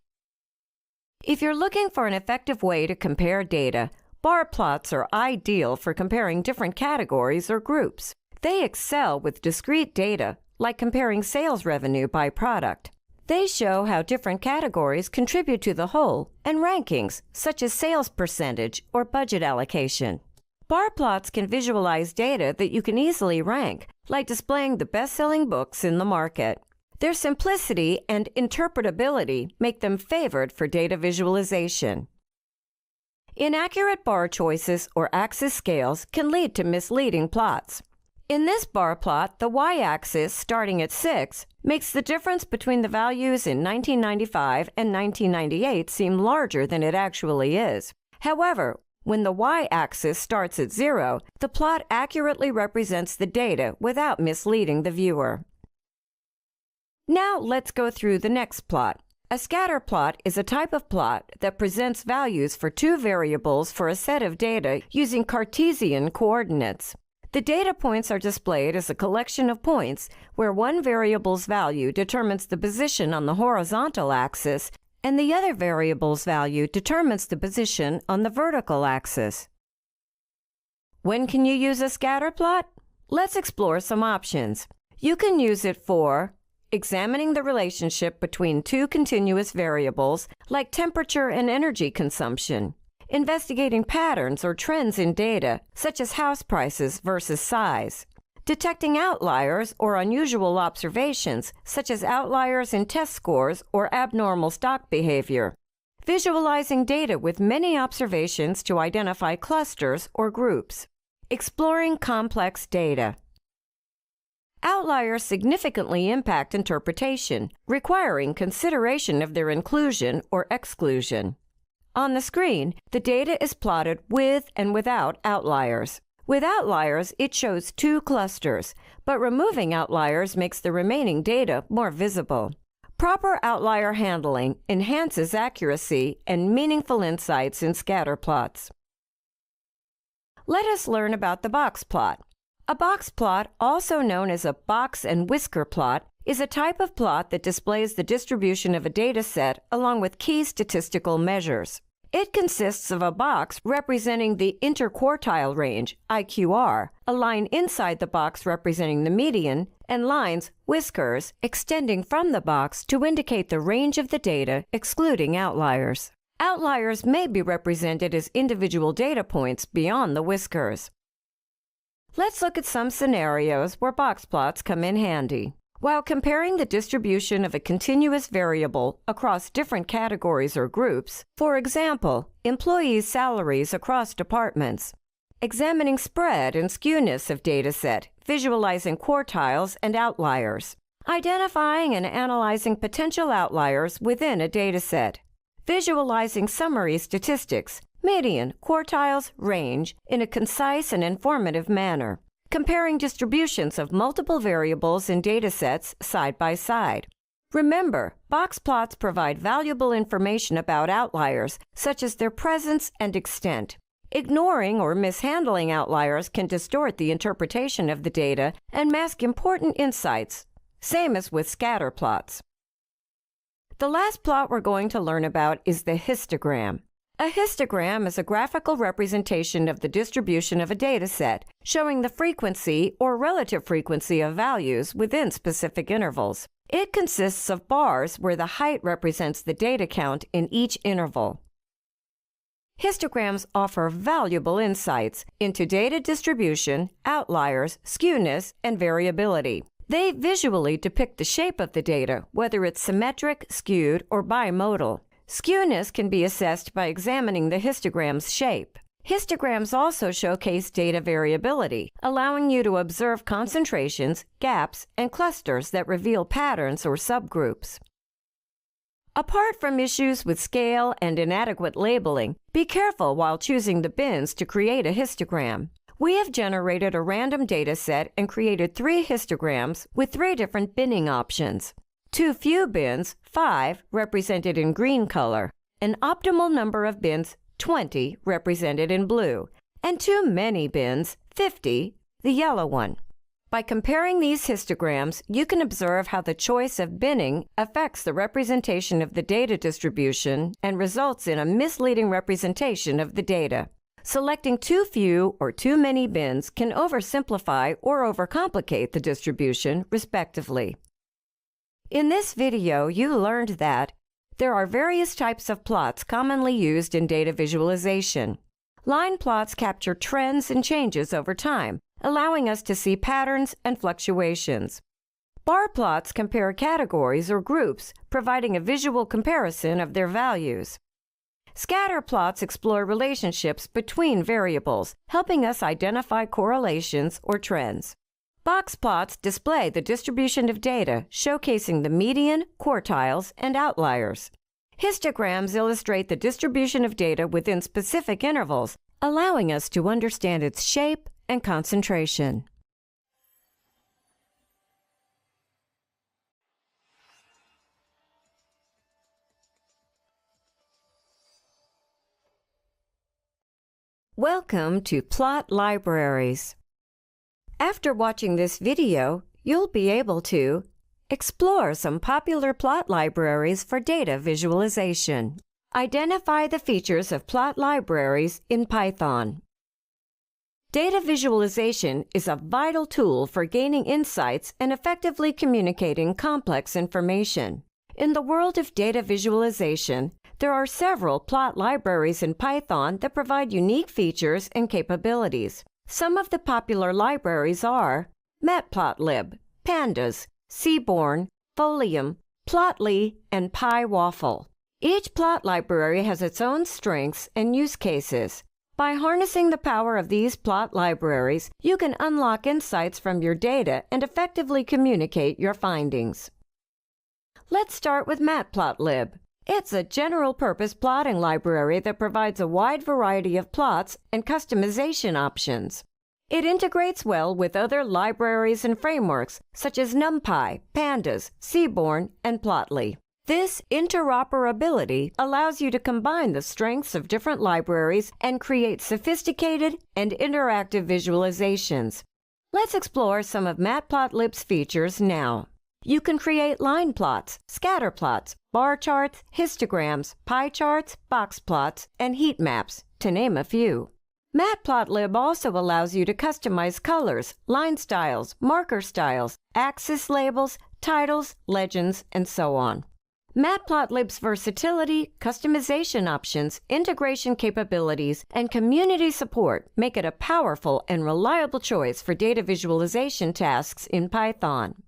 If you're looking for an effective way to compare data, bar plots are ideal for comparing different categories or groups. They excel with discrete data, like comparing sales revenue by product. They show how different categories contribute to the whole, and rankings, such as sales percentage or budget allocation. Bar plots can visualize data that you can easily rank, like displaying the best-selling books in the market. Their simplicity and interpretability make them favored for data visualization. Inaccurate bar choices or axis scales can lead to misleading plots. In this bar plot, the y-axis, starting at 6, makes the difference between the values in 1995 and 1998 seem larger than it actually is. However, when the y-axis starts at 0, the plot accurately represents the data without misleading the viewer. Now let's go through the next plot. A scatter plot is a type of plot that presents values for two variables for a set of data using Cartesian coordinates. The data points are displayed as a collection of points where one variable's value determines the position on the horizontal axis and the other variable's value determines the position on the vertical axis. When can you use a scatter plot? Let's explore some options. You can use it for examining the relationship between two continuous variables like temperature and energy consumption, investigating patterns or trends in data, such as house prices versus size, detecting outliers or unusual observations, such as outliers in test scores or abnormal stock behavior, visualizing data with many observations to identify clusters or groups, exploring complex data. Outliers significantly impact interpretation, requiring consideration of their inclusion or exclusion. On the screen, the data is plotted with and without outliers. With outliers, it shows two clusters, but removing outliers makes the remaining data more visible. Proper outlier handling enhances accuracy and meaningful insights in scatter plots. Let us learn about the box plot. A box plot, also known as a box and whisker plot, is a type of plot that displays the distribution of a data set along with key statistical measures. It consists of a box representing the interquartile range, IQR, a line inside the box representing the median, and lines, whiskers, extending from the box to indicate the range of the data, excluding outliers. Outliers may be represented as individual data points beyond the whiskers. Let's look at some scenarios where box plots come in handy. While comparing the distribution of a continuous variable across different categories or groups, for example, employees' salaries across departments, examining spread and skewness of dataset, visualizing quartiles and outliers, identifying and analyzing potential outliers within a dataset, visualizing summary statistics, median, quartiles, range, in a concise and informative manner, comparing distributions of multiple variables in datasets side by side. Remember, box plots provide valuable information about outliers, such as their presence and extent. Ignoring or mishandling outliers can distort the interpretation of the data and mask important insights, same as with scatter plots. The last plot we're going to learn about is the histogram. A histogram is a graphical representation of the distribution of a dataset, showing the frequency or relative frequency of values within specific intervals. It consists of bars where the height represents the data count in each interval. Histograms offer valuable insights into data distribution, outliers, skewness, and variability. They visually depict the shape of the data, whether it's symmetric, skewed, or bimodal. Skewness can be assessed by examining the histogram's shape. Histograms also showcase data variability, allowing you to observe concentrations, gaps, and clusters that reveal patterns or subgroups. Apart from issues with scale and inadequate labeling, be careful while choosing the bins to create a histogram. We have generated a random data set and created 3 histograms with 3 different binning options. Too few bins, 5, represented in green color, an optimal number of bins, 20, represented in blue, and too many bins, 50, the yellow one. By comparing these histograms, you can observe how the choice of binning affects the representation of the data distribution and results in a misleading representation of the data. Selecting too few or too many bins can oversimplify or overcomplicate the distribution, respectively. In this video, you learned that there are various types of plots commonly used in data visualization. Line plots capture trends and changes over time, allowing us to see patterns and fluctuations. Bar plots compare categories or groups, providing a visual comparison of their values. Scatter plots explore relationships between variables, helping us identify correlations or trends. Box plots display the distribution of data, showcasing the median, quartiles, and outliers. Histograms illustrate the distribution of data within specific intervals, allowing us to understand its shape and concentration. Welcome to Plot Libraries. After watching this video, you'll be able to explore some popular plot libraries for data visualization. Identify the features of plot libraries in Python. Data visualization is a vital tool for gaining insights and effectively communicating complex information. In the world of data visualization, there are several plot libraries in Python that provide unique features and capabilities. Some of the popular libraries are Matplotlib, Pandas, Seaborn, Folium, Plotly, and PyWaffle. Each plot library has its own strengths and use cases. By harnessing the power of these plot libraries, you can unlock insights from your data and effectively communicate your findings. Let's start with Matplotlib. It's a general-purpose plotting library that provides a wide variety of plots and customization options. It integrates well with other libraries and frameworks such as NumPy, Pandas, Seaborn, and Plotly. This interoperability allows you to combine the strengths of different libraries and create sophisticated and interactive visualizations. Let's explore some of Matplotlib's features now. You can create line plots, scatter plots, bar charts, histograms, pie charts, box plots, and heat maps, to name a few. Matplotlib also allows you to customize colors, line styles, marker styles, axis labels, titles, legends, and so on. Matplotlib's versatility, customization options, integration capabilities, and community support make it a powerful and reliable choice for data visualization tasks in Python.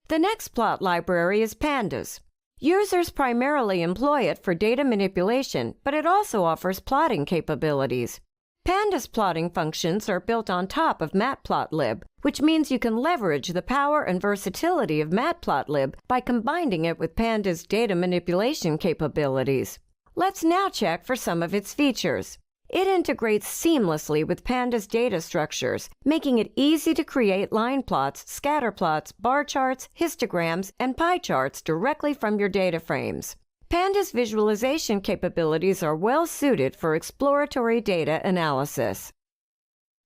The next plot library is Pandas. Users primarily employ it for data manipulation, but it also offers plotting capabilities. Pandas plotting functions are built on top of Matplotlib, which means you can leverage the power and versatility of Matplotlib by combining it with Pandas' data manipulation capabilities. Let's now check for some of its features. It integrates seamlessly with Pandas data structures, making it easy to create line plots, scatter plots, bar charts, histograms, and pie charts directly from your data frames. Pandas visualization capabilities are well suited for exploratory data analysis.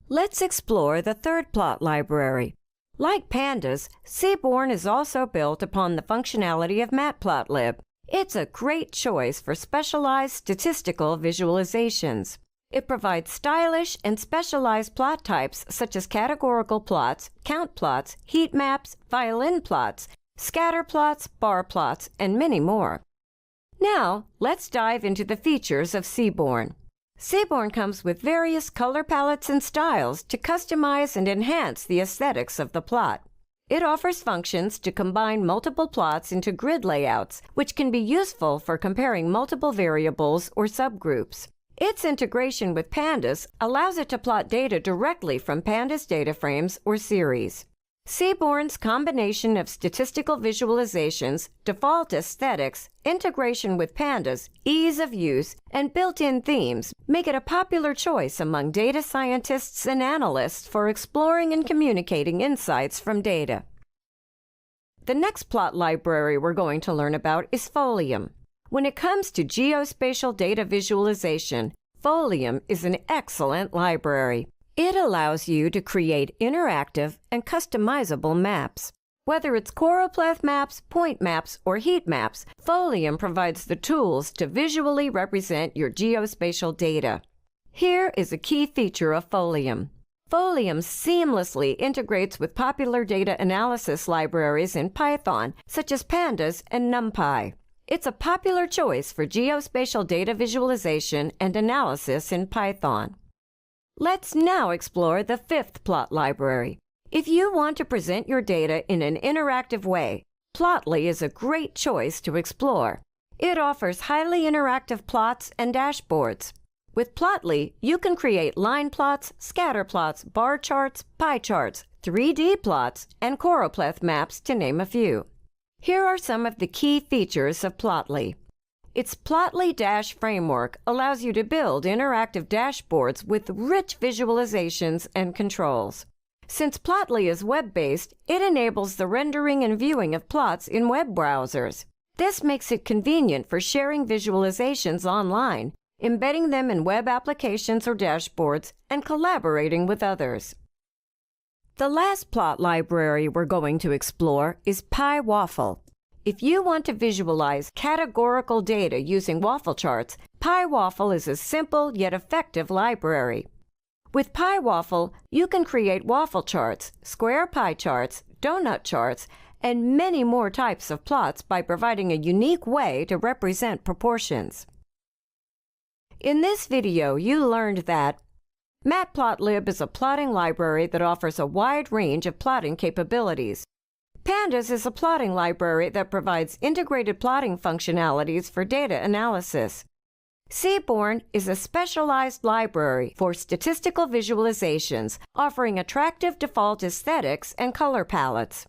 Let's explore the third plot library. Like Pandas, Seaborn is also built upon the functionality of Matplotlib. It's a great choice for specialized statistical visualizations. It provides stylish and specialized plot types such as categorical plots, count plots, heat maps, violin plots, scatter plots, bar plots, and many more. Now, let's dive into the features of Seaborn. Seaborn comes with various color palettes and styles to customize and enhance the aesthetics of the plot. It offers functions to combine multiple plots into grid layouts, which can be useful for comparing multiple variables or subgroups. Its integration with Pandas allows it to plot data directly from Pandas data frames or series. Seaborn's combination of statistical visualizations, default aesthetics, integration with Pandas, ease of use, and built-in themes make it a popular choice among data scientists and analysts for exploring and communicating insights from data. The next plot library we're going to learn about is Folium. When it comes to geospatial data visualization, Folium is an excellent library. It allows you to create interactive and customizable maps. Whether it's choropleth maps, point maps, or heat maps, Folium provides the tools to visually represent your geospatial data. Here is a key feature of Folium. Folium seamlessly integrates with popular data analysis libraries in Python, such as Pandas and NumPy. It's a popular choice for geospatial data visualization and analysis in Python. Let's now explore the fifth plot library. If you want to present your data in an interactive way, Plotly is a great choice to explore. It offers highly interactive plots and dashboards. With Plotly, you can create line plots, scatter plots, bar charts, pie charts, 3D plots, and choropleth maps, to name a few. Here are some of the key features of Plotly. Its Plotly Dash framework allows you to build interactive dashboards with rich visualizations and controls. Since Plotly is web-based, it enables the rendering and viewing of plots in web browsers. This makes it convenient for sharing visualizations online, embedding them in web applications or dashboards, and collaborating with others. The last plot library we're going to explore is PyWaffle. If you want to visualize categorical data using waffle charts, PyWaffle is a simple yet effective library. With PyWaffle, you can create waffle charts, square pie charts, donut charts, and many more types of plots by providing a unique way to represent proportions. In this video, you learned that Matplotlib is a plotting library that offers a wide range of plotting capabilities. Pandas is a plotting library that provides integrated plotting functionalities for data analysis. Seaborn is a specialized library for statistical visualizations, offering attractive default aesthetics and color palettes.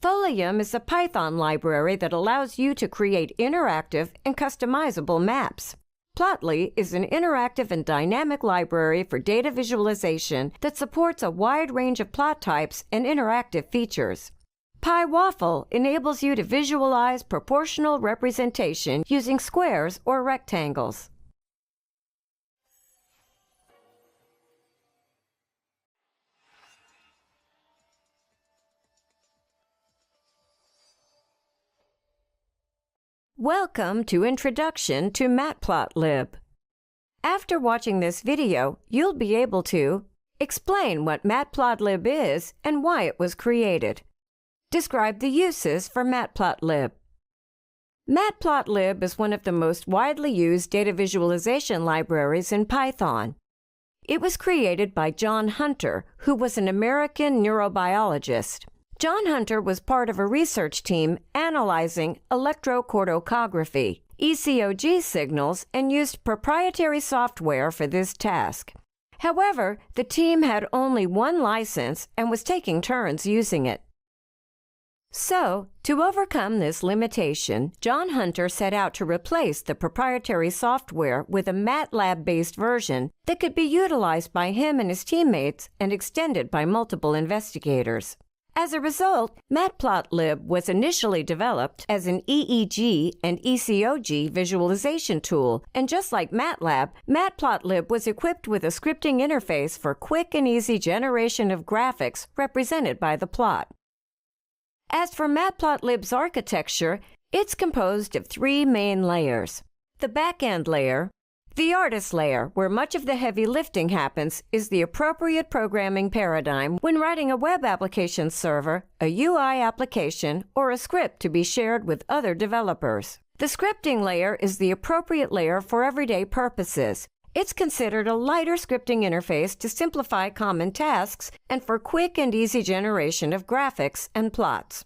Folium is a Python library that allows you to create interactive and customizable maps. Plotly is an interactive and dynamic library for data visualization that supports a wide range of plot types and interactive features. PyWaffle enables you to visualize proportional representation using squares or rectangles. Welcome to Introduction to Matplotlib. After watching this video, you'll be able to explain what Matplotlib is and why it was created. Describe the uses for Matplotlib. Matplotlib is one of the most widely used data visualization libraries in Python. It was created by John Hunter, who was an American neurobiologist. John Hunter was part of a research team analyzing electrocorticography, ECOG signals, and used proprietary software for this task. However, the team had only one license and was taking turns using it. So, to overcome this limitation, John Hunter set out to replace the proprietary software with a MATLAB-based version that could be utilized by him and his teammates and extended by multiple investigators. As a result, Matplotlib was initially developed as an EEG and ECOG visualization tool, and just like MATLAB, Matplotlib was equipped with a scripting interface for quick and easy generation of graphics represented by the plot. As for Matplotlib's architecture, it's composed of three main layers. The back-end layer, the artist layer, where much of the heavy lifting happens, is the appropriate programming paradigm when writing a web application server, a UI application, or a script to be shared with other developers. The scripting layer is the appropriate layer for everyday purposes. It's considered a lighter scripting interface to simplify common tasks and for quick and easy generation of graphics and plots.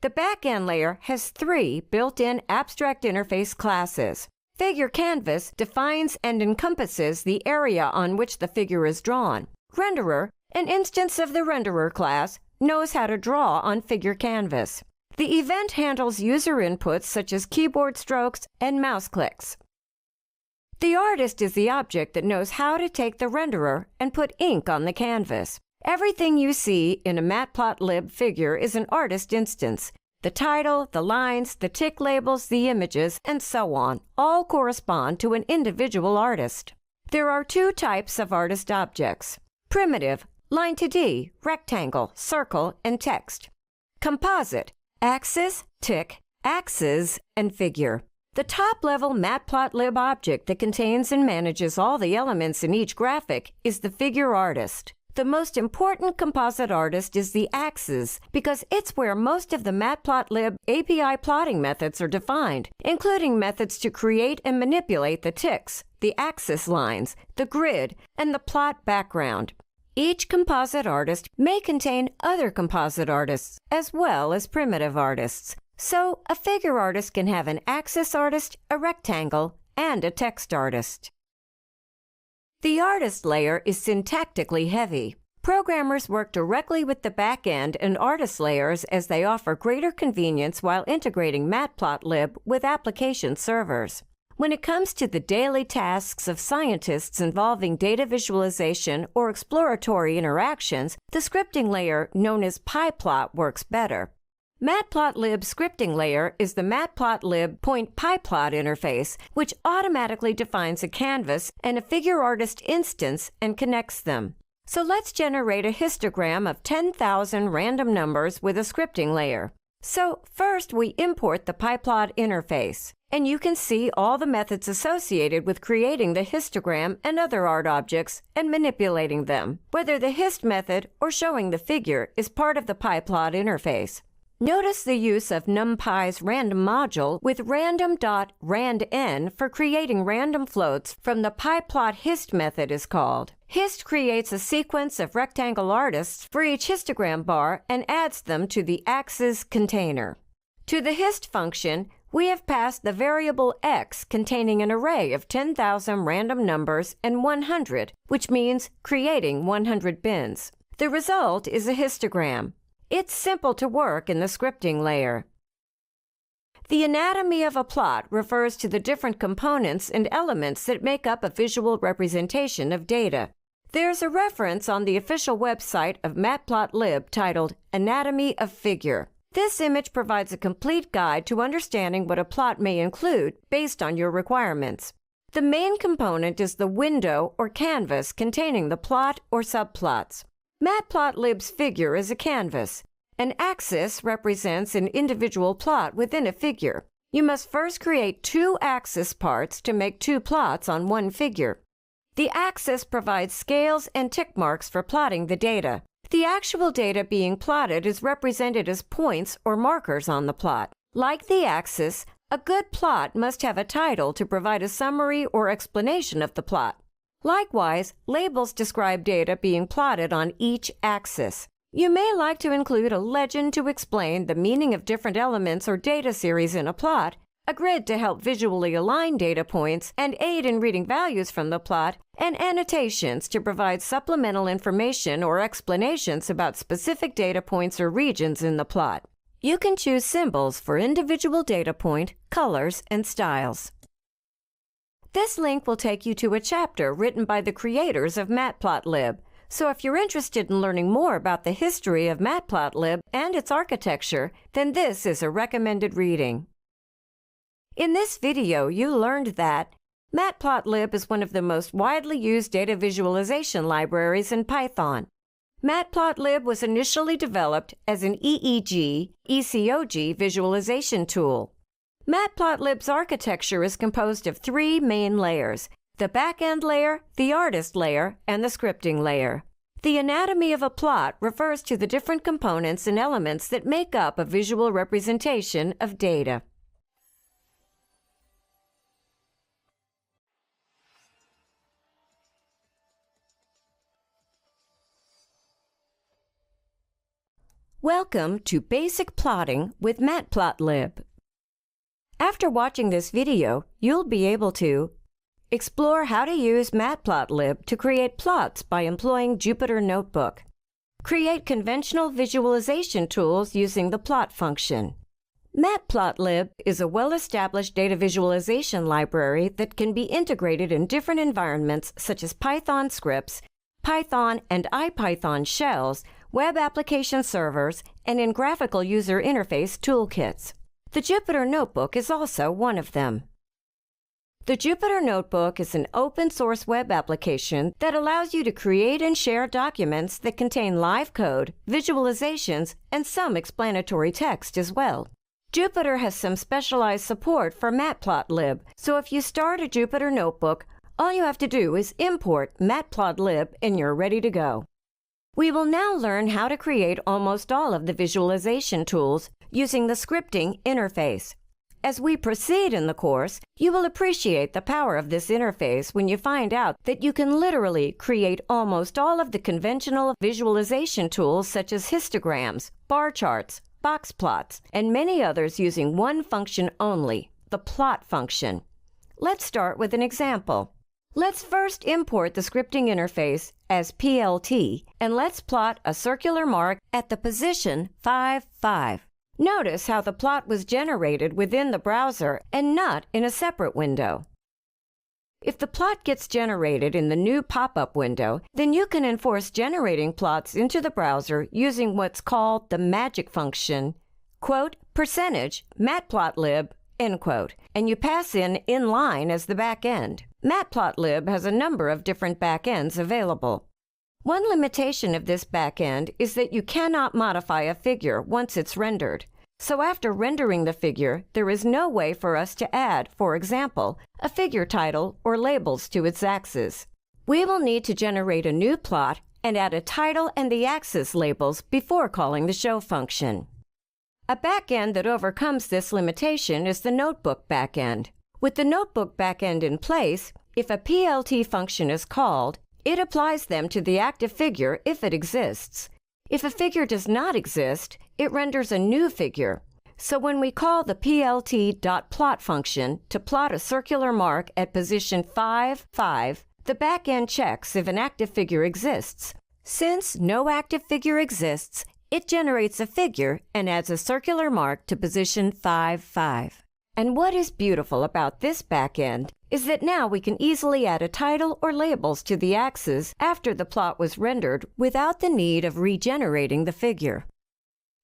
The back-end layer has three built-in abstract interface classes. Figure Canvas defines and encompasses the area on which the figure is drawn. Renderer, an instance of the renderer class, knows how to draw on Figure Canvas. The event handles user inputs such as keyboard strokes and mouse clicks. The artist is the object that knows how to take the renderer and put ink on the canvas. Everything you see in a Matplotlib figure is an artist instance. The title, the lines, the tick labels, the images, and so on, all correspond to an individual artist. There are two types of artist objects: primitive, line to D, rectangle, circle, and text; composite, axis, tick, axes, and figure. The top-level Matplotlib object that contains and manages all the elements in each graphic is the figure artist. The most important composite artist is the axis because it's where most of the Matplotlib API plotting methods are defined, including methods to create and manipulate the ticks, the axis lines, the grid, and the plot background. Each composite artist may contain other composite artists as well as primitive artists. So, a figure artist can have an axis artist, a rectangle, and a text artist. The artist layer is syntactically heavy. Programmers work directly with the back-end and artist layers as they offer greater convenience while integrating Matplotlib with application servers. When it comes to the daily tasks of scientists involving data visualization or exploratory interactions, the scripting layer known as PyPlot works better. Matplotlib's scripting layer is the Matplotlib point-PyPlot interface, which automatically defines a canvas and a figure artist instance and connects them. So let's generate a histogram of 10,000 random numbers with a scripting layer. So first we import the PyPlot interface, and you can see all the methods associated with creating the histogram and other art objects and manipulating them, whether the hist method or showing the figure is part of the PyPlot interface. Notice the use of NumPy's random module with random.randn for creating random floats from the PyPlot hist method is called. Hist creates a sequence of rectangle artists for each histogram bar and adds them to the axis container. To the hist function, we have passed the variable x containing an array of 10,000 random numbers and 100, which means creating 100 bins. The result is a histogram. It's simple to work in the scripting layer. The anatomy of a plot refers to the different components and elements that make up a visual representation of data. There's a reference on the official website of Matplotlib titled Anatomy of Figure. This image provides a complete guide to understanding what a plot may include based on your requirements. The main component is the window or canvas containing the plot or subplots. Matplotlib's figure is a canvas. An axis represents an individual plot within a figure. You must first create two axis parts to make two plots on one figure. The axis provides scales and tick marks for plotting the data. The actual data being plotted is represented as points or markers on the plot. Like the axis, a good plot must have a title to provide a summary or explanation of the plot. Likewise, labels describe data being plotted on each axis. You may like to include a legend to explain the meaning of different elements or data series in a plot, a grid to help visually align data points and aid in reading values from the plot, and annotations to provide supplemental information or explanations about specific data points or regions in the plot. You can choose symbols for individual data point, colors, and styles. This link will take you to a chapter written by the creators of Matplotlib, so if you're interested in learning more about the history of Matplotlib and its architecture, then this is a recommended reading. In this video, you learned that Matplotlib is one of the most widely used data visualization libraries in Python. Matplotlib was initially developed as an EEG/ECOG visualization tool. Matplotlib's architecture is composed of three main layers: the backend layer, the artist layer, and the scripting layer. The anatomy of a plot refers to the different components and elements that make up a visual representation of data. Welcome to Basic Plotting with Matplotlib. After watching this video, you'll be able to explore how to use Matplotlib to create plots by employing Jupyter Notebook, create conventional visualization tools using the plot function. Matplotlib is a well-established data visualization library that can be integrated in different environments such as Python scripts, Python and IPython shells, web application servers, and in graphical user interface toolkits. The Jupyter Notebook is also one of them. The Jupyter Notebook is an open-source web application that allows you to create and share documents that contain live code, visualizations, and some explanatory text as well. Jupyter has some specialized support for Matplotlib, so if you start a Jupyter Notebook, all you have to do is import Matplotlib and you're ready to go. We will now learn how to create almost all of the visualization tools using the scripting interface. As we proceed in the course, you will appreciate the power of this interface when you find out that you can literally create almost all of the conventional visualization tools such as histograms, bar charts, box plots, and many others using one function only, the plot function. Let's start with an example. Let's first import the scripting interface as PLT, and let's plot a circular mark at the position 5, 5. Notice how the plot was generated within the browser and not in a separate window. If the plot gets generated in the new pop-up window, then you can enforce generating plots into the browser using what's called the magic function, %, matplotlib, end quote, and you pass in inline as the backend. Matplotlib has a number of different backends available. One limitation of this backend is that you cannot modify a figure once it's rendered. So after rendering the figure, there is no way for us to add, for example, a figure title or labels to its axis. We will need to generate a new plot and add a title and the axis labels before calling the show function. A backend that overcomes this limitation is the Notebook backend. With the Notebook backend in place, if a PLT function is called, it applies them to the active figure if it exists. If a figure does not exist, it renders a new figure. So when we call the plt.plot function to plot a circular mark at position 5, 5, the backend checks if an active figure exists. Since no active figure exists, it generates a figure and adds a circular mark to position 5, 5. And what is beautiful about this backend is that now we can easily add a title or labels to the axis after the plot was rendered without the need of regenerating the figure.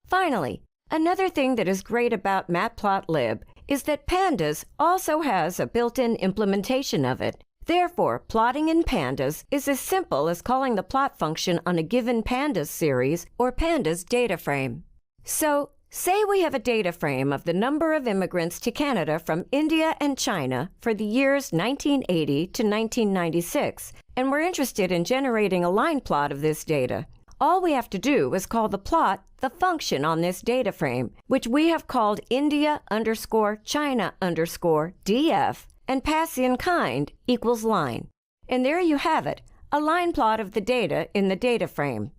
Finally, another thing that is great about Matplotlib is that Pandas also has a built-in implementation of it. Therefore, plotting in Pandas is as simple as calling the plot function on a given Pandas series or Pandas data frame. So, say we have a data frame of the number of immigrants to Canada from India and China for the years 1980 to 1996, and we're interested in generating a line plot of this data. All we have to do is call the plot the function on this data frame, which we have called India_China_DF, and pass in kind equals line. And there you have it, a line plot of the data in the data frame.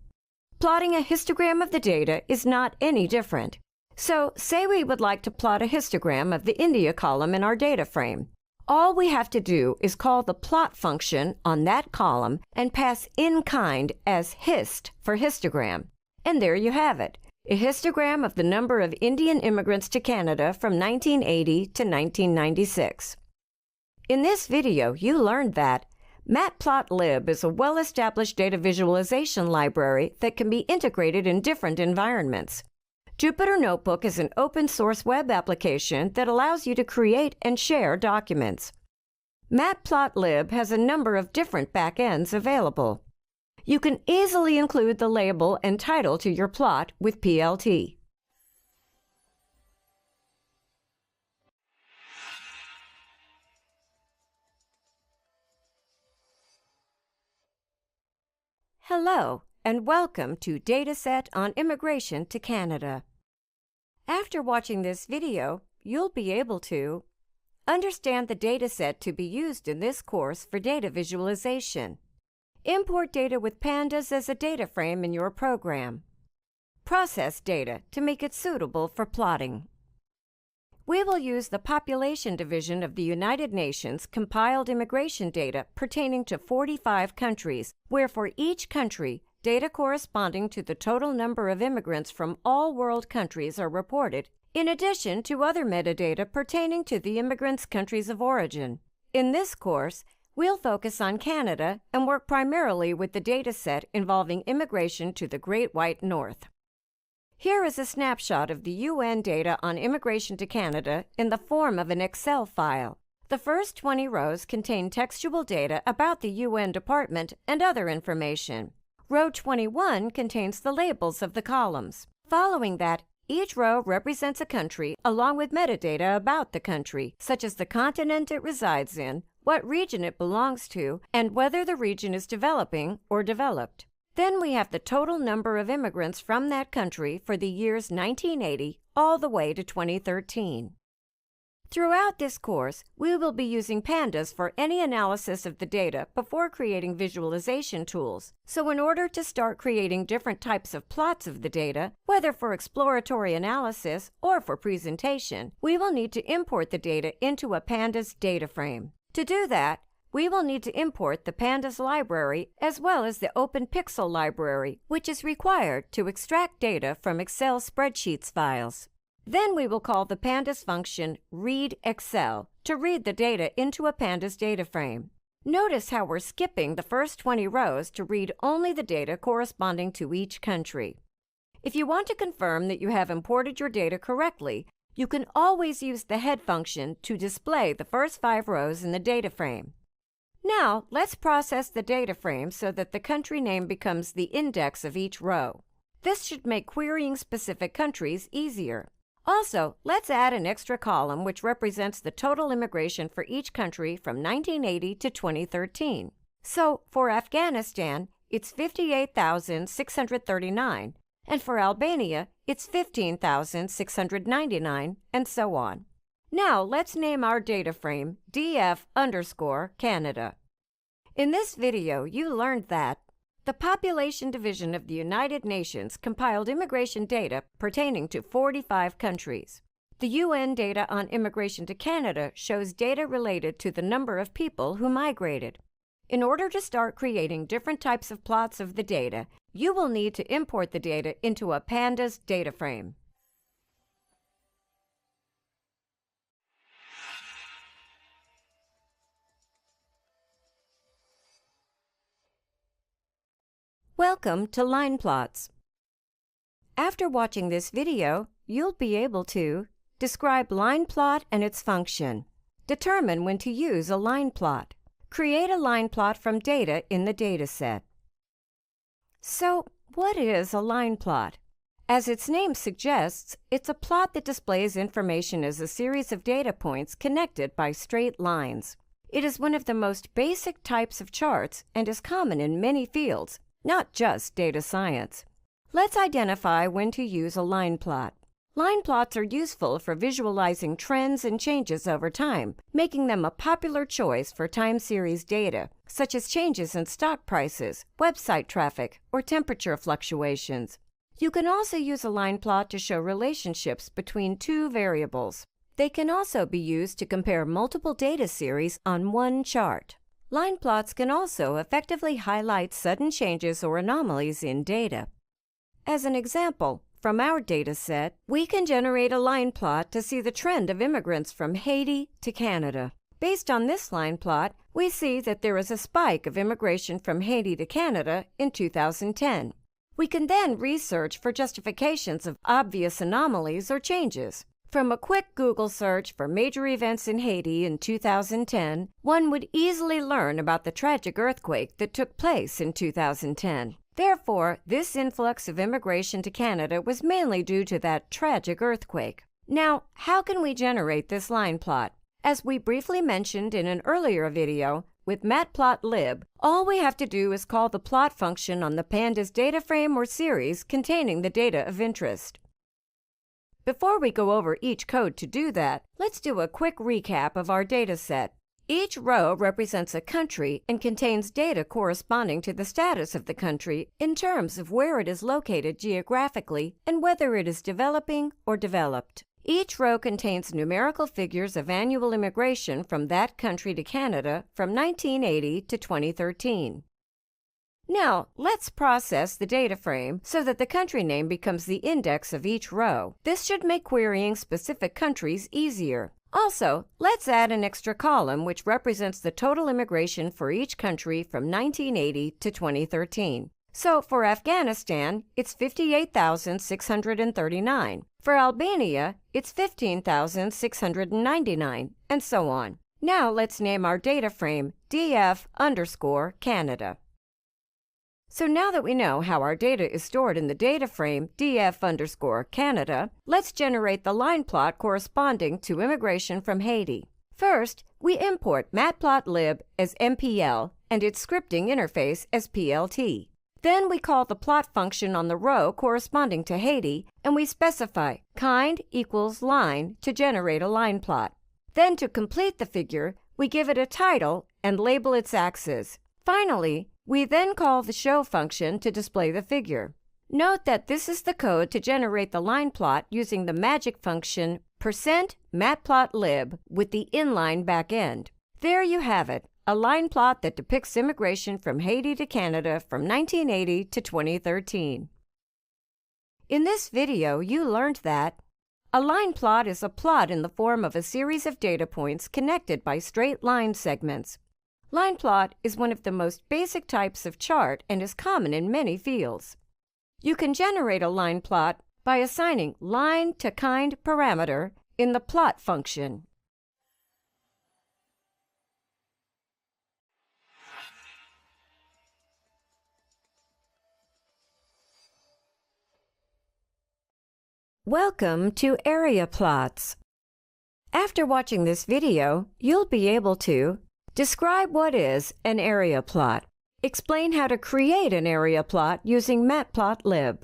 Plotting a histogram of the data is not any different. So, say we would like to plot a histogram of the India column in our data frame. All we have to do is call the plot function on that column and pass in kind as hist for histogram. And there you have it, a histogram of the number of Indian immigrants to Canada from 1980 to 1996. In this video, you learned that Matplotlib is a well-established data visualization library that can be integrated in different environments. Jupyter Notebook is an open-source web application that allows you to create and share documents. Matplotlib has a number of different backends available. You can easily include the label and title to your plot with PLT. Hello, and welcome to Dataset on Immigration to Canada. After watching this video, you'll be able to understand the dataset to be used in this course for data visualization, import data with pandas as a data frame in your program, process data to make it suitable for plotting. We will use the Population Division of the United Nations compiled immigration data pertaining to 45 countries, where for each country, data corresponding to the total number of immigrants from all world countries are reported, in addition to other metadata pertaining to the immigrants' countries of origin. In this course, we'll focus on Canada and work primarily with the dataset involving immigration to the Great White North. Here is a snapshot of the UN data on immigration to Canada in the form of an Excel file. The first 20 rows contain textual data about the UN department and other information. Row 21 contains the labels of the columns. Following that, each row represents a country along with metadata about the country, such as the continent it resides in, what region it belongs to, and whether the region is developing or developed. Then we have the total number of immigrants from that country for the years 1980 all the way to 2013. Throughout this course, we will be using pandas for any analysis of the data before creating visualization tools. So in order to start creating different types of plots of the data, whether for exploratory analysis or for presentation, we will need to import the data into a pandas data frame. To do that, we will need to import the pandas library as well as the OpenPixel library, which is required to extract data from Excel spreadsheets files. Then we will call the pandas function readExcel to read the data into a pandas data frame. Notice how we're skipping the first 20 rows to read only the data corresponding to each country. If you want to confirm that you have imported your data correctly, you can always use the head function to display the first 5 rows in the data frame. Now, let's process the data frame so that the country name becomes the index of each row. This should make querying specific countries easier. Also, let's add an extra column which represents the total immigration for each country from 1980 to 2013. So, for Afghanistan, it's 58,639, and for Albania, it's 15,699, and so on. Now, let's name our data frame DF_Canada. In this video, you learned that the Population Division of the United Nations compiled immigration data pertaining to 45 countries. The UN data on immigration to Canada shows data related to the number of people who migrated. In order to start creating different types of plots of the data, you will need to import the data into a pandas data frame. Welcome to Line Plots. After watching this video, you'll be able to describe line plot and its function, determine when to use a line plot, create a line plot from data in the dataset. So, what is a line plot? As its name suggests, it's a plot that displays information as a series of data points connected by straight lines. It is one of the most basic types of charts and is common in many fields, not just data science. Let's identify when to use a line plot. Line plots are useful for visualizing trends and changes over time, making them a popular choice for time series data, such as changes in stock prices, website traffic, or temperature fluctuations. You can also use a line plot to show relationships between two variables. They can also be used to compare multiple data series on one chart. Line plots can also effectively highlight sudden changes or anomalies in data. As an example, from our data set, we can generate a line plot to see the trend of immigrants from Haiti to Canada. Based on this line plot, we see that there is a spike of immigration from Haiti to Canada in 2010. We can then research for justifications of obvious anomalies or changes. From a quick Google search for major events in Haiti in 2010, one would easily learn about the tragic earthquake that took place in 2010. Therefore, this influx of immigration to Canada was mainly due to that tragic earthquake. Now, how can we generate this line plot? As we briefly mentioned in an earlier video, with matplotlib, all we have to do is call the plot function on the pandas data frame or series containing the data of interest. Before we go over each code to do that, let's do a quick recap of our data set. Each row represents a country and contains data corresponding to the status of the country in terms of where it is located geographically and whether it is developing or developed. Each row contains numerical figures of annual immigration from that country to Canada from 1980 to 2013. Now, let's process the data frame so that the country name becomes the index of each row. This should make querying specific countries easier. Also, let's add an extra column which represents the total immigration for each country from 1980 to 2013. So for Afghanistan, it's 58,639. For Albania, it's 15,699, and so on. Now let's name our data frame df_Canada. So now that we know how our data is stored in the data frame df_Canada, let's generate the line plot corresponding to immigration from Haiti. First, we import matplotlib as MPL and its scripting interface as PLT. Then we call the plot function on the row corresponding to Haiti, and we specify kind equals line to generate a line plot. Then to complete the figure, we give it a title and label its axis. Finally, we then call the show function to display the figure. Note that this is the code to generate the line plot using the magic function %matplotlib with the inline backend. There you have it. A line plot that depicts immigration from Haiti to Canada from 1980 to 2013. In this video, you learned that a line plot is a plot in the form of a series of data points connected by straight line segments. Line plot is one of the most basic types of chart and is common in many fields. You can generate a line plot by assigning line to kind parameter in the plot function. Welcome to area plots. After watching this video, you'll be able to describe what is an area plot, explain how to create an area plot using matplotlib.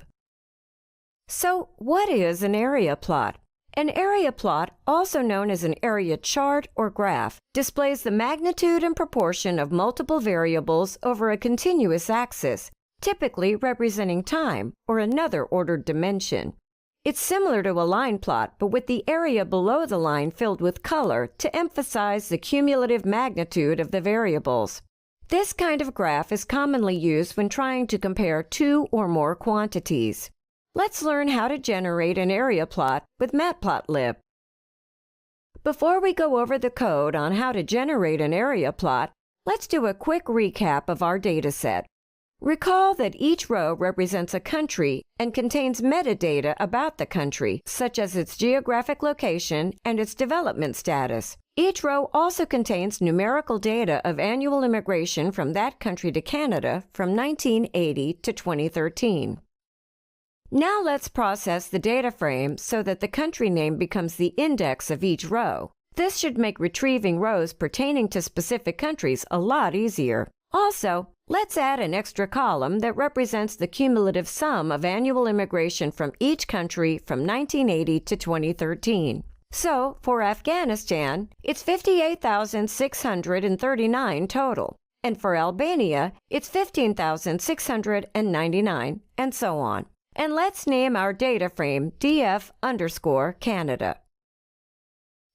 So, what is an area plot? An area plot, also known as an area chart or graph, displays the magnitude and proportion of multiple variables over a continuous axis, typically representing time or another ordered dimension. It's similar to a line plot, but with the area below the line filled with color to emphasize the cumulative magnitude of the variables. This kind of graph is commonly used when trying to compare two or more quantities. Let's learn how to generate an area plot with matplotlib. Before we go over the code on how to generate an area plot, let's do a quick recap of our data set. Recall that each row represents a country and contains metadata about the country, such as its geographic location and its development status. Each row also contains numerical data of annual immigration from that country to Canada from 1980 to 2013. Now let's process the data frame so that the country name becomes the index of each row. This should make retrieving rows pertaining to specific countries a lot easier. Also, let's add an extra column that represents the cumulative sum of annual immigration from each country from 1980 to 2013. So, for Afghanistan, it's 58,639 total, and for Albania, it's 15,699, and so on. And let's name our data frame df_Canada.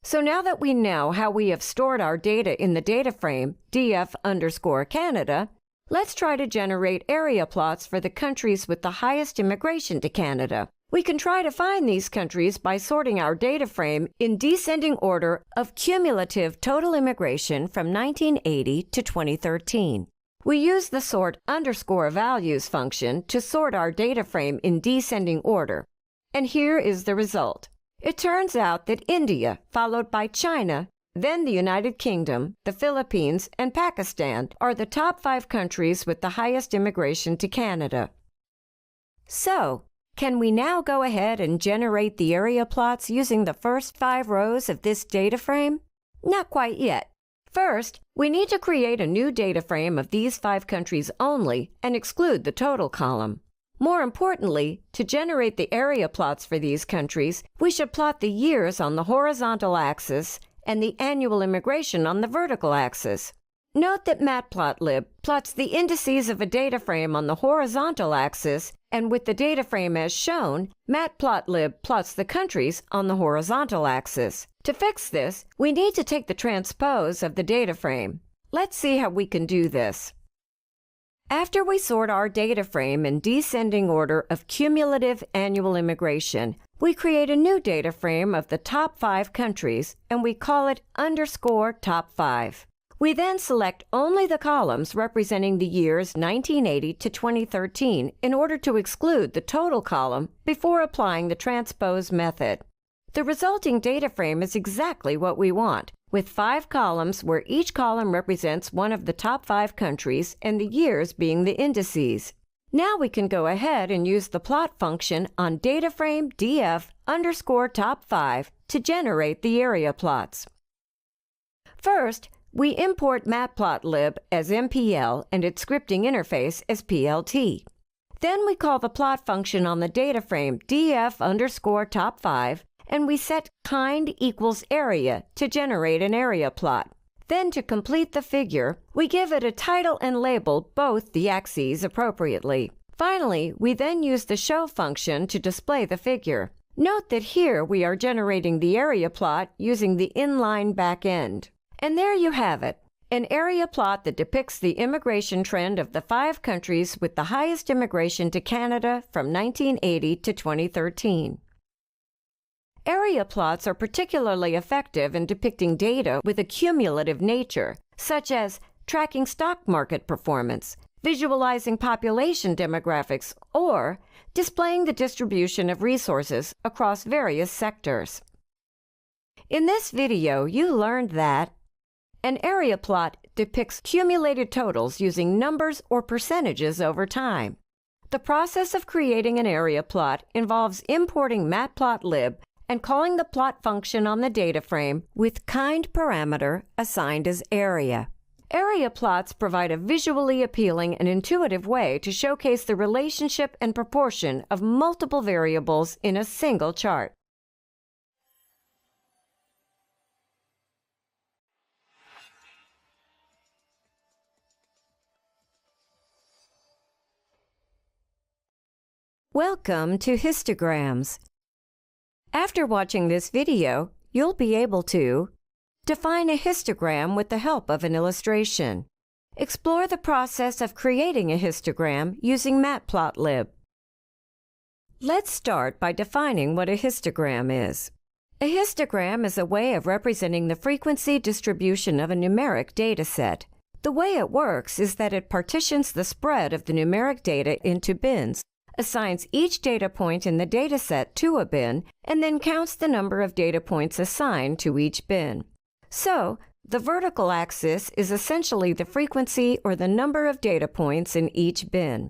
So now that we know how we have stored our data in the data frame df_Canada, let's try to generate area plots for the countries with the highest immigration to Canada. We can try to find these countries by sorting our data frame in descending order of cumulative total immigration from 1980 to 2013. We use the sort _values function to sort our data frame in descending order. And here is the result. It turns out that India, followed by China, then the United Kingdom, the Philippines, and Pakistan are the top 5 countries with the highest immigration to Canada. So, can we now go ahead and generate the area plots using the first 5 rows of this data frame? Not quite yet. First, we need to create a new data frame of these 5 countries only and exclude the total column. More importantly, to generate the area plots for these countries, we should plot the years on the horizontal axis and the annual immigration on the vertical axis. Note that Matplotlib plots the indices of a data frame on the horizontal axis, and with the data frame as shown, Matplotlib plots the countries on the horizontal axis. To fix this, we need to take the transpose of the data frame. Let's see how we can do this. After we sort our data frame in descending order of cumulative annual immigration, we create a new data frame of the top 5 countries, and we call it _top5. We then select only the columns representing the years 1980 to 2013 in order to exclude the total column before applying the transpose method. The resulting data frame is exactly what we want, with 5 columns where each column represents one of the top 5 countries and the years being the indices. Now we can go ahead and use the plot function on data frame df_top5 to generate the area plots. First, we import Matplotlib as MPL and its scripting interface as PLT. Then we call the plot function on the data frame df_top5, and we set kind equals area to generate an area plot. Then to complete the figure, we give it a title and label both the axes appropriately. Finally, we then use the show function to display the figure. Note that here we are generating the area plot using the inline backend. And there you have it, an area plot that depicts the immigration trend of the 5 countries with the highest immigration to Canada from 1980 to 2013. Area plots are particularly effective in depicting data with a cumulative nature, such as tracking stock market performance, visualizing population demographics, or displaying the distribution of resources across various sectors. In this video, you learned that an area plot depicts cumulated totals using numbers or percentages over time. The process of creating an area plot involves importing Matplotlib and calling the plot function on the data frame with kind parameter assigned as area. Area plots provide a visually appealing and intuitive way to showcase the relationship and proportion of multiple variables in a single chart. Welcome to histograms. After watching this video, you'll be able to define a histogram with the help of an illustration. Explore the process of creating a histogram using Matplotlib. Let's start by defining what a histogram is. A histogram is a way of representing the frequency distribution of a numeric data set. The way it works is that it partitions the spread of the numeric data into bins, assigns each data point in the dataset to a bin, and then counts the number of data points assigned to each bin. So, the vertical axis is essentially the frequency or the number of data points in each bin.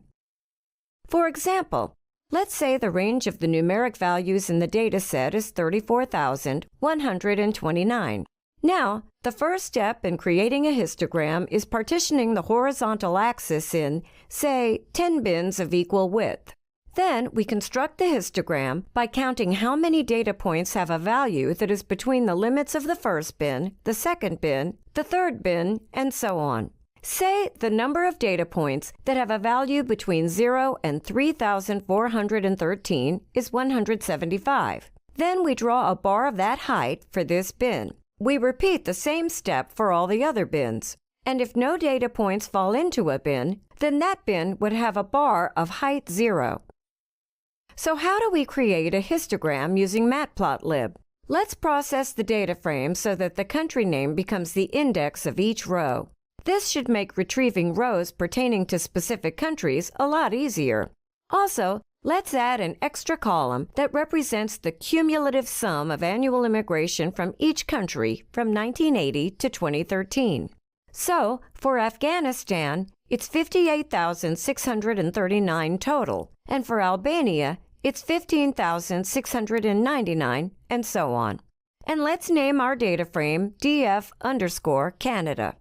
For example, let's say the range of the numeric values in the dataset is 34,129. Now, the first step in creating a histogram is partitioning the horizontal axis in, say, 10 bins of equal width. Then we construct the histogram by counting how many data points have a value that is between the limits of the first bin, the second bin, the third bin, and so on. Say the number of data points that have a value between 0 and 3,413 is 175. Then we draw a bar of that height for this bin. We repeat the same step for all the other bins. And if no data points fall into a bin, then that bin would have a bar of height 0. So how do we create a histogram using Matplotlib? Let's process the data frame so that the country name becomes the index of each row. This should make retrieving rows pertaining to specific countries a lot easier. Also, let's add an extra column that represents the cumulative sum of annual immigration from each country from 1980 to 2013. So, for Afghanistan, it's 58,639 total, and for Albania, it's 15,699, and so on. And let's name our data frame DF_Canada.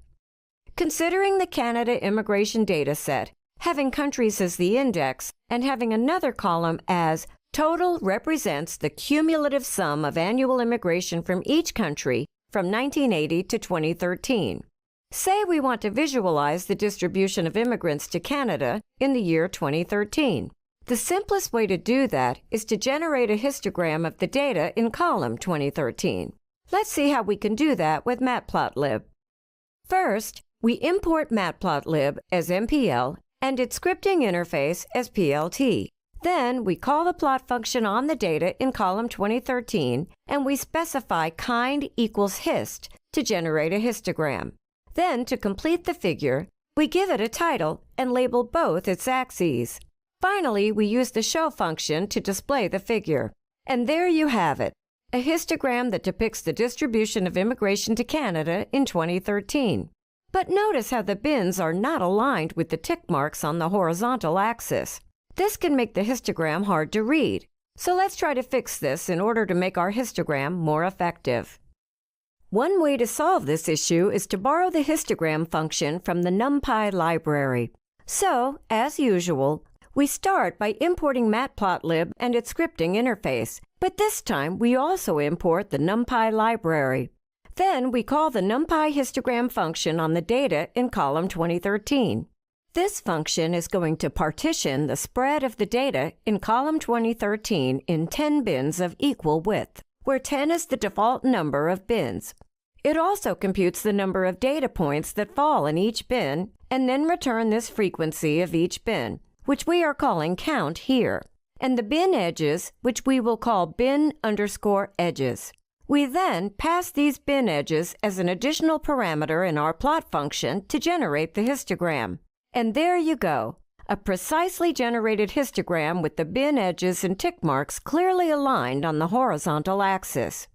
Considering the Canada immigration data set, having countries as the index, and having another column as total represents the cumulative sum of annual immigration from each country from 1980 to 2013. Say we want to visualize the distribution of immigrants to Canada in the year 2013. The simplest way to do that is to generate a histogram of the data in column 2013. Let's see how we can do that with Matplotlib. First, we import Matplotlib as MPL and its scripting interface as PLT. Then we call the plot function on the data in column 2013 and we specify kind equals hist to generate a histogram. Then, to complete the figure, we give it a title and label both its axes. Finally, we use the show function to display the figure. And there you have it, a histogram that depicts the distribution of immigration to Canada in 2013. But notice how the bins are not aligned with the tick marks on the horizontal axis. This can make the histogram hard to read. So let's try to fix this in order to make our histogram more effective. One way to solve this issue is to borrow the histogram function from the NumPy library. So, as usual, we start by importing Matplotlib and its scripting interface, but this time we also import the NumPy library. Then we call the NumPy histogram function on the data in column 2013. This function is going to partition the spread of the data in column 2013 in 10 bins of equal width, where 10 is the default number of bins. It also computes the number of data points that fall in each bin and then return this frequency of each bin, which we are calling count here, and the bin edges, which we will call bin_edges. We then pass these bin edges as an additional parameter in our plot function to generate the histogram. And there you go, a precisely generated histogram with the bin edges and tick marks clearly aligned on the horizontal axis.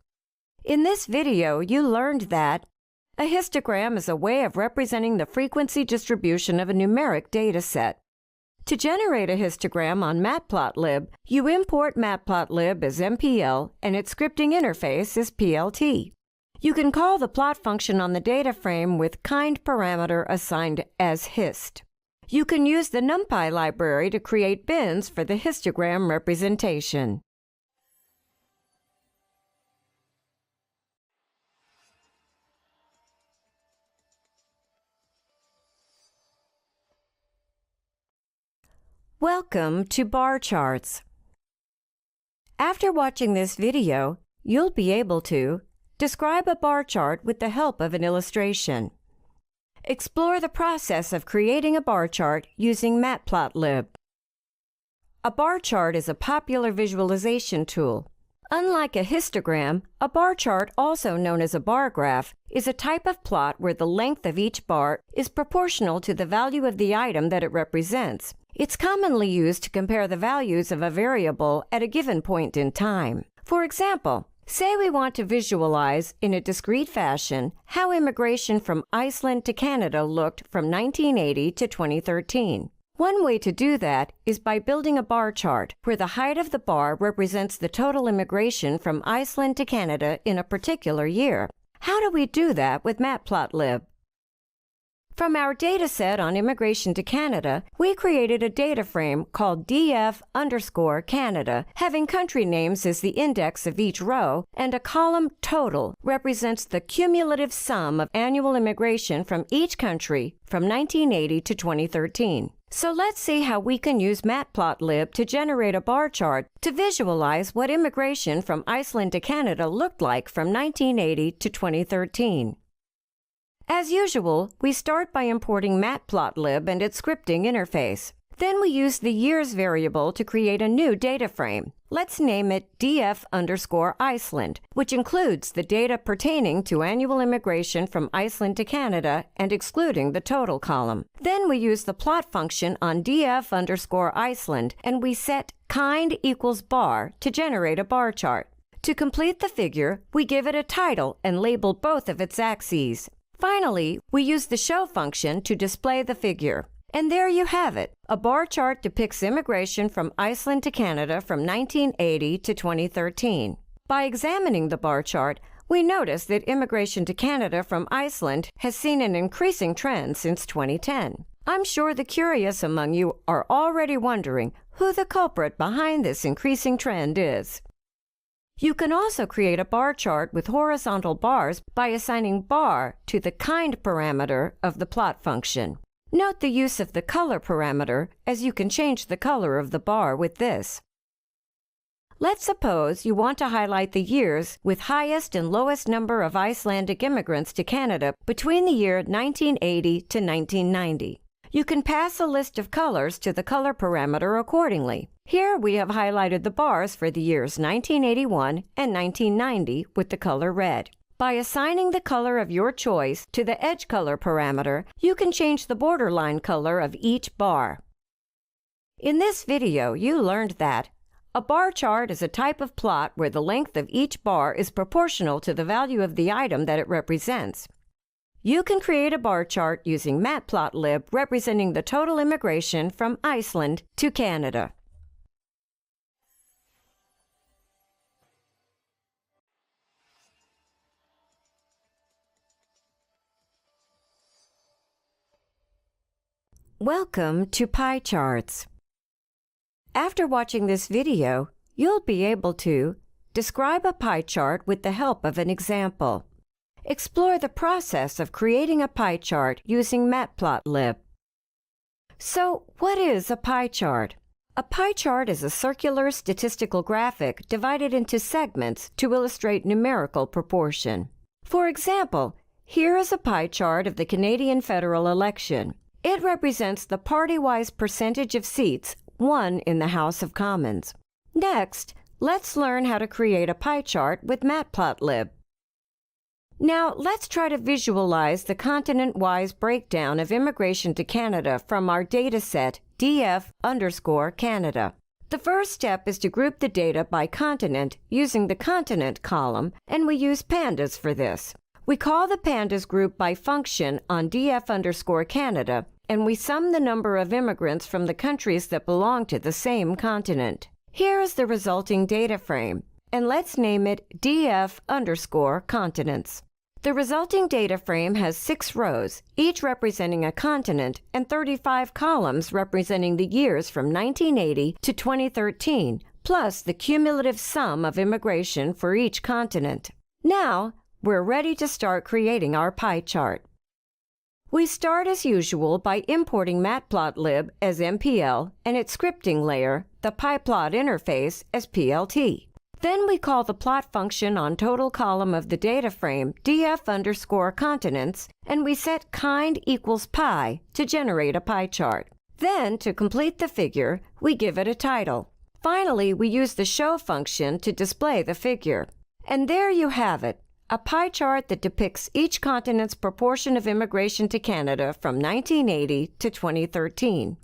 In this video, you learned that a histogram is a way of representing the frequency distribution of a numeric data set. To generate a histogram on Matplotlib, you import Matplotlib as MPL and its scripting interface as PLT. You can call the plot function on the data frame with kind parameter assigned as hist. You can use the NumPy library to create bins for the histogram representation. Welcome to bar charts. After watching this video, you'll be able to describe a bar chart with the help of an illustration. Explore the process of creating a bar chart using Matplotlib. A bar chart is a popular visualization tool. Unlike a histogram, a bar chart, also known as a bar graph, is a type of plot where the length of each bar is proportional to the value of the item that it represents. It's commonly used to compare the values of a variable at a given point in time. For example, say we want to visualize in a discrete fashion how immigration from Iceland to Canada looked from 1980 to 2013. One way to do that is by building a bar chart where the height of the bar represents the total immigration from Iceland to Canada in a particular year. How do we do that with Matplotlib? From our dataset on immigration to Canada, we created a data frame called DF_Canada, having country names as the index of each row, and a column total represents the cumulative sum of annual immigration from each country from 1980 to 2013. So let's see how we can use Matplotlib to generate a bar chart to visualize what immigration from Iceland to Canada looked like from 1980 to 2013. As usual, we start by importing Matplotlib and its scripting interface. Then we use the years variable to create a new data frame. Let's name it DF_Iceland, which includes the data pertaining to annual immigration from Iceland to Canada and excluding the total column. Then we use the plot function on DF_Iceland and we set kind equals bar to generate a bar chart. To complete the figure, we give it a title and label both of its axes. Finally, we use the show function to display the figure. And there you have it. A bar chart depicts immigration from Iceland to Canada from 1980 to 2013. By examining the bar chart, we notice that immigration to Canada from Iceland has seen an increasing trend since 2010. I'm sure the curious among you are already wondering who the culprit behind this increasing trend is. You can also create a bar chart with horizontal bars by assigning bar to the kind parameter of the plot function. Note the use of the color parameter, as you can change the color of the bar with this. Let's suppose you want to highlight the years with highest and lowest number of Icelandic immigrants to Canada between the year 1980 to 1990. You can pass a list of colors to the color parameter accordingly. Here we have highlighted the bars for the years 1981 and 1990 with the color red. By assigning the color of your choice to the edge color parameter, you can change the borderline color of each bar. In this video, you learned that a bar chart is a type of plot where the length of each bar is proportional to the value of the item that it represents. You can create a bar chart using Matplotlib representing the total immigration from Iceland to Canada. Welcome to pie charts. After watching this video, you'll be able to describe a pie chart with the help of an example. Explore the process of creating a pie chart using Matplotlib. So, what is a pie chart? A pie chart is a circular statistical graphic divided into segments to illustrate numerical proportion. For example, here is a pie chart of the Canadian federal election. It represents the party-wise percentage of seats won in the House of Commons. Next, let's learn how to create a pie chart with Matplotlib. Now, let's try to visualize the continent-wise breakdown of immigration to Canada from our dataset DF_Canada. The first step is to group the data by continent using the continent column, and we use pandas for this. We call the pandas group by function on DF_Canada, and we sum the number of immigrants from the countries that belong to the same continent. Here is the resulting data frame, and let's name it DF_continents. The resulting data frame has 6 rows, each representing a continent, and 35 columns representing the years from 1980 to 2013, plus the cumulative sum of immigration for each continent. Now, we're ready to start creating our pie chart. We start as usual by importing Matplotlib as MPL and its scripting layer, the PyPlot interface, as PLT. Then we call the plot function on total column of the data frame DF_continents, and we set kind equals pi to generate a pie chart. Then, to complete the figure, we give it a title. Finally, we use the show function to display the figure. And there you have it, a pie chart that depicts each continent's proportion of immigration to Canada from 1980 to 2013.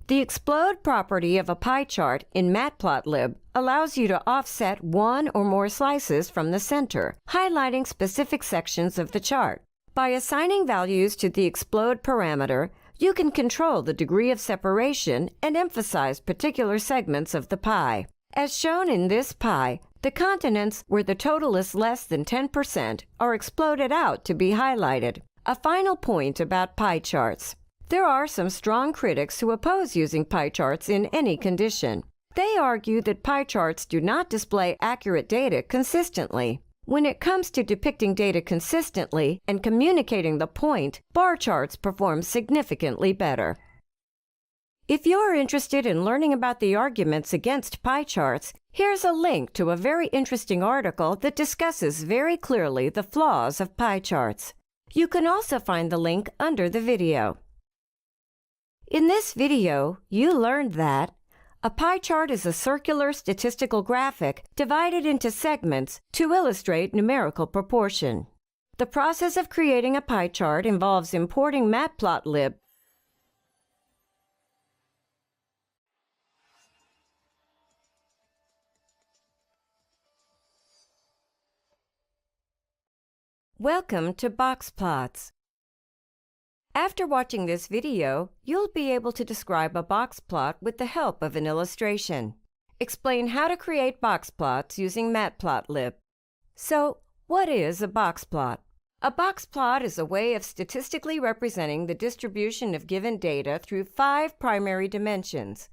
The explode property of a pie chart in Matplotlib allows you to offset one or more slices from the center, highlighting specific sections of the chart. By assigning values to the explode parameter, you can control the degree of separation and emphasize particular segments of the pie. As shown in this pie, the continents where the total is less than 10% are exploded out to be highlighted. A final point about pie charts. There are some strong critics who oppose using pie charts in any condition. They argue that pie charts do not display accurate data consistently. When it comes to depicting data consistently and communicating the point, bar charts perform significantly better. If you're interested in learning about the arguments against pie charts, here's a link to a very interesting article that discusses very clearly the flaws of pie charts. You can also find the link under the video. In this video, you learned that a pie chart is a circular statistical graphic divided into segments to illustrate numerical proportion. The process of creating a pie chart involves importing matplotlib. Welcome to box plots. After watching this video, you'll be able to describe a box plot with the help of an illustration. Explain how to create box plots using matplotlib. So, what is a box plot? A box plot is a way of statistically representing the distribution of given data through 5 primary dimensions.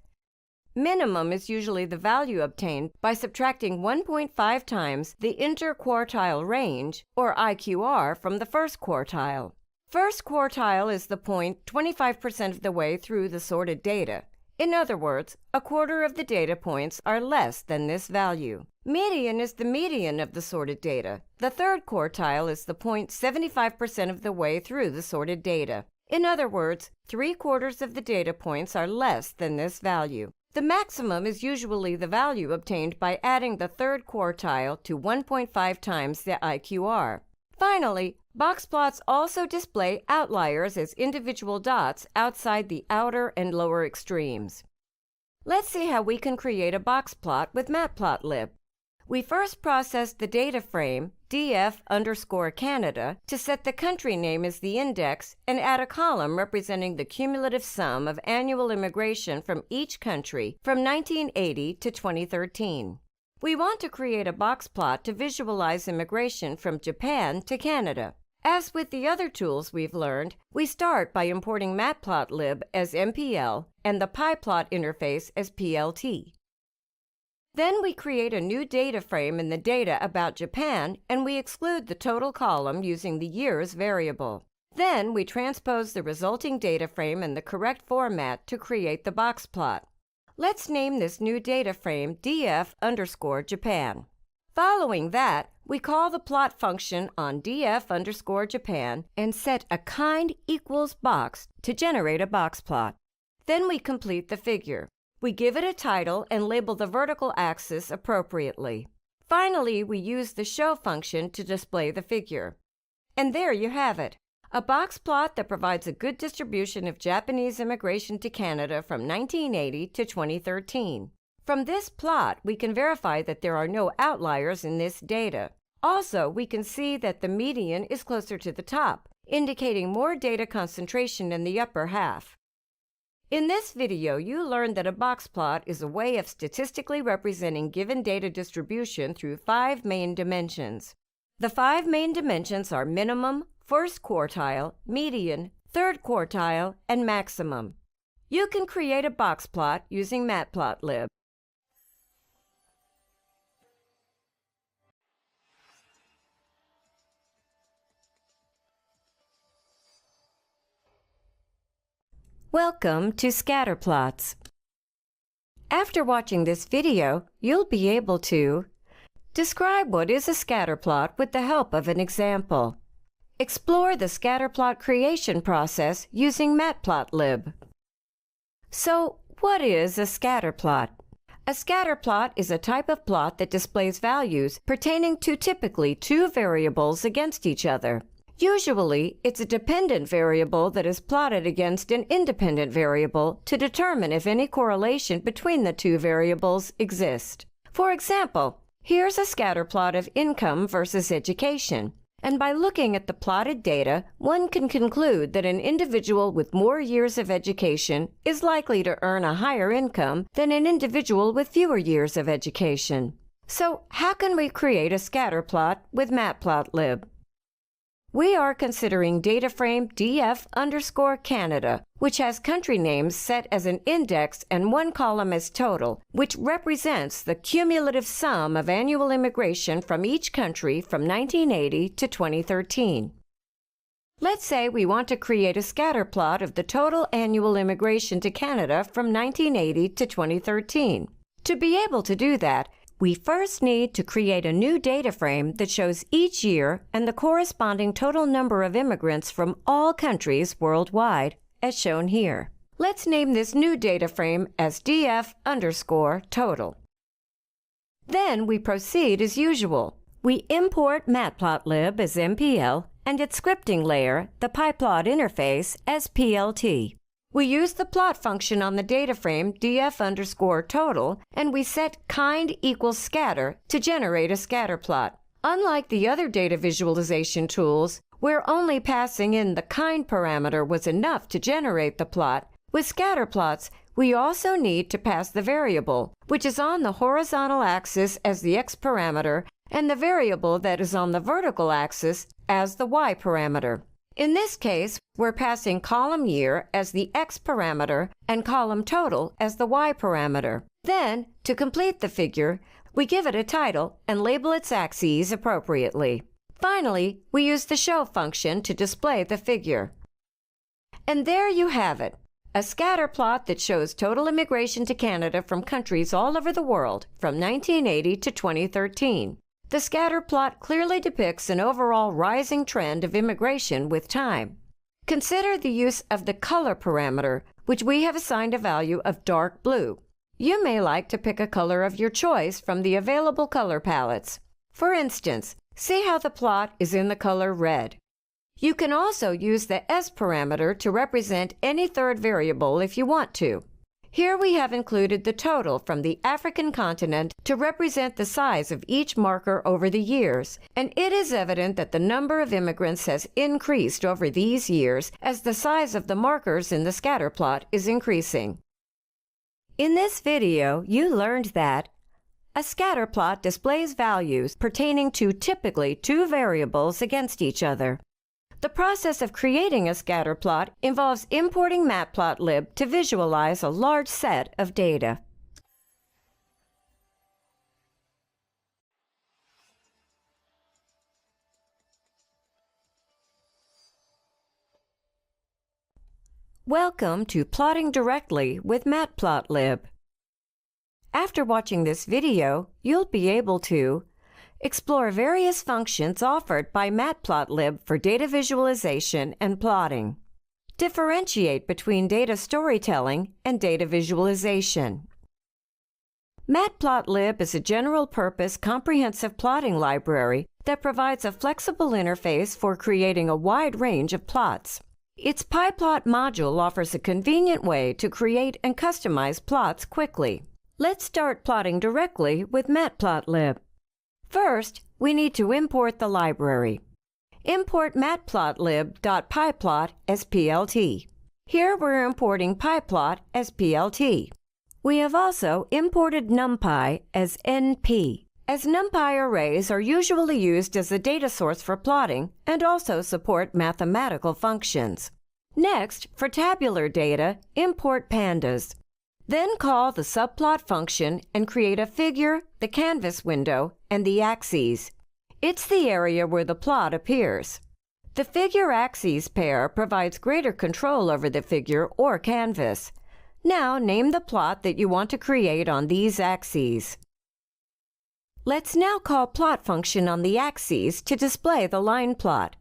Minimum is usually the value obtained by subtracting 1.5 times the interquartile range, or IQR, from the first quartile. First quartile is the point 25% of the way through the sorted data. In other words, a quarter of the data points are less than this value. Median is the median of the sorted data. The third quartile is the point 75% of the way through the sorted data. In other words, 3/4 of the data points are less than this value. The maximum is usually the value obtained by adding the third quartile to 1.5 times the IQR. Finally, box plots also display outliers as individual dots outside the outer and lower extremes. Let's see how we can create a box plot with matplotlib. We first process the data frame df_Canada to set the country name as the index and add a column representing the cumulative sum of annual immigration from each country from 1980 to 2013. We want to create a box plot to visualize immigration from Japan to Canada. As with the other tools we've learned, we start by importing matplotlib as MPL and the PyPlot interface as PLT. Then we create a new data frame in the data about Japan, and we exclude the total column using the years variable. Then we transpose the resulting data frame in the correct format to create the box plot. Let's name this new data frame df_Japan. Following that, we call the plot function on df_Japan and set a kind equals box to generate a box plot. Then we complete the figure. We give it a title and label the vertical axis appropriately. Finally, we use the show function to display the figure. And there you have it, a box plot that provides a good distribution of Japanese immigration to Canada from 1980 to 2013. From this plot, we can verify that there are no outliers in this data. Also, we can see that the median is closer to the top, indicating more data concentration in the upper half. In this video, you learned that a box plot is a way of statistically representing given data distribution through 5 main dimensions. The 5 main dimensions are minimum, first quartile, median, third quartile, and maximum. You can create a box plot using matplotlib. Welcome to scatterplots. After watching this video, you'll be able to describe what is a scatterplot with the help of an example. Explore the scatterplot creation process using matplotlib. So, what is a scatterplot? A scatterplot is a type of plot that displays values pertaining to typically 2 variables against each other. Usually, it's a dependent variable that is plotted against an independent variable to determine if any correlation between the 2 variables exists. For example, here's a scatterplot of income versus education. And by looking at the plotted data, one can conclude that an individual with more years of education is likely to earn a higher income than an individual with fewer years of education. So, how can we create a scatterplot with matplotlib? we are considering data frame DF_Canada, which has country names set as an index and one column as total, which represents the cumulative sum of annual immigration from each country from 1980 to 2013. Let's say we want to create a scatter plot of the total annual immigration to Canada from 1980 to 2013. To be able to do that, we first need to create a new data frame that shows each year and the corresponding total number of immigrants from all countries worldwide, as shown here. Let's name this new data frame as DF_total. Then we proceed as usual. We import Matplotlib as MPL and its scripting layer, the PyPlot interface, as PLT. We use the plot function on the data frame DF_total, and we set kind equals scatter to generate a scatter plot. Unlike the other data visualization tools, where only passing in the kind parameter was enough to generate the plot, with scatter plots, we also need to pass the variable, which is on the horizontal axis as the x parameter, and the variable that is on the vertical axis as the y parameter. In this case, we're passing column year as the x parameter and column total as the y parameter. Then, to complete the figure, we give it a title and label its axes appropriately. Finally, we use the show function to display the figure. And there you have it, a scatter plot that shows total immigration to Canada from countries all over the world from 1980 to 2013. The scatter plot clearly depicts an overall rising trend of immigration with time. Consider the use of the color parameter, which we have assigned a value of dark blue. You may like to pick a color of your choice from the available color palettes. For instance, see how the plot is in the color red. You can also use the S parameter to represent any third variable if you want to. Here we have included the total from the African continent to represent the size of each marker over the years, and it is evident that the number of immigrants has increased over these years as the size of the markers in the scatter plot is increasing. In this video, you learned that a scatter plot displays values pertaining to typically two variables against each other. The process of creating a scatter plot involves importing Matplotlib to visualize a large set of data. Welcome to Plotting Directly with Matplotlib. After watching this video, you'll be able to explore various functions offered by Matplotlib for data visualization and plotting. Differentiate between data storytelling and data visualization. Matplotlib is a general-purpose comprehensive plotting library that provides a flexible interface for creating a wide range of plots. Its PyPlot module offers a convenient way to create and customize plots quickly. Let's start plotting directly with Matplotlib. First, we need to import the library. Import matplotlib.pyplot as PLT. Here we're importing pyplot as PLT. We have also imported NumPy as NP, as NumPy arrays are usually used as a data source for plotting and also support mathematical functions. Next, for tabular data, import pandas. Then call the subplot function and create a figure, the canvas window, and the axes. It's the area where the plot appears. The figure-axes pair provides greater control over the figure or canvas. Now name the plot that you want to create on these axes. Let's now call plot function on the axes to display the line plot.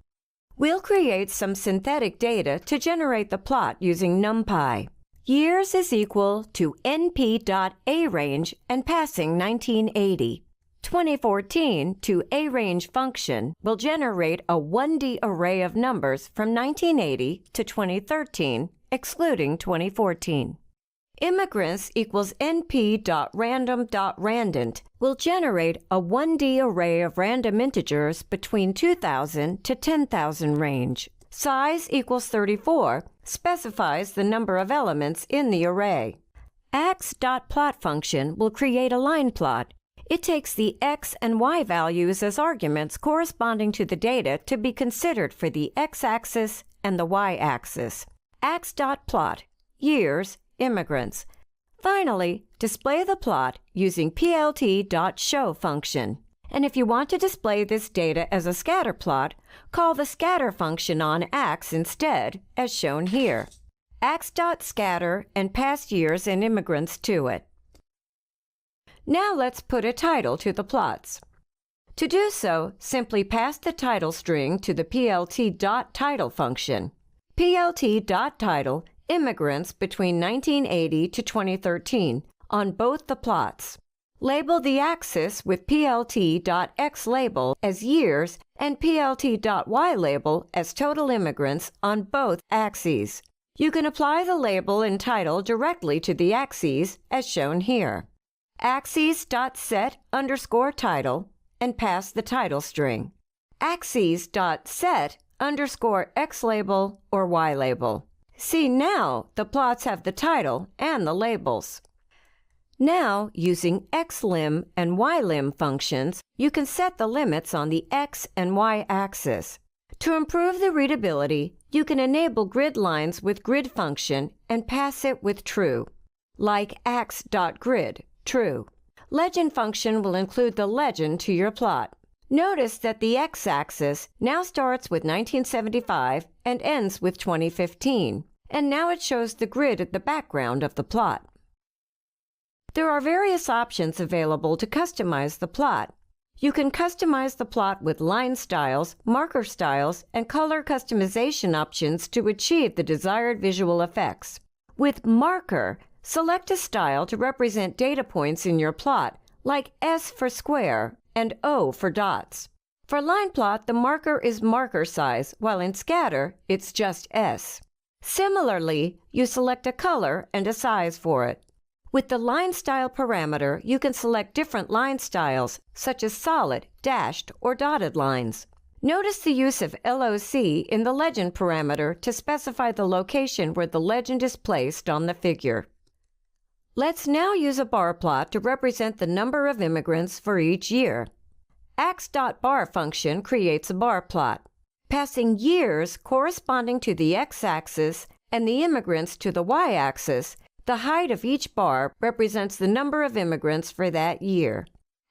We'll create some synthetic data to generate the plot using NumPy. Years is equal to np.arange and passing 1980. 2014 to arange function will generate a 1D array of numbers from 1980 to 2013, excluding 2014. Immigrants equals np.random.randint will generate a 1D array of random integers between 2,000 to 10,000 range. Size equals 34 specifies the number of elements in the array. Ax.plot function will create a line plot. It takes the x and y values as arguments corresponding to the data to be considered for the x-axis and the y-axis. Ax.plot, years, immigrants. Finally, display the plot using plt.show function. And if you want to display this data as a scatter plot, call the scatter function on Ax instead, as shown here. Ax.scatter and pass years and immigrants to it. Now let's put a title to the plots. To do so, simply pass the title string to the plt.title function. plt.title immigrants between 1980 to 2013 on both the plots. Label the axis with plt.x label as years and plt.y label as total immigrants on both axes. You can apply the label and title directly to the axes as shown here. Axes.set_title and pass the title string. Axes.set_x label or y label. See, now the plots have the title and the labels. Now, using xlim and ylim functions, you can set the limits on the x and y axis. To improve the readability, you can enable grid lines with grid function and pass it with true, like ax.grid, true. Legend function will include the legend to your plot. Notice that the x-axis now starts with 1975 and ends with 2015, and now it shows the grid at the background of the plot. There are various options available to customize the plot. You can customize the plot with line styles, marker styles, and color customization options to achieve the desired visual effects. With marker, select a style to represent data points in your plot, like S for square and O for dots. For line plot, the marker is marker size, while in scatter, it's just S. Similarly, you select a color and a size for it. With the line style parameter, you can select different line styles, such as solid, dashed, or dotted lines. Notice the use of LOC in the legend parameter to specify the location where the legend is placed on the figure. Let's now use a bar plot to represent the number of immigrants for each year. Ax.bar function creates a bar plot, passing years corresponding to the x-axis and the immigrants to the y-axis. The height of each bar represents the number of immigrants for that year.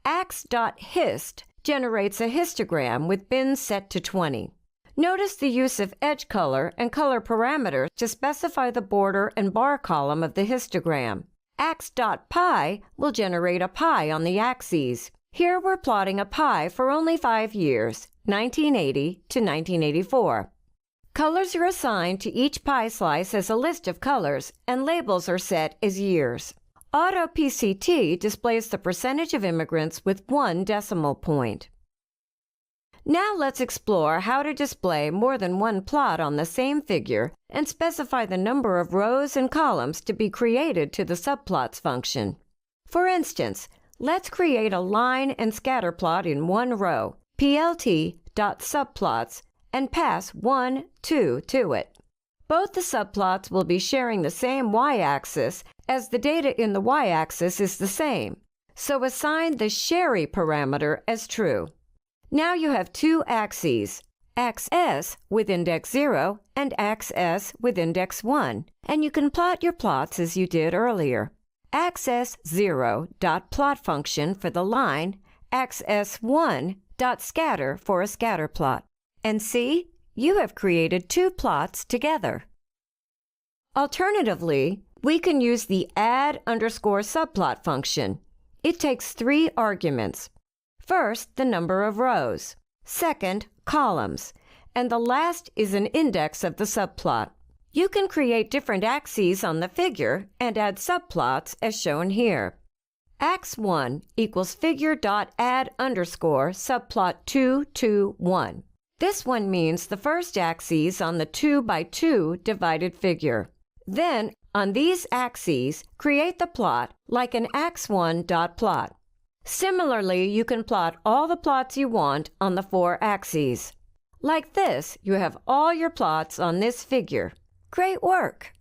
Ax.hist generates a histogram with bins set to 20. Notice the use of edge color and color parameters to specify the border and bar column of the histogram. Ax.pie will generate a pie on the axes. Here we're plotting a pie for only 5 years, 1980 to 1984. Colors are assigned to each pie slice as a list of colors, and labels are set as years. AutoPCT displays the percentage of immigrants with 1 decimal point. Now let's explore how to display more than one plot on the same figure and specify the number of rows and columns to be created to the subplots function. For instance, let's create a line and scatter plot in one row, plt.subplots, and pass 1, 2 to it. Both the subplots will be sharing the same y-axis, as the data in the y-axis is the same, so assign the Sherry parameter as true. Now you have 2 axes, axs with index 0 and axs with index 1, and you can plot your plots as you did earlier. Axs0.plot function for the line, axs1.scatter for a scatter plot. And see, you have created 2 plots together. Alternatively, we can use the add_subplot function. It takes 3 arguments. First, the number of rows. Second, columns. And the last is an index of the subplot. You can create different axes on the figure and add subplots as shown here. Ax1 equals figure.add_subplot 2, 2, 1. This one means the first axes on the 2 by 2 divided figure. Then, on these axes, create the plot like an ax1.plot. Similarly, you can plot all the plots you want on the 4 axes. Like this, you have all your plots on this figure. Great work!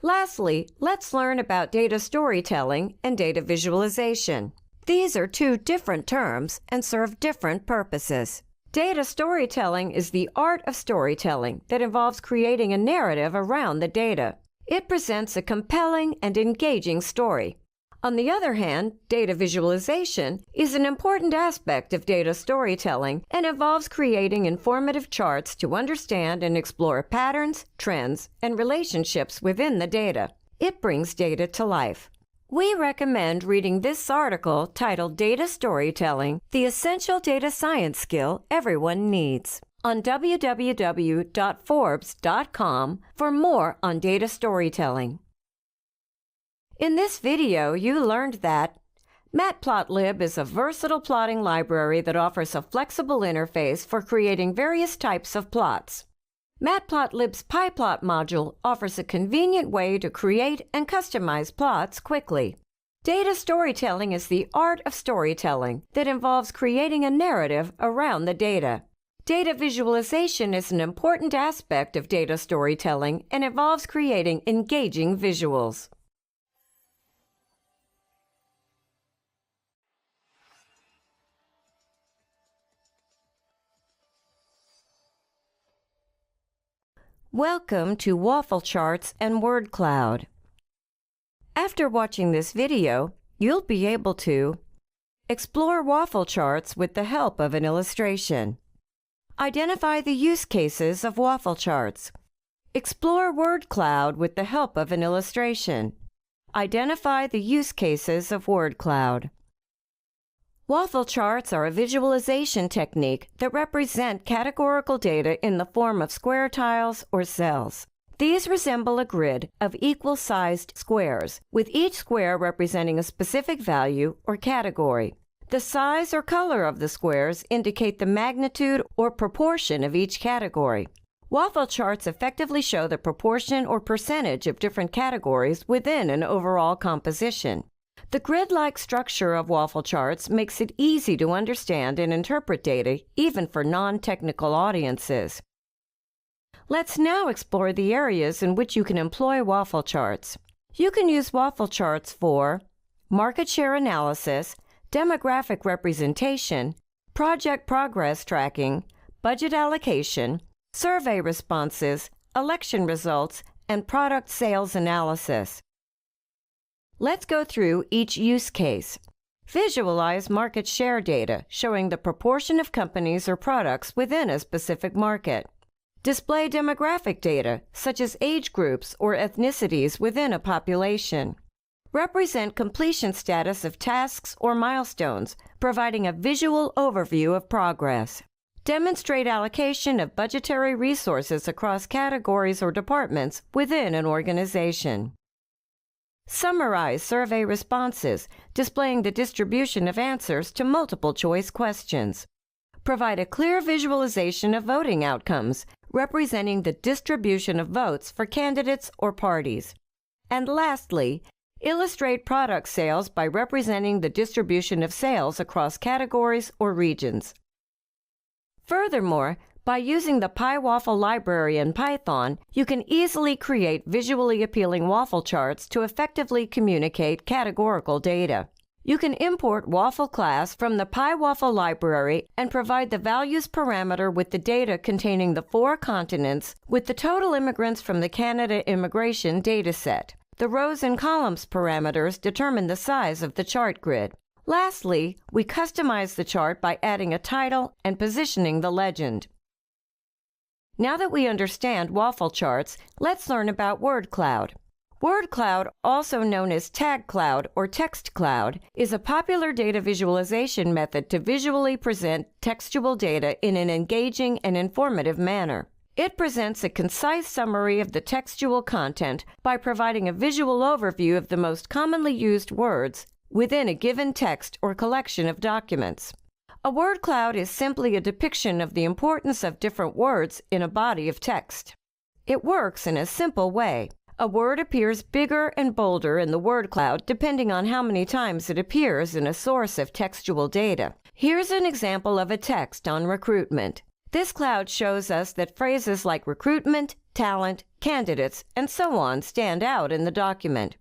Lastly, let's learn about data storytelling and data visualization. These are two different terms and serve different purposes. Data storytelling is the art of storytelling that involves creating a narrative around the data. It presents a compelling and engaging story. On the other hand, data visualization is an important aspect of data storytelling and involves creating informative charts to understand and explore patterns, trends, and relationships within the data. It brings data to life. We recommend reading this article titled Data Storytelling, the Essential Data Science Skill Everyone Needs, on www.forbes.com for more on data storytelling. In this video, you learned that Matplotlib is a versatile plotting library that offers a flexible interface for creating various types of plots. Matplotlib's PyPlot module offers a convenient way to create and customize plots quickly. Data storytelling is the art of storytelling that involves creating a narrative around the data. Data visualization is an important aspect of data storytelling and involves creating engaging visuals. Welcome to Waffle Charts and Word Cloud. After watching this video, you'll be able to explore waffle charts with the help of an illustration, identify the use cases of waffle charts, explore word cloud with the help of an illustration, identify the use cases of word cloud. Waffle charts are a visualization technique that represent categorical data in the form of square tiles or cells. These resemble a grid of equal-sized squares, with each square representing a specific value or category. The size or color of the squares indicate the magnitude or proportion of each category. Waffle charts effectively show the proportion or percentage of different categories within an overall composition. The grid-like structure of waffle charts makes it easy to understand and interpret data, even for non-technical audiences. Let's now explore the areas in which you can employ waffle charts. You can use waffle charts for market share analysis, demographic representation, project progress tracking, budget allocation, survey responses, election results, and product sales analysis. Let's go through each use case. Visualize market share data, showing the proportion of companies or products within a specific market. Display demographic data, such as age groups or ethnicities within a population. Represent completion status of tasks or milestones, providing a visual overview of progress. Demonstrate allocation of budgetary resources across categories or departments within an organization. Summarize survey responses, displaying the distribution of answers to multiple choice questions. Provide a clear visualization of voting outcomes, representing the distribution of votes for candidates or parties. And lastly, illustrate product sales by representing the distribution of sales across categories or regions. Furthermore, by using the PyWaffle library in Python, you can easily create visually appealing waffle charts to effectively communicate categorical data. You can import waffle class from the PyWaffle library and provide the values parameter with the data containing the 4 continents with the total immigrants from the Canada immigration dataset. The rows and columns parameters determine the size of the chart grid. Lastly, we customize the chart by adding a title and positioning the legend. Now that we understand waffle charts, let's learn about word cloud. Word cloud, also known as tag cloud or text cloud, is a popular data visualization method to visually present textual data in an engaging and informative manner. It presents a concise summary of the textual content by providing a visual overview of the most commonly used words within a given text or collection of documents. A word cloud is simply a depiction of the importance of different words in a body of text. It works in a simple way. A word appears bigger and bolder in the word cloud depending on how many times it appears in a source of textual data. Here's an example of a text on recruitment. This cloud shows us that phrases like recruitment, talent, candidates, and so on stand out in the document.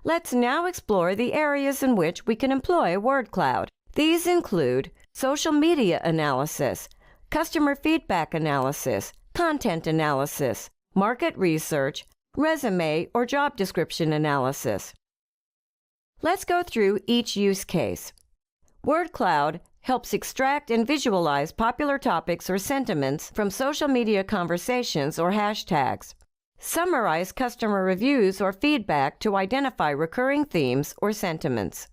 Let's now explore the areas in which we can employ word cloud. These include social media analysis, customer feedback analysis, content analysis, market research, resume or job description analysis. Let's go through each use case. Word cloud helps extract and visualize popular topics or sentiments from social media conversations or hashtags. Summarize customer reviews or feedback to identify recurring themes or sentiments.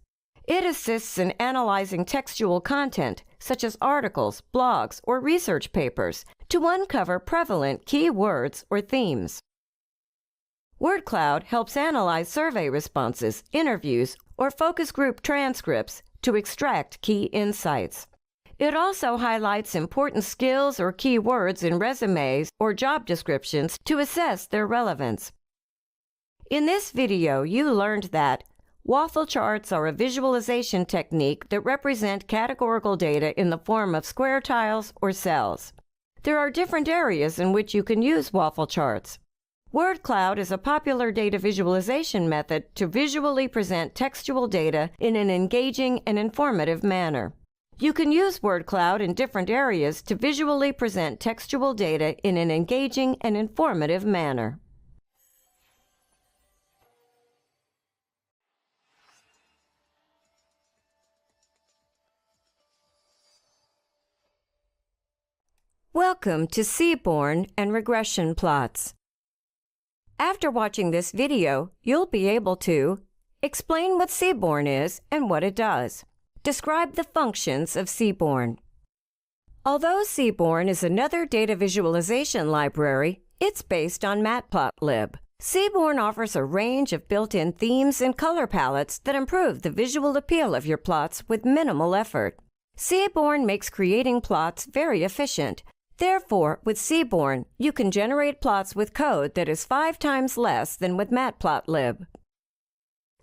It assists in analyzing textual content, such as articles, blogs, or research papers, to uncover prevalent key words or themes. Word cloud helps analyze survey responses, interviews, or focus group transcripts to extract key insights. It also highlights important skills or keywords in resumes or job descriptions to assess their relevance. In this video, you learned that waffle charts are a visualization technique that represent categorical data in the form of square tiles or cells. There are different areas in which you can use waffle charts. Word cloud is a popular data visualization method to visually present textual data in an engaging and informative manner. You can use word cloud in different areas to visually present textual data in an engaging and informative manner. Welcome to Seaborn and regression plots. After watching this video, you'll be able to explain what Seaborn is and what it does. Describe the functions of Seaborn. Although Seaborn is another data visualization library, it's based on Matplotlib. Seaborn offers a range of built-in themes and color palettes that improve the visual appeal of your plots with minimal effort. Seaborn makes creating plots very efficient. Therefore, with Seaborn, you can generate plots with code that is 5 times less than with Matplotlib.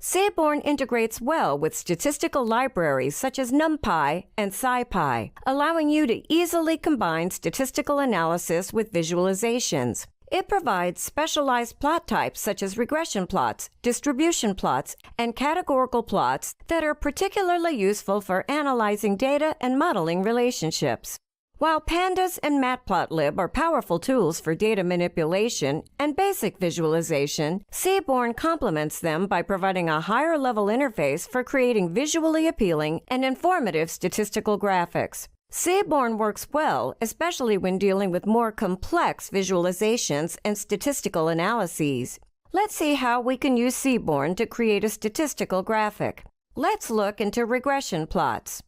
Seaborn integrates well with statistical libraries such as NumPy and SciPy, allowing you to easily combine statistical analysis with visualizations. It provides specialized plot types such as regression plots, distribution plots, and categorical plots that are particularly useful for analyzing data and modeling relationships. While Pandas and Matplotlib are powerful tools for data manipulation and basic visualization, Seaborn complements them by providing a higher-level interface for creating visually appealing and informative statistical graphics. Seaborn works well, especially when dealing with more complex visualizations and statistical analyses. Let's see how we can use Seaborn to create a statistical graphic. Let's look into regression plots.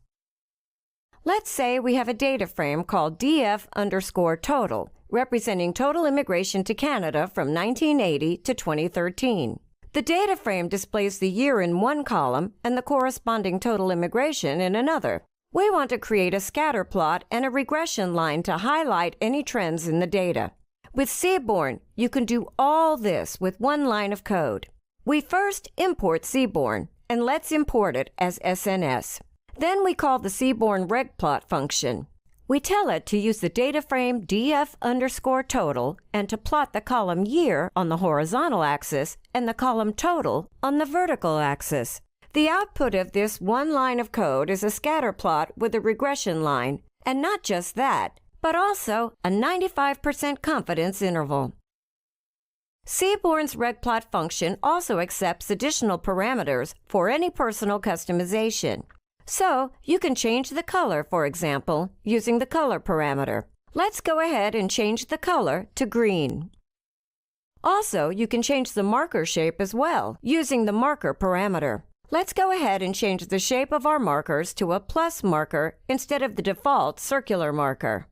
Let's say we have a data frame called DF_total, representing total immigration to Canada from 1980 to 2013. The data frame displays the year in one column and the corresponding total immigration in another. We want to create a scatter plot and a regression line to highlight any trends in the data. With Seaborn, you can do all this with one line of code. We first import Seaborn, and let's import it as SNS. Then we call the Seaborn regplot function. We tell it to use the data frame df_total and to plot the column year on the horizontal axis and the column total on the vertical axis. The output of this one line of code is a scatter plot with a regression line, and not just that, but also a 95% confidence interval. Seaborn's regplot function also accepts additional parameters for any personal customization. So, you can change the color, for example, using the color parameter. Let's go ahead and change the color to green. Also, you can change the marker shape as well, using the marker parameter. Let's go ahead and change the shape of our markers to a plus marker instead of the default circular marker.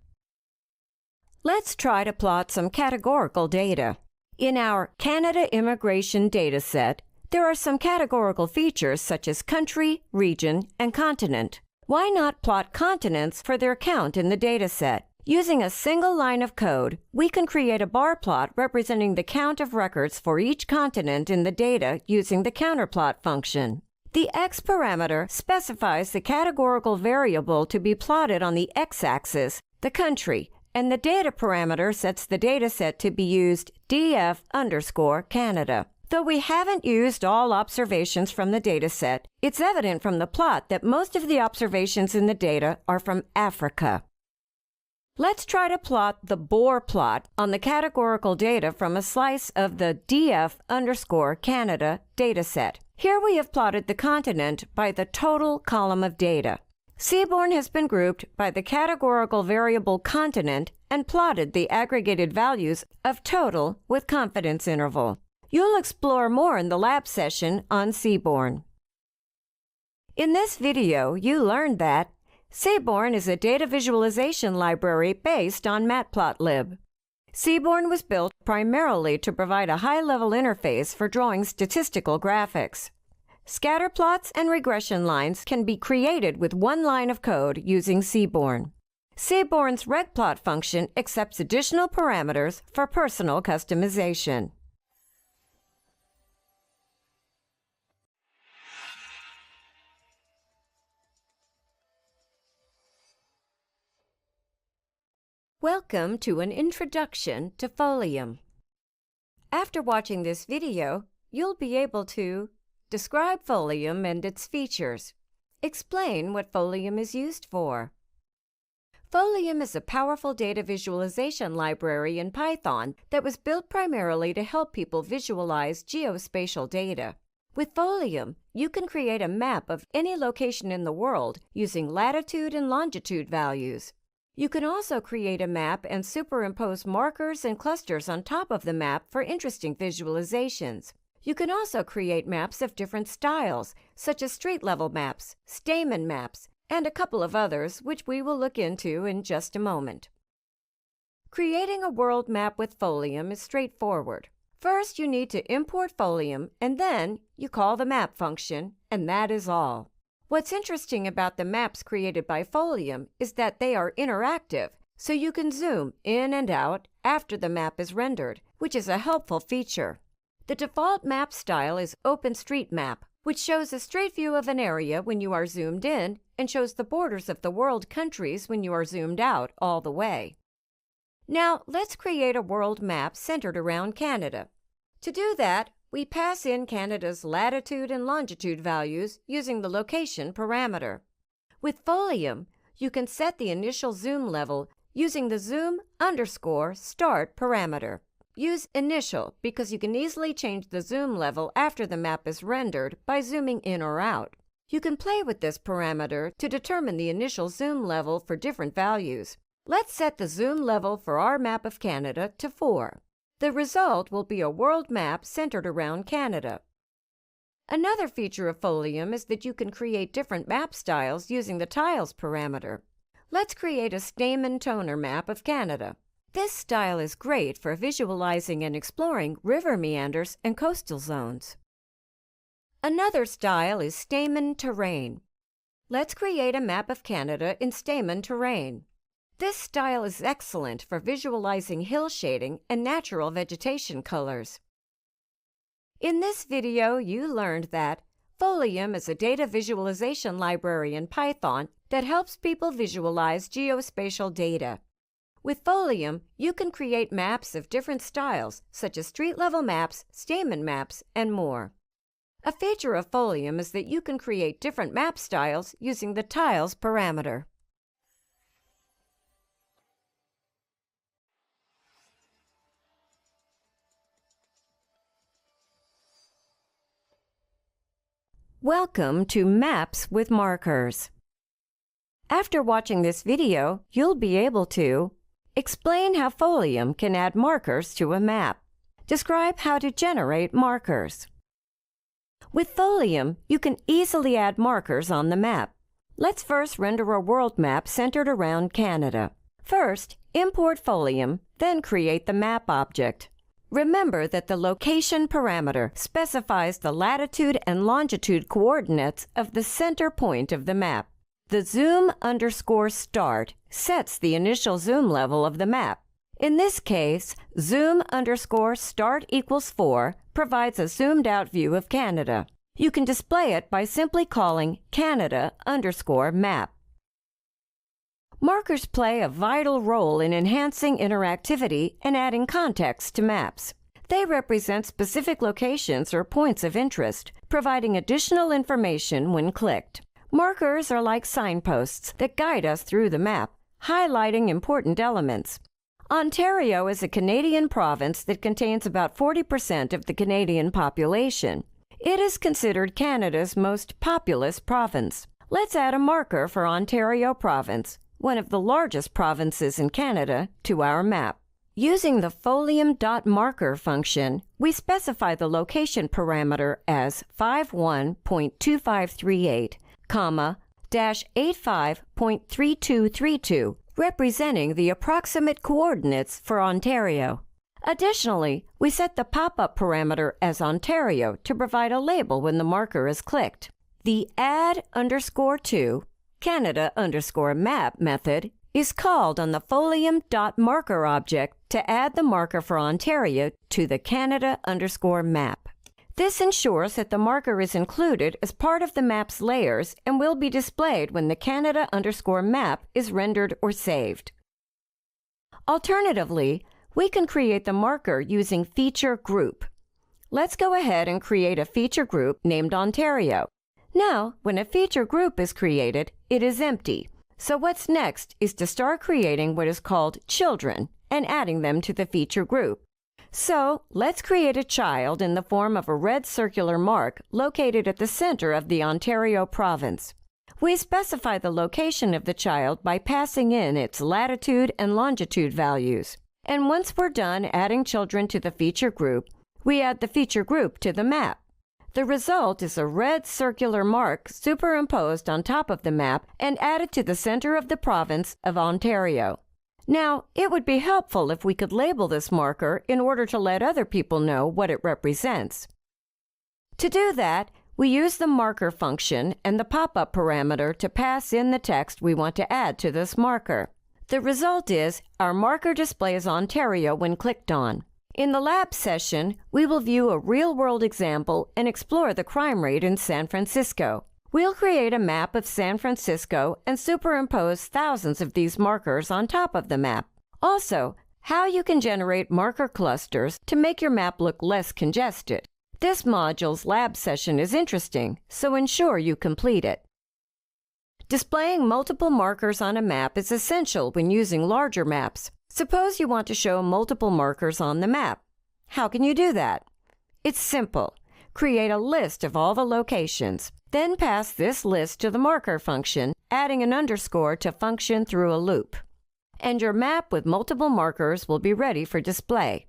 Let's try to plot some categorical data. In our Canada Immigration Dataset, there are some categorical features such as country, region, and continent. Why not plot continents for their count in the dataset? Using a single line of code, we can create a bar plot representing the count of records for each continent in the data using the counterplot function. The x parameter specifies the categorical variable to be plotted on the x-axis, the country, and the data parameter sets the dataset to be used df_Canada. Though we haven't used all observations from the dataset, it's evident from the plot that most of the observations in the data are from Africa. Let's try to plot the Bohr plot on the categorical data from a slice of the DF_Canada dataset. Here we have plotted the continent by the total column of data. Seaborne has been grouped by the categorical variable continent and plotted the aggregated values of total with confidence interval. You'll explore more in the lab session on Seaborne. In this video, you learned that Seaborne is a data visualization library based on Matplotlib. Seaborne was built primarily to provide a high-level interface for drawing statistical graphics. Scatter plots and regression lines can be created with one line of code using Seaborne. Seaborne's regplot function accepts additional parameters for personal customization. Welcome to an introduction to Folium. After watching this video, you'll be able to describe Folium and its features, explain what Folium is used for. Folium is a powerful data visualization library in Python that was built primarily to help people visualize geospatial data. With Folium, you can create a map of any location in the world using latitude and longitude values. You can also create a map and superimpose markers and clusters on top of the map for interesting visualizations. You can also create maps of different styles, such as street-level maps, stamen maps, and a couple of others which we will look into in just a moment. Creating a world map with Folium is straightforward. First, you need to import Folium, and then you call the map function, and that is all. What's interesting about the maps created by Folium is that they are interactive, so you can zoom in and out after the map is rendered, which is a helpful feature. The default map style is OpenStreetMap, which shows a straight view of an area when you are zoomed in and shows the borders of the world countries when you are zoomed out all the way. Now, let's create a world map centered around Canada. To do that, we pass in Canada's latitude and longitude values using the location parameter. With Folium, you can set the initial zoom level using the zoom_start parameter. Use initial because you can easily change the zoom level after the map is rendered by zooming in or out. You can play with this parameter to determine the initial zoom level for different values. Let's set the zoom level for our map of Canada to 4. The result will be a world map centered around Canada. Another feature of Folium is that you can create different map styles using the tiles parameter. Let's create a stamen toner map of Canada. This style is great for visualizing and exploring river meanders and coastal zones. Another style is stamen terrain. Let's create a map of Canada in stamen terrain. This style is excellent for visualizing hill shading and natural vegetation colors. In this video, you learned that Folium is a data visualization library in Python that helps people visualize geospatial data. With Folium, you can create maps of different styles, such as street-level maps, stamen maps, and more. A feature of Folium is that you can create different map styles using the tiles parameter. Welcome to Maps with Markers. After watching this video, you'll be able to explain how Folium can add markers to a map. Describe how to generate markers. With Folium, you can easily add markers on the map. Let's first render a world map centered around Canada. First, import Folium, then create the map object. Remember that the location parameter specifies the latitude and longitude coordinates of the center point of the map. The zoom_start sets the initial zoom level of the map. In this case, zoom_start equals 4 provides a zoomed out view of Canada. You can display it by simply calling Canada_map. Markers play a vital role in enhancing interactivity and adding context to maps. They represent specific locations or points of interest, providing additional information when clicked. Markers are like signposts that guide us through the map, highlighting important elements. Ontario is a Canadian province that contains about 40% of the Canadian population. It is considered Canada's most populous province. Let's add a marker for Ontario Province, one of the largest provinces in Canada, to our map. Using the folium.marker function, we specify the location parameter as 51.2538, -85.3232, representing the approximate coordinates for Ontario. Additionally, we set the pop-up parameter as Ontario to provide a label when the marker is clicked. The add_to Canada_map method is called on the folium.marker object to add the marker for Ontario to the Canada_map. This ensures that the marker is included as part of the map's layers and will be displayed when the Canada_map is rendered or saved. Alternatively, we can create the marker using feature group. Let's go ahead and create a feature group named Ontario. Now, when a feature group is created, it is empty. So what's next is to start creating what is called children and adding them to the feature group. So let's create a child in the form of a red circular mark located at the center of the Ontario province. We specify the location of the child by passing in its latitude and longitude values. And once we're done adding children to the feature group, we add the feature group to the map. The result is a red circular mark superimposed on top of the map and added to the center of the province of Ontario. Now, it would be helpful if we could label this marker in order to let other people know what it represents. To do that, we use the marker function and the pop-up parameter to pass in the text we want to add to this marker. The result is our marker displays Ontario when clicked on. In the lab session, we will view a real-world example and explore the crime rate in San Francisco. We'll create a map of San Francisco and superimpose thousands of these markers on top of the map. Also, how you can generate marker clusters to make your map look less congested. This module's lab session is interesting, so ensure you complete it. Displaying multiple markers on a map is essential when using larger maps. Suppose you want to show multiple markers on the map. How can you do that? It's simple. Create a list of all the locations. Then pass this list to the marker function, adding an underscore to function through a loop. And your map with multiple markers will be ready for display.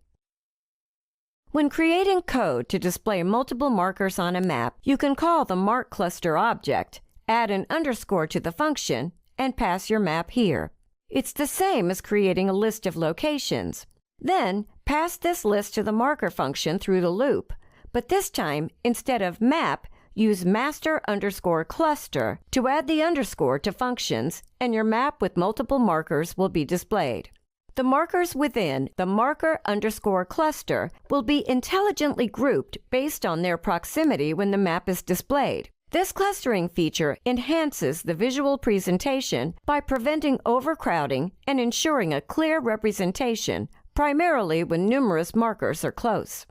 When creating code to display multiple markers on a map, you can call the mark cluster object, add an underscore to the function, and pass your map here. It's the same as creating a list of locations. Then, pass this list to the marker function through the loop, but this time, instead of map, use master_cluster to add the underscore to functions, and your map with multiple markers will be displayed. The markers within the marker_cluster will be intelligently grouped based on their proximity when the map is displayed. This clustering feature enhances the visual presentation by preventing overcrowding and ensuring a clear representation, primarily when numerous markers are close.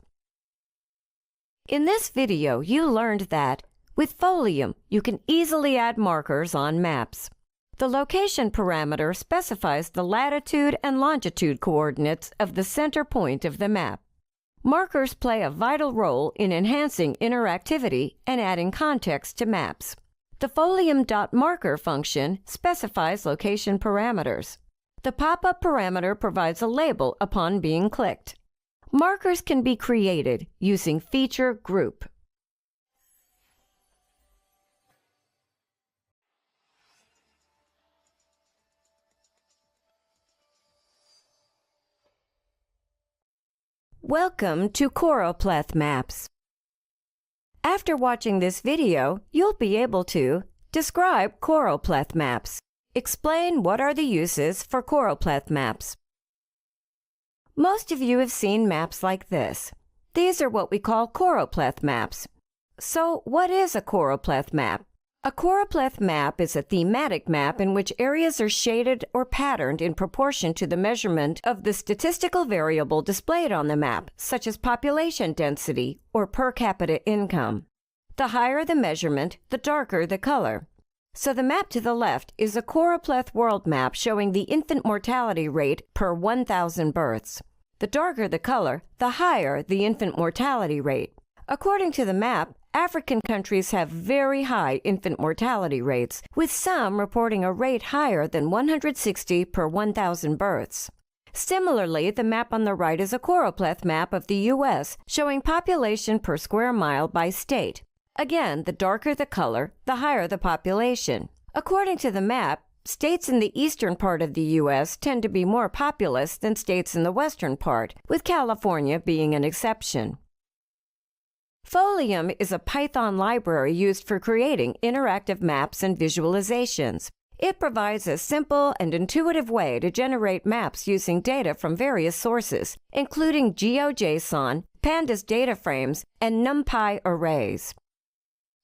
In this video, you learned that with Folium, you can easily add markers on maps. The location parameter specifies the latitude and longitude coordinates of the center point of the map. Markers play a vital role in enhancing interactivity and adding context to maps. The folium.marker function specifies location parameters. The pop-up parameter provides a label upon being clicked. Markers can be created using feature group. Welcome to Choropleth Maps. After watching this video, you'll be able to describe choropleth maps, explain what are the uses for choropleth maps. Most of you have seen maps like this. These are what we call choropleth maps. So what is a choropleth map? A choropleth map is a thematic map in which areas are shaded or patterned in proportion to the measurement of the statistical variable displayed on the map, such as population density or per capita income. The higher the measurement, the darker the color. So the map to the left is a choropleth world map showing the infant mortality rate per 1,000 births. The darker the color, the higher the infant mortality rate. According to the map, African countries have very high infant mortality rates, with some reporting a rate higher than 160 per 1,000 births. Similarly, the map on the right is a choropleth map of the U.S., showing population per square mile by state. Again, the darker the color, the higher the population. According to the map, states in the eastern part of the U.S. tend to be more populous than states in the western part, with California being an exception. Folium is a Python library used for creating interactive maps and visualizations. It provides a simple and intuitive way to generate maps using data from various sources, including GeoJSON, Pandas data frames, and NumPy arrays.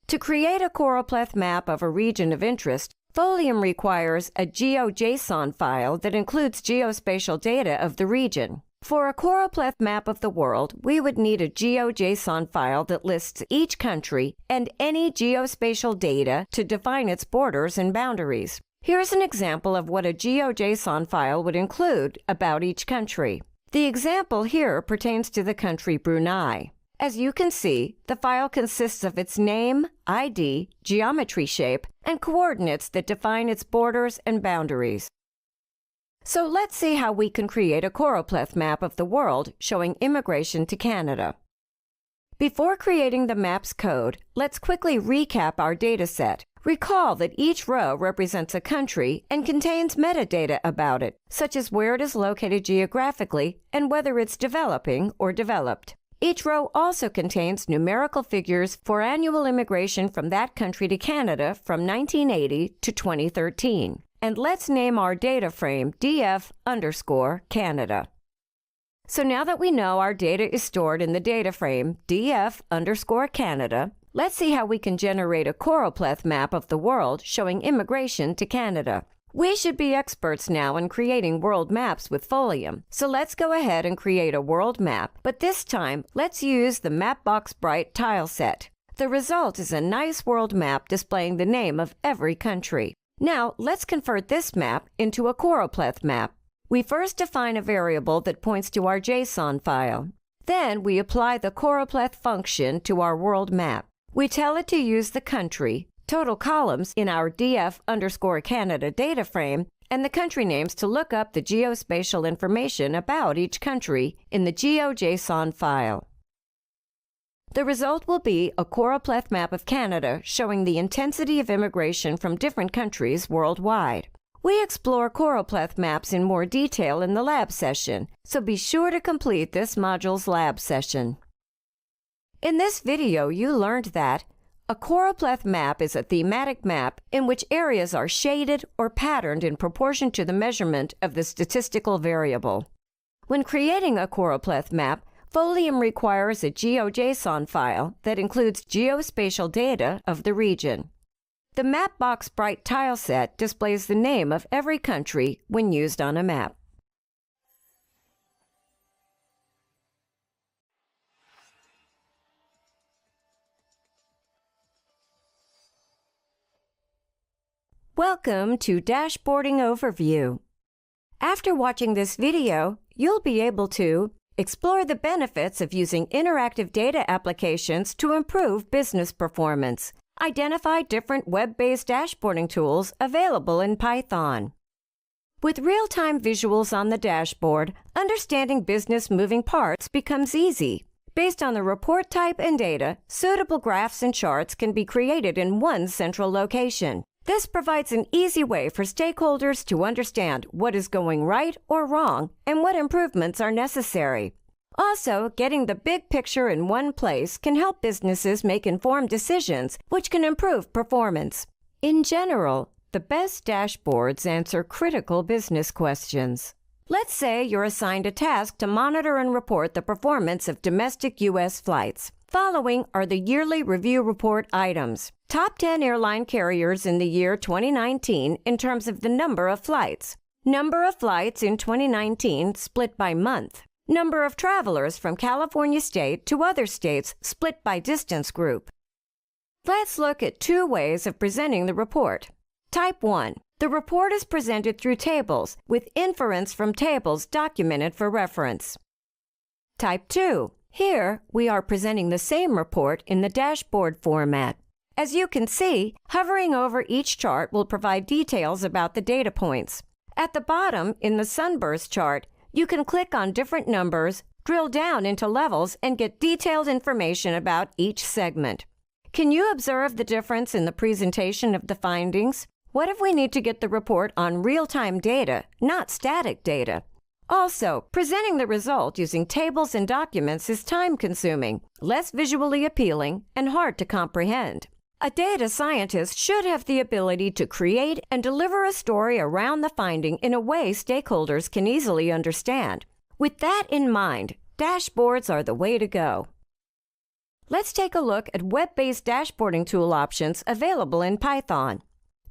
To create a choropleth map of a region of interest, Folium requires a GeoJSON file that includes geospatial data of the region. For a choropleth map of the world, we would need a GeoJSON file that lists each country and any geospatial data to define its borders and boundaries. Here's an example of what a GeoJSON file would include about each country. The example here pertains to the country Brunei. As you can see, the file consists of its name, ID, geometry shape, and coordinates that define its borders and boundaries. So let's see how we can create a choropleth map of the world showing immigration to Canada. Before creating the map's code, let's quickly recap our dataset. Recall that each row represents a country and contains metadata about it, such as where it is located geographically and whether it's developing or developed. Each row also contains numerical figures for annual immigration from that country to Canada from 1980 to 2013. And let's name our data frame df_Canada. So now that we know our data is stored in the data frame df_Canada, let's see how we can generate a choropleth map of the world showing immigration to Canada. We should be experts now in creating world maps with Folium, so let's go ahead and create a world map, but this time let's use the Mapbox Bright tile set. The result is a nice world map displaying the name of every country. Now, let's convert this map into a choropleth map. We first define a variable that points to our JSON file. Then we apply the choropleth function to our world map. We tell it to use the country, total columns in our df_Canada data frame, and the country names to look up the geospatial information about each country in the GeoJSON file. The result will be a choropleth map of Canada showing the intensity of immigration from different countries worldwide. We explore choropleth maps in more detail in the lab session, so be sure to complete this module's lab session. In this video, you learned that a choropleth map is a thematic map in which areas are shaded or patterned in proportion to the measurement of the statistical variable. When creating a choropleth map, Folium requires a GeoJSON file that includes geospatial data of the region. The Mapbox Bright tile set displays the name of every country when used on a map. Welcome to Dashboarding Overview. After watching this video, you'll be able to explore the benefits of using interactive data applications to improve business performance. Identify different web-based dashboarding tools available in Python. With real-time visuals on the dashboard, understanding business moving parts becomes easy. Based on the report type and data, suitable graphs and charts can be created in one central location. This provides an easy way for stakeholders to understand what is going right or wrong and what improvements are necessary. Also, getting the big picture in one place can help businesses make informed decisions, which can improve performance. In general, the best dashboards answer critical business questions. Let's say you're assigned a task to monitor and report the performance of domestic U.S. flights. Following are the yearly review report items. Top 10 airline carriers in the year 2019 in terms of the number of flights. Number of flights in 2019 split by month. Number of travelers from California State to other states split by distance group. Let's look at two ways of presenting the report. Type 1. The report is presented through tables, with inference from tables documented for reference. Type 2. Here, we are presenting the same report in the dashboard format. As you can see, hovering over each chart will provide details about the data points. At the bottom, in the sunburst chart, you can click on different numbers, drill down into levels, and get detailed information about each segment. Can you observe the difference in the presentation of the findings? What if we need to get the report on real-time data, not static data? Also, presenting the result using tables and documents is time-consuming, less visually appealing, and hard to comprehend. A data scientist should have the ability to create and deliver a story around the finding in a way stakeholders can easily understand. With that in mind, dashboards are the way to go. Let's take a look at web-based dashboarding tool options available in Python.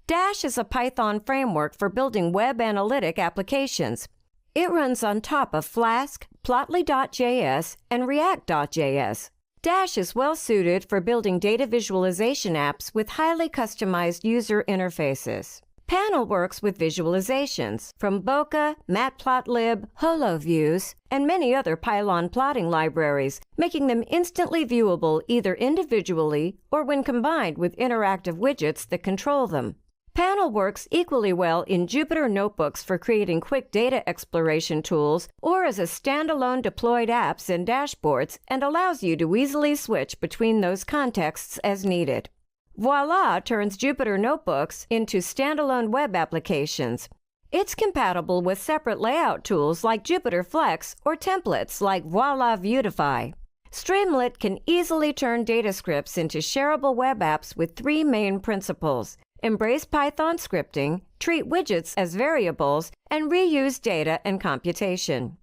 Dash is a Python framework for building web analytic applications. It runs on top of Flask, Plotly.js, and React.js. Dash is well suited for building data visualization apps with highly customized user interfaces. Panel works with visualizations from Bokeh, Matplotlib, HoloViews, and many other Pylon plotting libraries, making them instantly viewable either individually or when combined with interactive widgets that control them. Panel works equally well in Jupyter Notebooks for creating quick data exploration tools or as a standalone deployed apps and dashboards and allows you to easily switch between those contexts as needed. Voila turns Jupyter Notebooks into standalone web applications. It's compatible with separate layout tools like Jupyter Flex or templates like Voila Viewtify. Streamlit can easily turn data scripts into shareable web apps with three main principles: embrace Python scripting, treat widgets as variables, and reuse data and computation.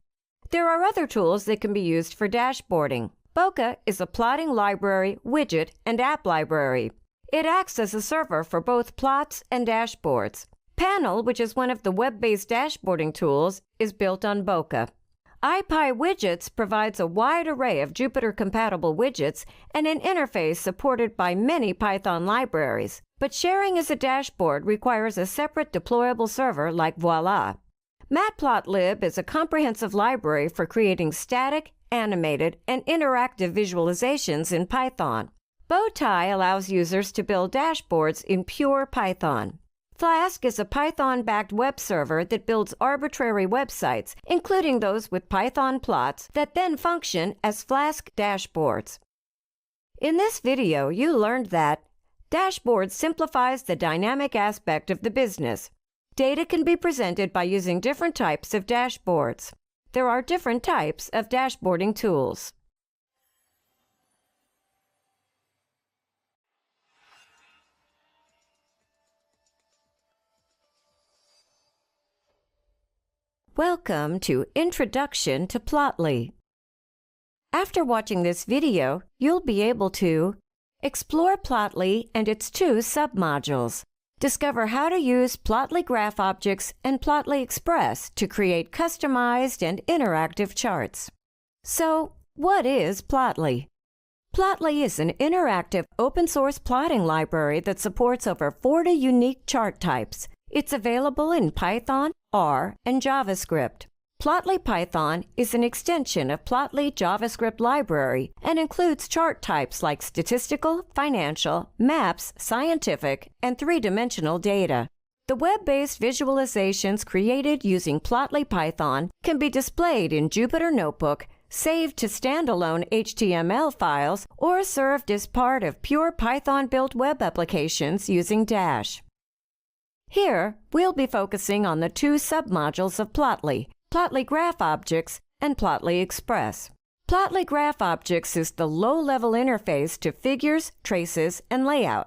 There are other tools that can be used for dashboarding. Bokeh is a plotting library, widget, and app library. It acts as a server for both plots and dashboards. Panel, which is one of the web-based dashboarding tools, is built on Bokeh. IPyWidgets provides a wide array of Jupyter-compatible widgets and an interface supported by many Python libraries, but sharing as a dashboard requires a separate deployable server like Voila. Matplotlib is a comprehensive library for creating static, animated, and interactive visualizations in Python. Bowtie allows users to build dashboards in pure Python. Flask is a Python-backed web server that builds arbitrary websites, including those with Python plots that then function as Flask dashboards. In this video, you learned that Dashboard simplifies the dynamic aspect of the business. Data can be presented by using different types of dashboards. There are different types of dashboarding tools. Welcome to Introduction to Plotly. After watching this video, you'll be able to explore Plotly and its two submodules, discover how to use Plotly graph objects and Plotly Express to create customized and interactive charts. So, what is Plotly? Plotly is an interactive open-source plotting library that supports over 40 unique chart types. It's available in Python, R, and JavaScript. Plotly Python is an extension of Plotly JavaScript library and includes chart types like statistical, financial, maps, scientific, and three-dimensional data. The web-based visualizations created using Plotly Python can be displayed in Jupyter Notebook, saved to standalone HTML files, or served as part of pure Python-built web applications using Dash. Here, we'll be focusing on the two submodules of Plotly, Plotly Graph Objects and Plotly Express. Plotly Graph Objects is the low-level interface to figures, traces, and layout.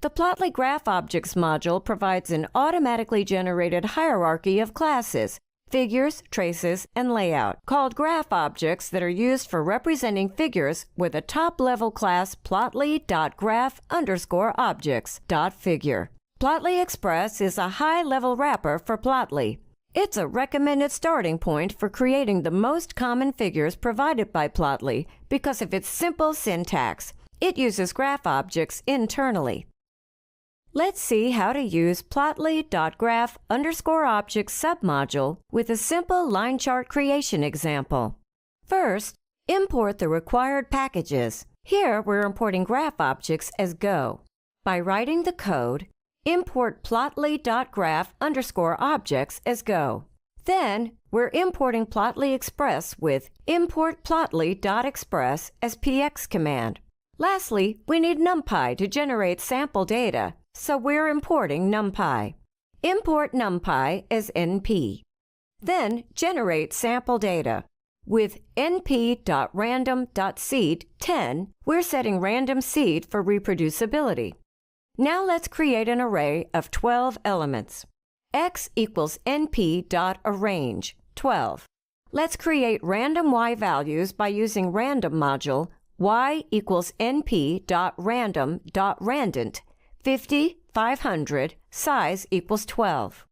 The Plotly Graph Objects module provides an automatically generated hierarchy of classes. figures, traces, and layout, called graph objects that are used for representing figures with a top-level class plotly.graph_objects.figure. Plotly Express is a high-level wrapper for Plotly. It's a recommended starting point for creating the most common figures provided by Plotly because of its simple syntax. It uses graph objects internally. Let's see how to use plotly.graph_objects submodule with a simple line chart creation example. First, import the required packages. Here we're importing graph objects as Go. By writing the code, import plotly.graph_objects as Go. Then, we're importing Plotly Express with import plotly.express as px command. Lastly, we need NumPy to generate sample data, so we're importing NumPy. Import NumPy as NP. Then, generate sample data. With np.random.seed10, we're setting random seed for reproducibility. Now let's create an array of 12 elements. X equals np.arrange, 12. Let's create random y values by using random module y equals np.random.randant, 50, 500, size equals 12.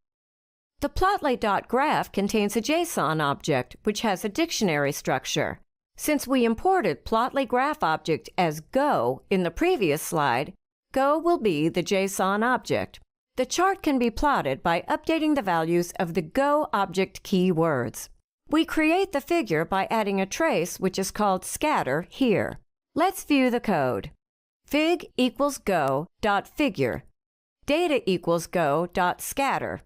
The plotly.graph contains a JSON object which has a dictionary structure. Since we imported plotly graph object as Go in the previous slide, Go will be the JSON object. The chart can be plotted by updating the values of the Go object keywords. We create the figure by adding a trace which is called scatter here. Let's view the code. Fig equals go.figure. Data equals go.scatter.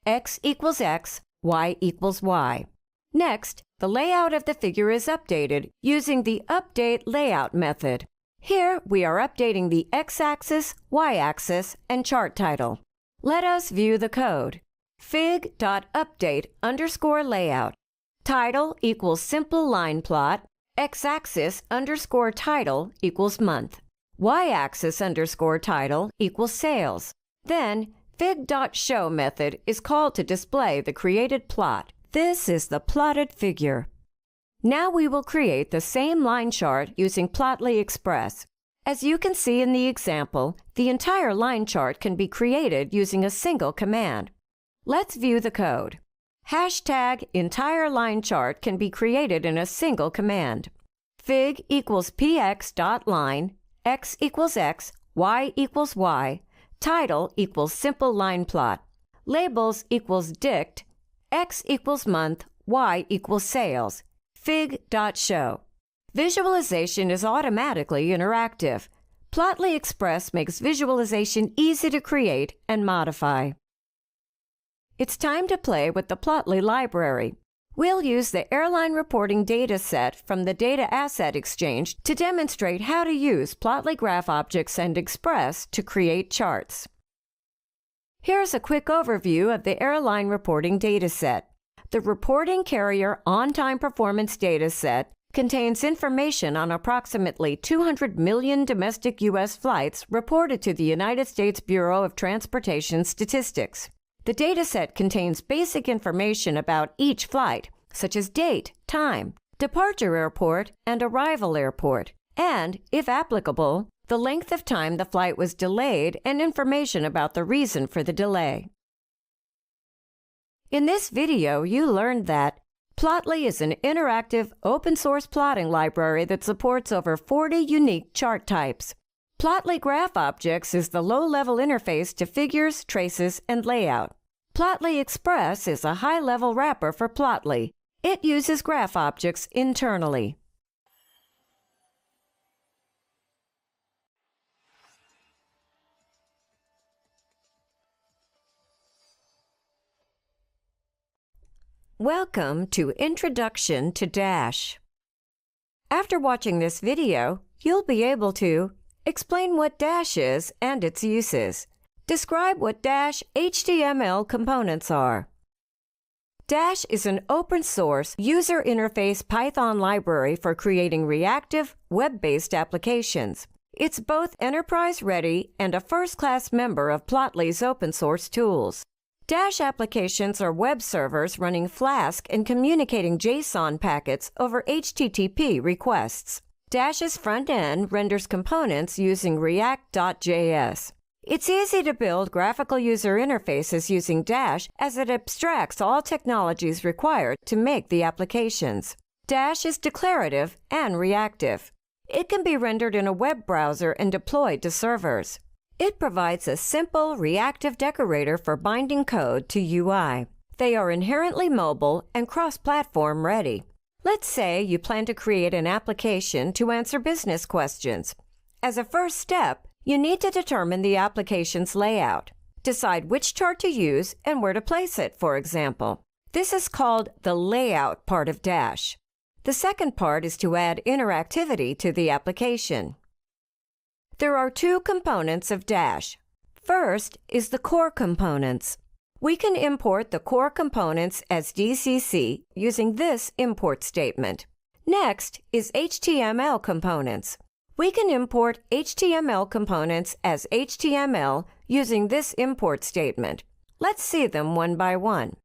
X equals x, y equals y. Next, the layout of the figure is updated using the update layout method. Here, we are updating the x-axis, y-axis, and chart title. Let us view the code. Fig.update_layout. Title equals simple line plot. X-axis underscore title equals month. Y-axis underscore title equals sales. Then, fig.show method is called to display the created plot. This is the plotted figure. Now we will create the same line chart using Plotly Express. As you can see in the example, the entire line chart can be created using a single command. Let's view the code. Hashtag entire line chart can be created in a single command. Fig equals px.line, x equals x, y equals y, title equals simple line plot, labels equals dict, x equals month, y equals sales. Fig.show. Visualization is automatically interactive. Plotly Express makes visualization easy to create and modify. It's time to play with the Plotly library. We'll use the airline reporting data set from the Data Asset Exchange to demonstrate how to use Plotly graph objects and Express to create charts. Here's a quick overview of the airline reporting data set. The reporting carrier on-time performance data set contains information on approximately 200 million domestic U.S. flights reported to the United States Bureau of Transportation Statistics. The dataset contains basic information about each flight, such as date, time, departure airport, and arrival airport, and, if applicable, the length of time the flight was delayed and information about the reason for the delay. In this video, you learned that Plotly is an interactive, open-source plotting library that supports over 40 unique chart types. Plotly Graph Objects is the low-level interface to figures, traces, and layout. Plotly Express is a high-level wrapper for Plotly. It uses graph objects internally. Welcome to Introduction to Dash. After watching this video, you'll be able to explain what Dash is and its uses, describe what Dash HTML components are. Dash is an open-source, user interface Python library for creating reactive, web-based applications. It's both enterprise-ready and a first-class member of Plotly's open-source tools. Dash applications are web servers running Flask and communicating JSON packets over HTTP requests. Dash's front end renders components using React.js. It's easy to build graphical user interfaces using Dash as it abstracts all technologies required to make the applications. Dash is declarative and reactive. It can be rendered in a web browser and deployed to servers. It provides a simple reactive decorator for binding code to UI. They are inherently mobile and cross-platform ready. Let's say you plan to create an application to answer business questions. As a first step, you need to determine the application's layout. Decide which chart to use and where to place it, for example. This is called the layout part of Dash. The second part is to add interactivity to the application. There are two components of Dash. First is the core components. We can import the core components as DCC using this import statement. Next is HTML components. We can import HTML components as HTML using this import statement. Let's see them one by one.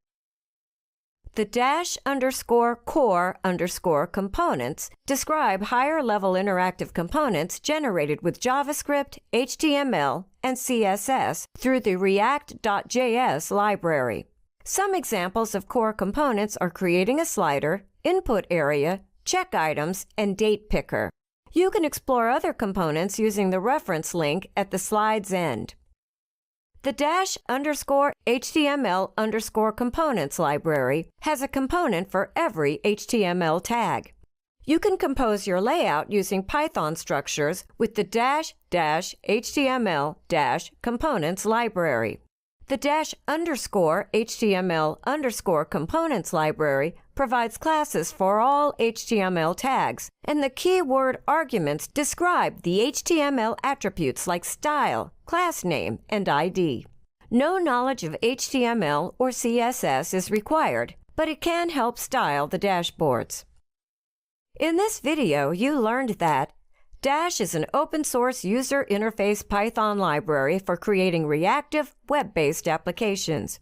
The dash_core_ components describe higher-level interactive components generated with JavaScript, HTML, and CSS through the React.js library. Some examples of core components are creating a slider, input area, check items, and date picker. You can explore other components using the reference link at the slide's end. The dash_HTML_components library has a component for every HTML tag. You can compose your layout using Python structures with the dash-HTML-components library. The dash_HTML_components library provides classes for all HTML tags, and the keyword arguments describe the HTML attributes like style, class name, and ID. No knowledge of HTML or CSS is required, but it can help style the dashboards. In this video, you learned that Dash is an open-source user interface Python library for creating reactive, web-based applications.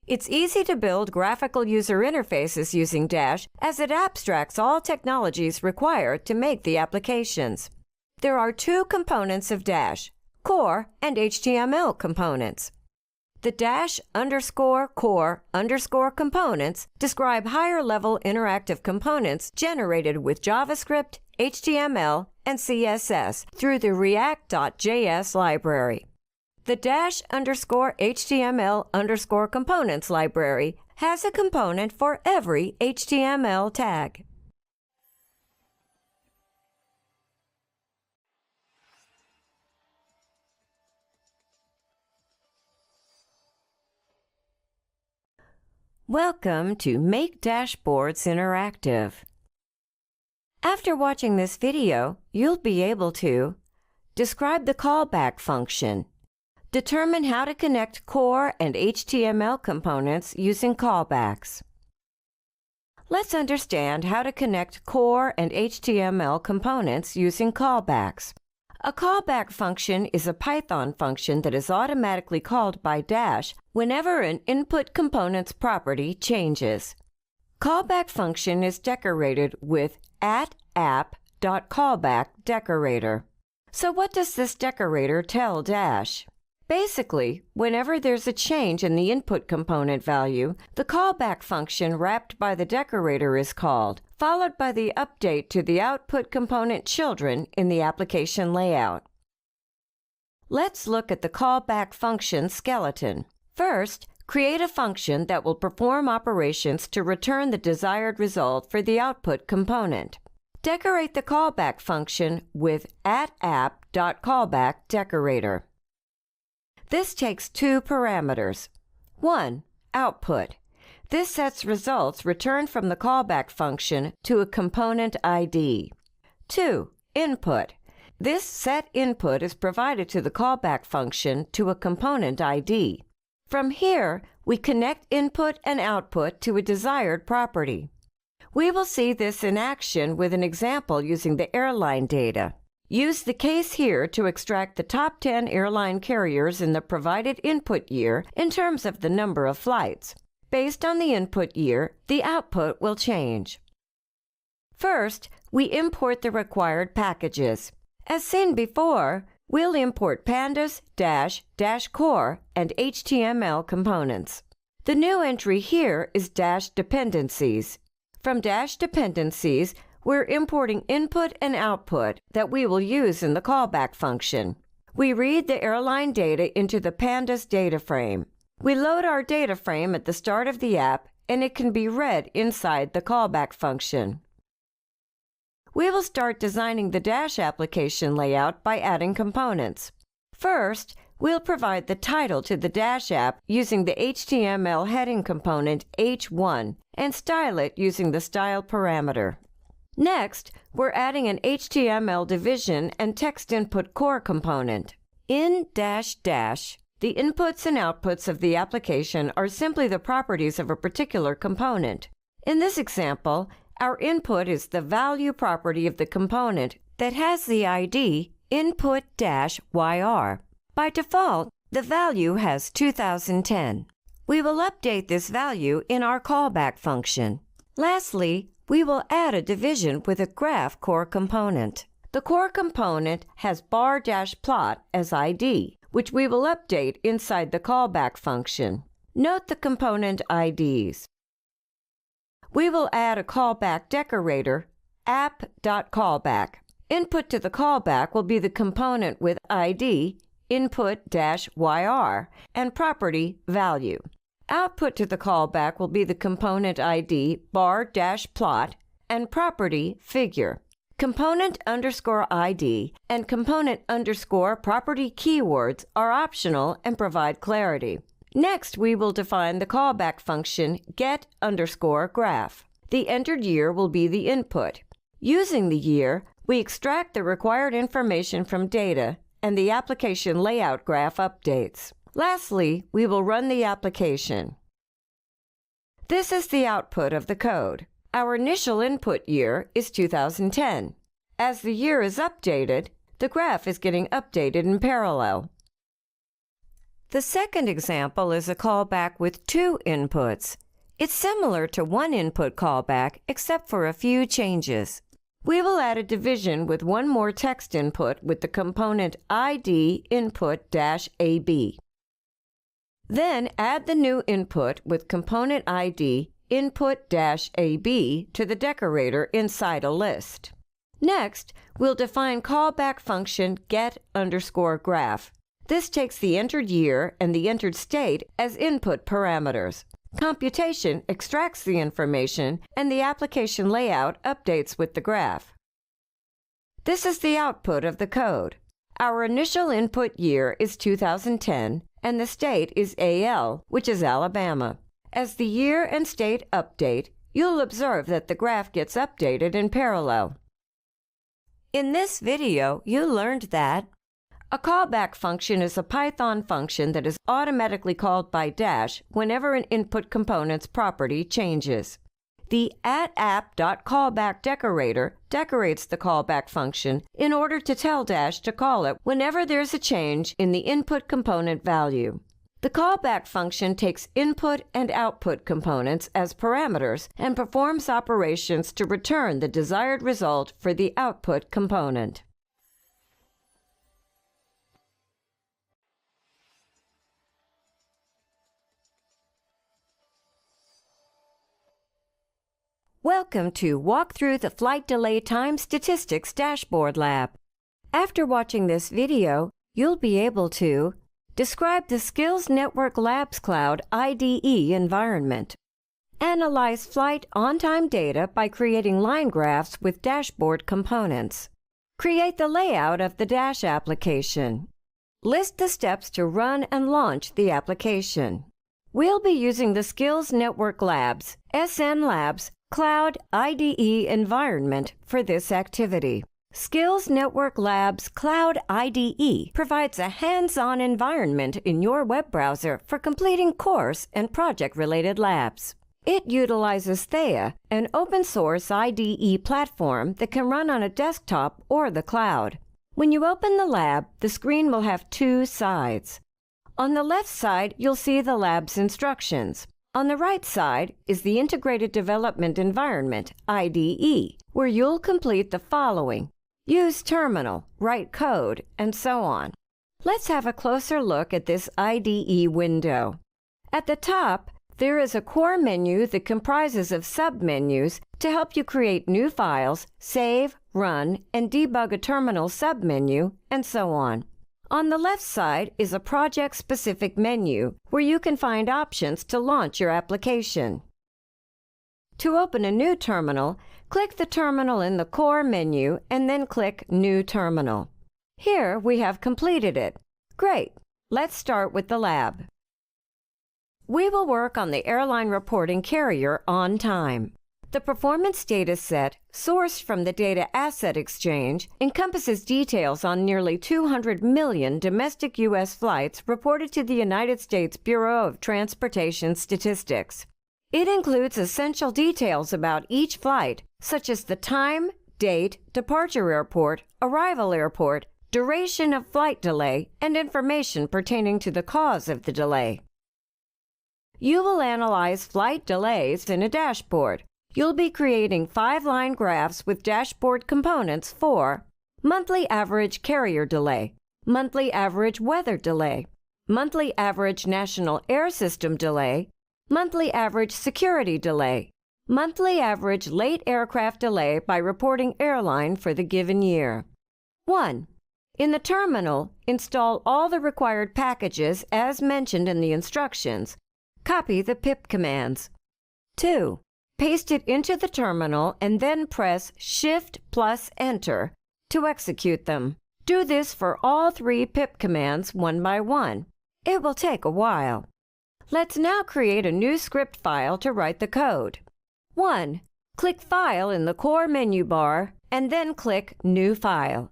It's easy to build graphical user interfaces using Dash as it abstracts all technologies required to make the applications. There are two components of Dash, core and HTML components. The dash_core_components describe higher-level interactive components generated with JavaScript, HTML, and CSS through the React.js library. The dash_HTML_components library has a component for every HTML tag. Welcome to Make Dashboards Interactive. After watching this video, you'll be able to describe the callback function, determine how to connect core and HTML components using callbacks. Let's understand how to connect core and HTML components using callbacks. A callback function is a Python function that is automatically called by Dash whenever an input component's property changes. Callback function is decorated with @app.callback decorator. So what does this decorator tell Dash? Basically, whenever there's a change in the input component value, the callback function wrapped by the decorator is called, followed by the update to the output component children in the application layout. Let's look at the callback function skeleton. First, create a function that will perform operations to return the desired result for the output component. Decorate the callback function with @app.callback decorator. This takes two parameters. 1. Output. This sets results returned from the callback function to a component ID. 2. Input. This set input is provided to the callback function to a component ID. From here, we connect input and output to a desired property. We will see this in action with an example using the airline data. Use the case here to extract the top 10 airline carriers in the provided input year in terms of the number of flights. Based on the input year, the output will change. First, we import the required packages. As seen before, we'll import pandas, dash core, and HTML components. The new entry here is dash dependencies. From dash dependencies, we're importing input and output that we will use in the callback function. We read the airline data into the pandas data frame. We load our data frame at the start of the app, and it can be read inside the callback function. We will start designing the Dash application layout by adding components. First, we'll provide the title to the Dash app using the HTML heading component h1 and style it using the style parameter. Next, we're adding an HTML division and text input core component. In dash, the inputs and outputs of the application are simply the properties of a particular component. In this example, our input is the value property of the component that has the ID input-YR. By default, the value has 2010. We will update this value in our callback function. Lastly, we will add a division with a graph core component. The core component has bar-plot as ID, which we will update inside the callback function. Note the component IDs. We will add a callback decorator, app.callback. Input to the callback will be the component with ID input-YR and property value. Output to the callback will be the component ID bar-plot and property figure. Component underscore ID and component underscore property keywords are optional and provide clarity. Next, we will define the callback function get underscore graph. The entered year will be the input. Using the year, we extract the required information from data and the application layout graph updates. Lastly, we will run the application. This is the output of the code. Our initial input year is 2010. As the year is updated, the graph is getting updated in parallel. The second example is a callback with two inputs. It's similar to one input callback except for a few changes. We will add a division with one more text input with the component ID input-AB. Then add the new input with component ID input-AB to the decorator inside a list. Next, we'll define callback function get underscore graph. This takes the entered year and the entered state as input parameters. Computation extracts the information and the application layout updates with the graph. This is the output of the code. Our initial input year is 2010 and the state is AL, which is Alabama. As the year and state update, you'll observe that the graph gets updated in parallel. In this video, you learned that a callback function is a Python function that is automatically called by Dash whenever an input component's property changes. The @app.callback decorator decorates the callback function in order to tell Dash to call it whenever there's a change in the input component value. The callback function takes input and output components as parameters and performs operations to return the desired result for the output component. Welcome to Walk Through the Flight Delay Time Statistics Dashboard Lab. After watching this video, you'll be able to describe the Skills Network Labs Cloud IDE environment, analyze flight on-time data by creating line graphs with dashboard components, create the layout of the Dash application, list the steps to run and launch the application. We'll be using the Skills Network Labs, SN Labs, Cloud IDE environment for this activity. Skills Network Labs Cloud IDE provides a hands-on environment in your web browser for completing course and project-related labs. It utilizes Theia, an open-source IDE platform that can run on a desktop or the cloud. When you open the lab, the screen will have two sides. On the left side, you'll see the lab's instructions. On the right side is the Integrated Development Environment, IDE, where you'll complete the following: use terminal, write code, and so on. Let's have a closer look at this IDE window. At the top, there is a core menu that comprises of submenus to help you create new files, save, run, and debug a terminal submenu, and so on. On the left side is a project-specific menu where you can find options to launch your application. To open a new terminal, click the terminal in the core menu and then click New Terminal. Here we have completed it. Great! Let's start with the lab. We will work on the airline reporting carrier on time. The performance data set, sourced from the Data Asset Exchange, encompasses details on nearly 200 million domestic U.S. flights reported to the United States Bureau of Transportation Statistics. It includes essential details about each flight, such as the time, date, departure airport, arrival airport, duration of flight delay, and information pertaining to the cause of the delay. You will analyze flight delays in a dashboard. You'll be creating 5-line graphs with dashboard components for monthly average carrier delay, monthly average weather delay, monthly average national air system delay, monthly average security delay, monthly average late aircraft delay by reporting airline for the given year. 1. In the terminal, install all the required packages as mentioned in the instructions. Copy the pip commands. 2. Paste it into the terminal and then press Shift plus Enter to execute them. Do this for all 3 pip commands one by one. It will take a while. Let's now create a new script file to write the code. 1. Click File in the core menu bar and then click New File.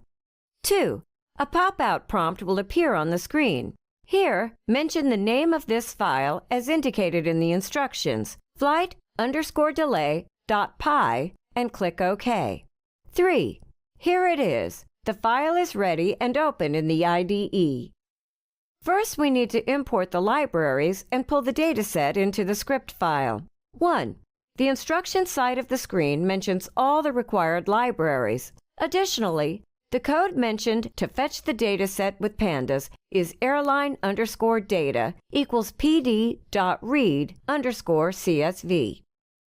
2. A pop-out prompt will appear on the screen. Here, mention the name of this file as indicated in the instructions, flight_delay.py, and click OK. 3. Here it is. The file is ready and open in the IDE. First, we need to import the libraries and pull the dataset into the script file. 1. The instruction side of the screen mentions all the required libraries. Additionally, the code mentioned to fetch the dataset with pandas is airline_data equals pd.read_CSV.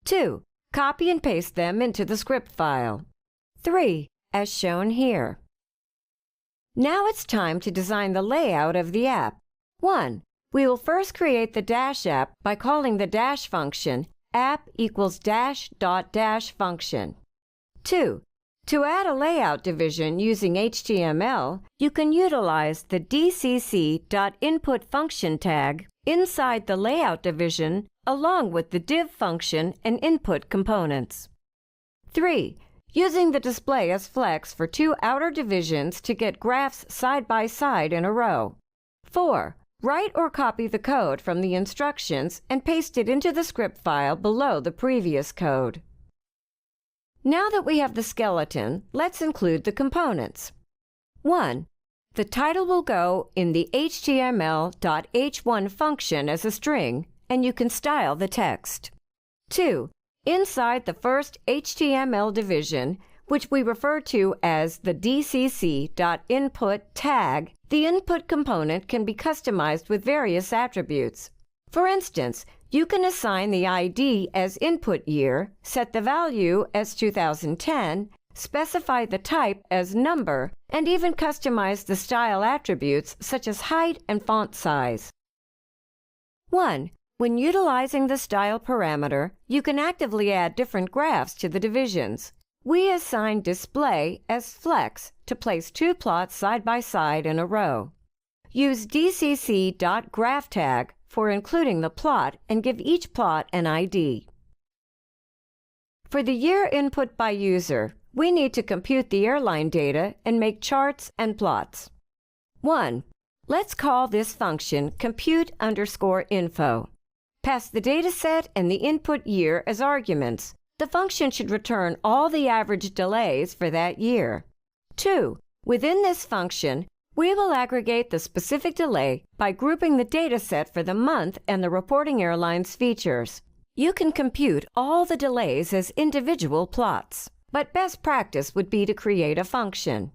2. Copy and paste them into the script file. 3. As shown here. Now it's time to design the layout of the app. 1. We will first create the Dash app by calling the Dash function app equals dash.dash function. 2. To add a layout division using HTML, you can utilize the dcc.inputFunction tag inside the layout division along with the div function and input components. 3. Using the display as flex for 2 outer divisions to get graphs side by side in a row. 4. Write or copy the code from the instructions and paste it into the script file below the previous code. Now that we have the skeleton, let's include the components. 1. The title will go in the html.h1 function as a string, and you can style the text. 2. Inside the first HTML division, which we refer to as the dcc.input tag, the input component can be customized with various attributes. For instance, you can assign the ID as input year, set the value as 2010, specify the type as number, and even customize the style attributes such as height and font size. 1. When utilizing the style parameter, you can actively add different graphs to the divisions. We assign display as flex to place 2 plots side by side in a row. Use dcc.graphTag for including the plot and give each plot an ID. For the year input by user, we need to compute the airline data and make charts and plots. 1. Let's call this function compute_info. Pass the dataset and the input year as arguments. The function should return all the average delays for that year. 2. Within this function, we will aggregate the specific delay by grouping the dataset for the month and the reporting airline's features. You can compute all the delays as individual plots, but best practice would be to create a function.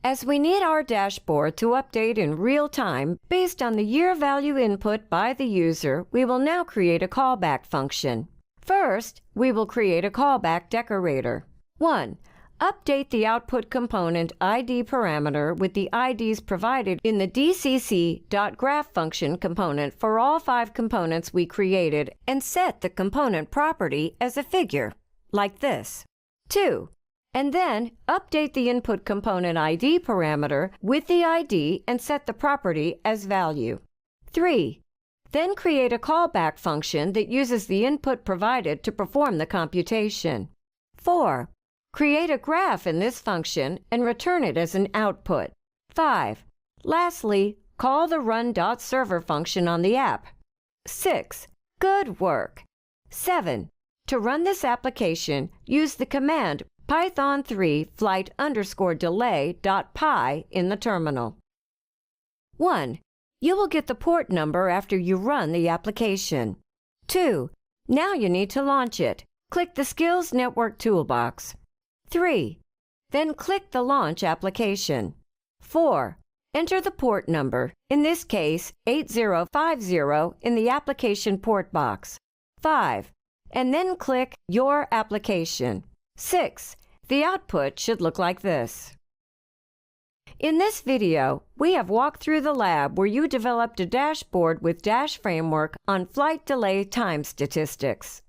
As we need our dashboard to update in real time based on the year value input by the user, we will now create a callback function. First, we will create a callback decorator. 1. Update the output component ID parameter with the IDs provided in the dcc.graph function component for all 5 components we created and set the component property as a figure, like this. 2. And then update the input component ID parameter with the ID and set the property as value. 3. Then create a callback function that uses the input provided to perform the computation. 4. Create a graph in this function and return it as an output. 5. Lastly, call the run.server function on the app. 6. Good work. 7. To run this application, use the command python3 flight_delay.py in the terminal. 1. You will get the port number after you run the application. 2. Now you need to launch it. Click the Skills Network toolbox. 3. Then click the Launch application. 4. Enter the port number, in this case 8050, in the application port box. 5. And then click Your application. 6. The output should look like this. In this video, we have walked through the lab where you developed a dashboard with Dash Framework on flight delay time statistics.